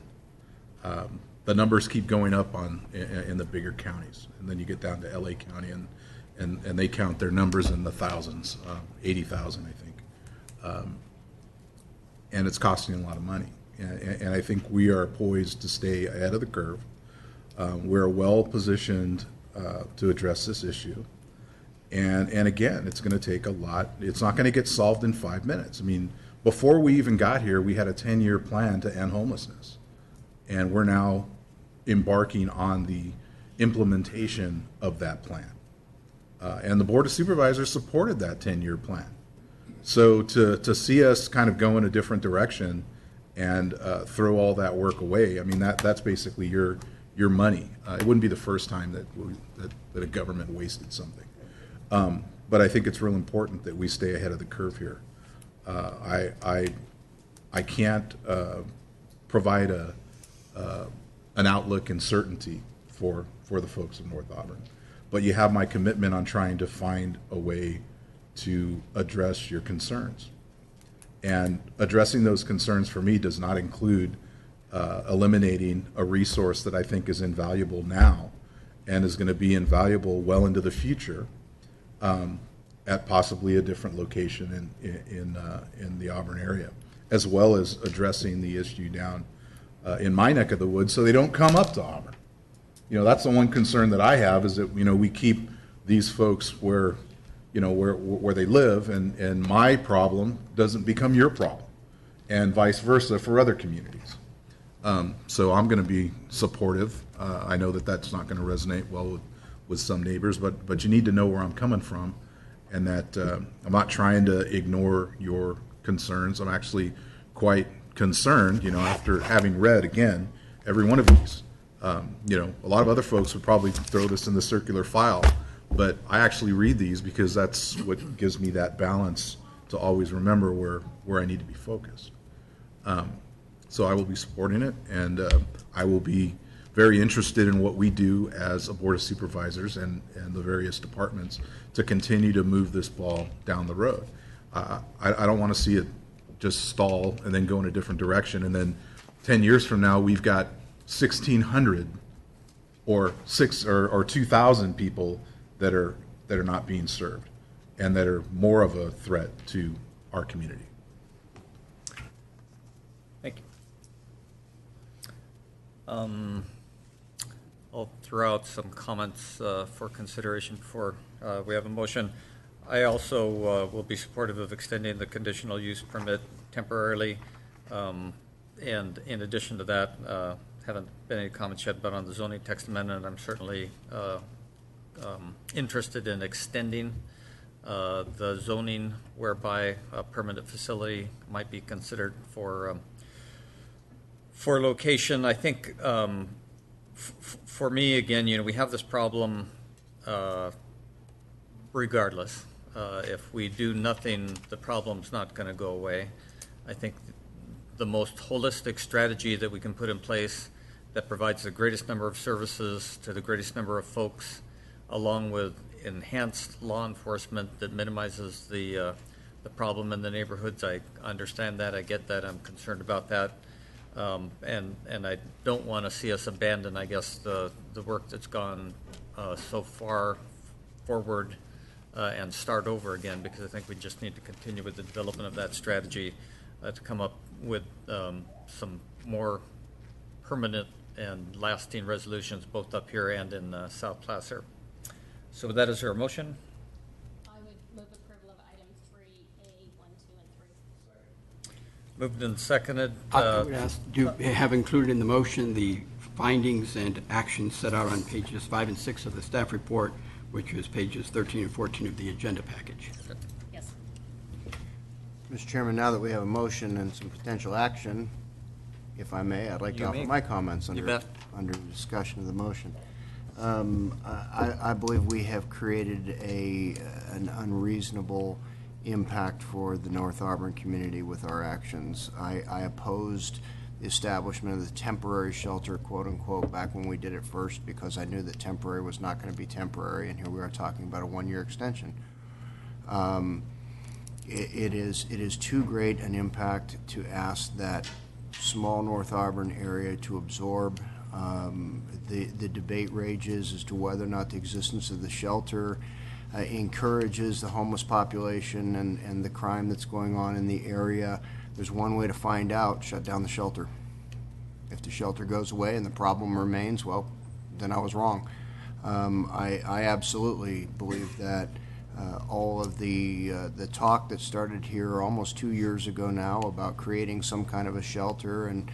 The numbers keep going up in the bigger counties, and then you get down to LA County, and they count their numbers in the thousands, 80,000, I think. And it's costing a lot of money. And I think we are poised to stay ahead of the curve. We're well positioned to address this issue. And again, it's going to take a lot. It's not going to get solved in 5 minutes. I mean, before we even got here, we had a 10-year plan to end homelessness. And we're now embarking on the implementation of that plan. And the Board of Supervisors supported that 10-year plan. So to see us kind of go in a different direction and throw all that work away, I mean, that's basically your money. It wouldn't be the first time that a government wasted something. But I think it's real important that we stay ahead of the curve here. I can't provide an outlook and certainty for the folks of North Auburn, but you have my commitment on trying to find a way to address your concerns. And addressing those concerns for me does not include eliminating a resource that I think is invaluable now and is going to be invaluable well into the future at possibly a different location in the Auburn area, as well as addressing the issue down in my neck of the woods so they don't come up to Auburn. That's the one concern that I have, is that we keep these folks where they live, and my problem doesn't become your problem, and vice versa for other communities. So I'm going to be supportive. I know that that's not going to resonate well with some neighbors, but you need to know where I'm coming from, and that I'm not trying to ignore your concerns. I'm actually quite concerned, after having read, again, every one of these. A lot of other folks would probably throw this in the circular file, but I actually read these because that's what gives me that balance to always remember where I need to be focused. So I will be supporting it, and I will be very interested in what we do as a Board of Supervisors and the various departments to continue to move this ball down the road. I don't want to see it just stall and then go in a different direction, and then 10 years from now we've got 1,600 or 2,000 people that are not being served and that are more of a threat to our community. Thank you. I'll throw out some comments for consideration before we have a motion. I also will be supportive of extending the conditional use permit temporarily. And in addition to that, haven't been any comments yet, but on the zoning text amendment, I'm certainly interested in extending the zoning whereby a permanent facility might be considered for For location, I think for me, again, we have this problem regardless. If we do nothing, the problem's not going to go away. I think the most holistic strategy that we can put in place that provides the greatest number of services to the greatest number of folks, along with enhanced law enforcement that minimizes the problem in the neighborhoods. I understand that. I get that. I'm concerned about that. And I don't want to see us abandon, I guess, the work that's gone so far forward and start over again, because I think we just need to continue with the development of that strategy to come up with some more permanent and lasting resolutions both up here and in South Placer. So with that, is there a motion? I would move approval of items 3A, 1, 2, and 3. Moved and seconded. I would ask, have included in the motion the findings and actions set out on pages 5 and 6 of the staff report, which is pages 13 and 14 of the agenda package. Yes. Mr. Chairman, now that we have a motion and some potential action, if I may, I'd like to offer my comments under discussion of the motion. I believe we have created an unreasonable impact for the North Auburn community with our actions. I opposed the establishment of the temporary shelter, quote unquote, back when we did it first, because I knew that temporary was not going to be temporary, and here we are talking about a 1-year extension. It is too great an impact to ask that small North Auburn area to absorb. The debate rages as to whether or not the existence of the shelter encourages the homeless population and the crime that's going on in the area. There's one way to find out: shut down the shelter. If the shelter goes away and the problem remains, well, then I was wrong. I absolutely believe that all of the talk that started here almost 2 years ago now about creating some kind of a shelter and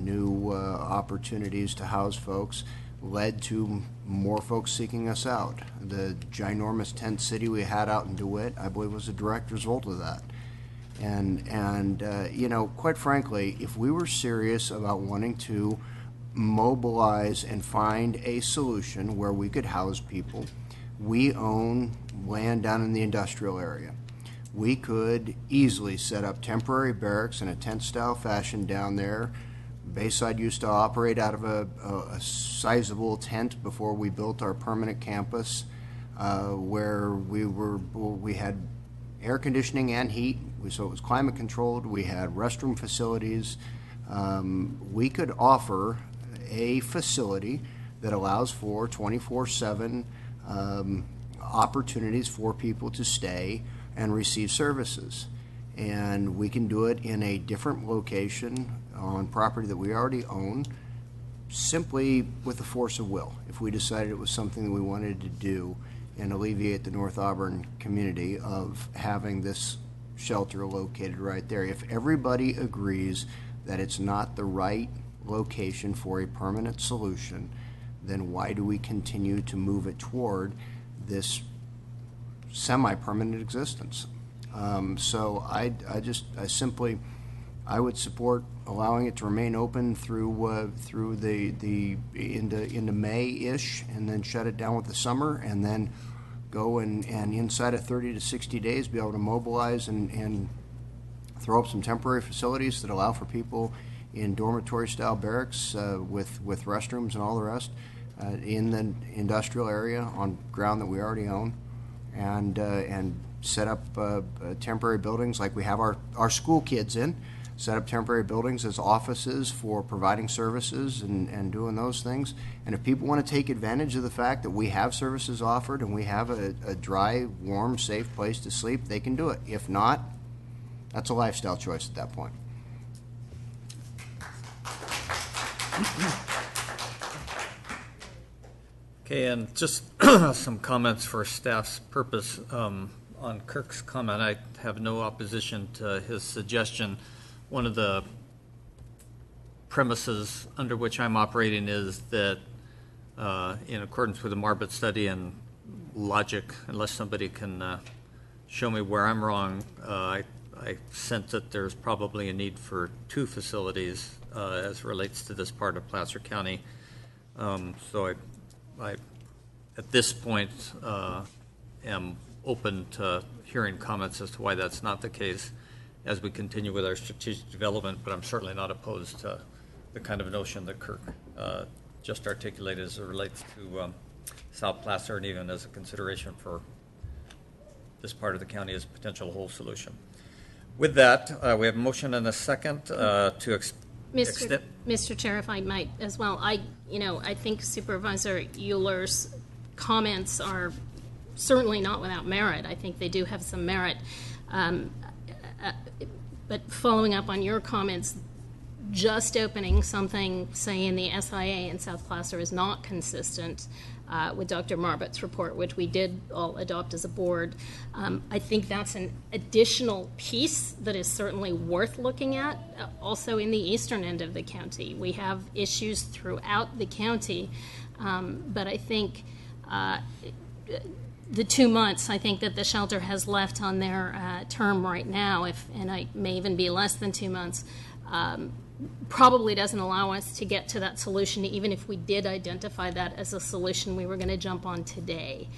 new opportunities to house folks led to more folks seeking us out. The ginormous tent city we had out in DeWitt, I believe, was a direct result of that. And quite frankly, if we were serious about wanting to mobilize and find a solution where we could house people, we own land down in the industrial area. We could easily set up temporary barracks in a tent-style fashion down there. Bayside used to operate out of a sizable tent before we built our permanent campus, where we had air conditioning and heat, so it was climate controlled. We had restroom facilities. We could offer a facility that allows for 24/7 opportunities for people to stay and receive services. And we can do it in a different location on property that we already own, simply with the force of will. If we decided it was something that we wanted to do and alleviate the North Auburn community of having this shelter located right there. If everybody agrees that it's not the right location for a permanent solution, then why do we continue to move it toward this semi-permanent existence? So I would support allowing it to remain open through into May-ish, and then shut it down with the summer, and then go and inside of 30 to 60 days be able to mobilize and throw up some temporary facilities that allow for people in dormitory-style barracks with restrooms and all the rest in the industrial area on ground that we already own, and set up temporary buildings like we have our school kids in, set up temporary buildings as offices for providing services and doing those things. And if people want to take advantage of the fact that we have services offered and we have a dry, warm, safe place to sleep, they can do it. If not, that's a lifestyle choice at that point. Okay, and just some comments for staff's purpose. On Kirk's comment, I have no opposition to his suggestion. One of the premises under which I'm operating is that, in accordance with the Marbut study and logic, unless somebody can show me where I'm wrong, I sense that there's probably a need for two facilities as relates to this part of Placer County. So I at this point, am open to hearing comments as to why that's not the case as we continue with our strategic development, but I'm certainly not opposed to the kind of notion that Kirk just articulated as it relates to South Placer and even as a consideration for this part of the county as a potential whole solution. With that, we have a motion and a second to extend. Mr. Chair, if I might as well, I think Supervisor Euler's comments are certainly not without merit. I think they do have some merit. But following up on your comments, just opening something, say, in the SIA in South Placer is not consistent with Dr. Marbott's report, which we did all adopt as a board. I think that's an additional piece that is certainly worth looking at. Also in the eastern end of the county, we have issues throughout the county, but I think the 2 months I think that the shelter has left on their term right now, and it may even be less than 2 months, probably doesn't allow us to get to that solution, even if we did identify that as a solution we were going to jump on today.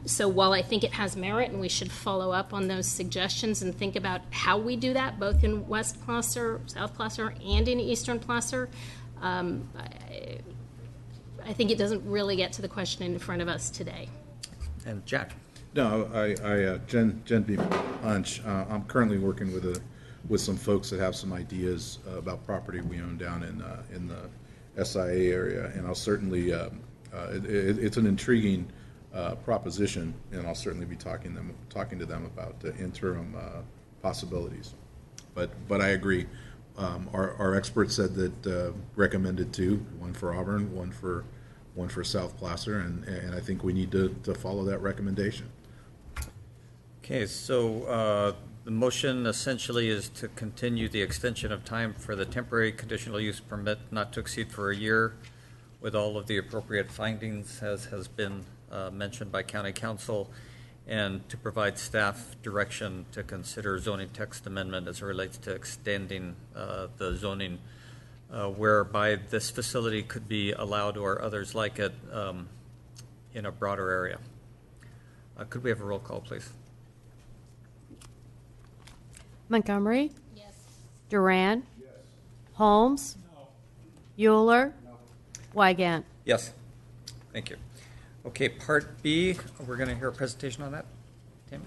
So while I think it has merit and we should follow up on those suggestions and think about how we do that, both in West Placer, South Placer, and in Eastern Placer, I think it doesn't really get to the question in front of us today. And Jack? No, Jen beat me to the punch. I'm currently working with some folks that have some ideas about property we own down in the SIA area, and I'll certainly it's an intriguing proposition, and I'll certainly be talking to them about the interim possibilities. But I agree. Our experts said that recommended two, one for Auburn, one for South Placer, and I think we need to follow that recommendation. Okay, so the motion essentially is to continue the extension of time for the temporary conditional use permit not to exceed for a year with all of the appropriate findings as has been mentioned by County Council, and to provide staff direction to consider zoning text amendment as it relates to extending the zoning whereby this facility could be allowed or others like it in a broader area. Could we have a roll call, please? Montgomery? Yes. Duran? Yes. Holmes? No. Euler? No. Wygant? Yes. Thank you. Okay, Part B, we're going to hear a presentation on that. Tammy?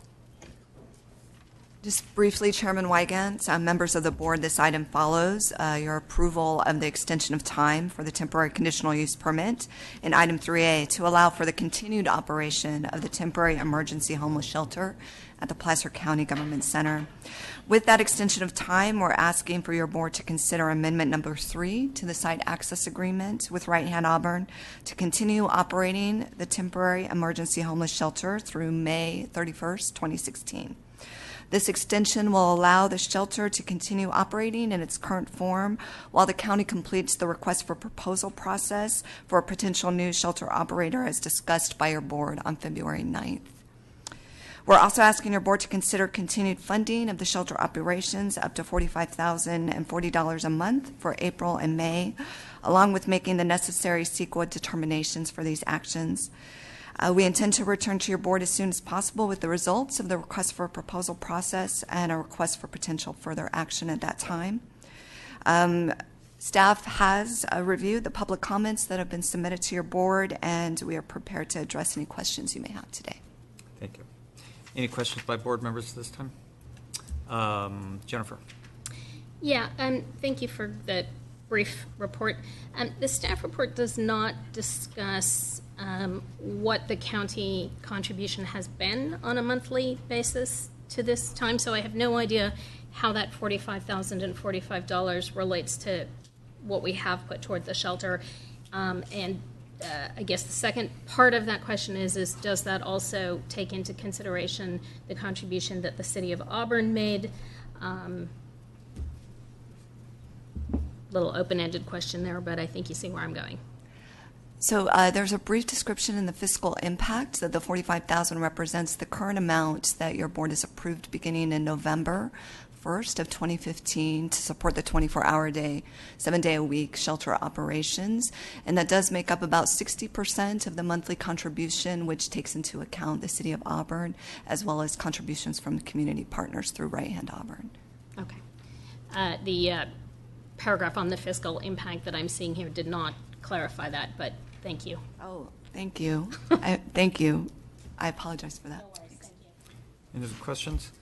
Just briefly, Chairman Wygant, members of the board, this item follows your approval of the extension of time for the temporary conditional use permit in item 3A to allow for the continued operation of the temporary emergency homeless shelter at the Placer County Government Center. With that extension of time, we're asking for your board to consider amendment number 3 to the site access agreement with Right Hand Auburn to continue operating the temporary emergency homeless shelter through May 31st, 2016. This extension will allow the shelter to continue operating in its current form while the county completes the request for proposal process for a potential new shelter operator as discussed by your board on February 9th. We're also asking your board to consider continued funding of the shelter operations up to $45,040 a month for April and May, along with making the necessary CEQA determinations for these actions. We intend to return to your board as soon as possible with the results of the request for a proposal process and a request for potential further action at that time. Staff has reviewed the public comments that have been submitted to your board, and we are prepared to address any questions you may have today. Thank you. Any questions by board members this time? Jennifer? Yeah, thank you for the brief report. The staff report does not discuss what the county contribution has been on a monthly basis to this time, so I have no idea how that $45,045 relates to what we have put toward the shelter. I guess the second part of that question is does that also take into consideration the contribution that the city of Auburn made? Little open-ended question there, but I think you see where I'm going. So there's a brief description in the fiscal impact that the $45,000 represents the current amount that your board has approved beginning in November 1st of 2015 to support the 24-hour day, 7-day-a-week shelter operations. And that does make up about 60% of the monthly contribution, which takes into account the City of Auburn, as well as contributions from the community partners through Right Hand Auburn. Okay. The paragraph on the fiscal impact that I'm seeing here did not clarify that, but thank you. Oh, thank you. Thank you. I apologize for that. Thanks. Any other questions?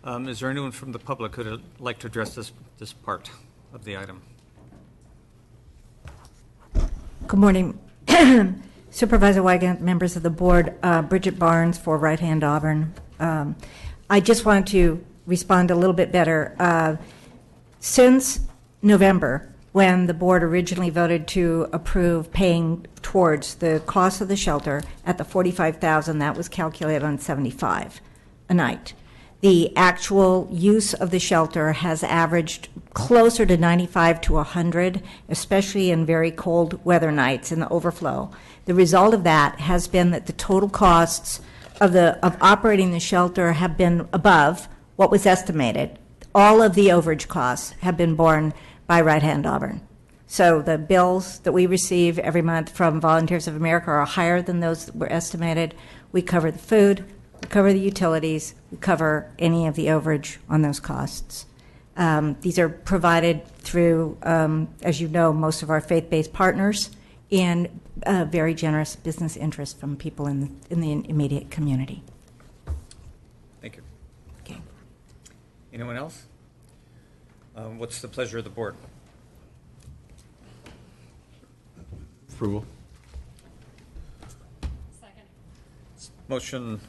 Is there anyone from the public who would like to address this part of the item? Good morning. Supervisor Wygant, members of the board, Bridget Barnes for Right Hand Auburn. I just wanted to respond a little bit better. Since November, when the board originally voted to approve paying towards the cost of the shelter at the $45,000, that was calculated on 75 a night. The actual use of the shelter has averaged closer to 95 to 100, especially in very cold weather nights in the overflow. The result of that has been that the total costs of operating the shelter have been above what was estimated. All of the overage costs have been borne by Right Hand Auburn. So the bills that we receive every month from Volunteers of America are higher than those that were estimated. We cover the food, we cover the utilities, we cover any of the overage on those costs. These are provided through, as you know, most of our faith-based partners and very generous business interest from people in the immediate community. Thank you. Okay. Anyone else? What's the pleasure of the board? Approval. Motion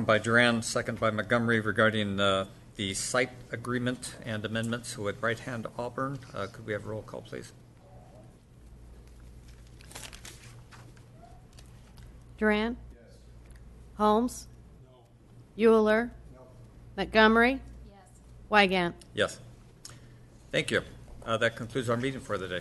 by Duran, second by Montgomery regarding the site agreement and amendments with Right Hand Auburn. Could we have a roll call, please? Duran? Yes. Holmes? No. Euler? No. Montgomery? Yes. Wygant? Yes. Thank you. That concludes our meeting for the day.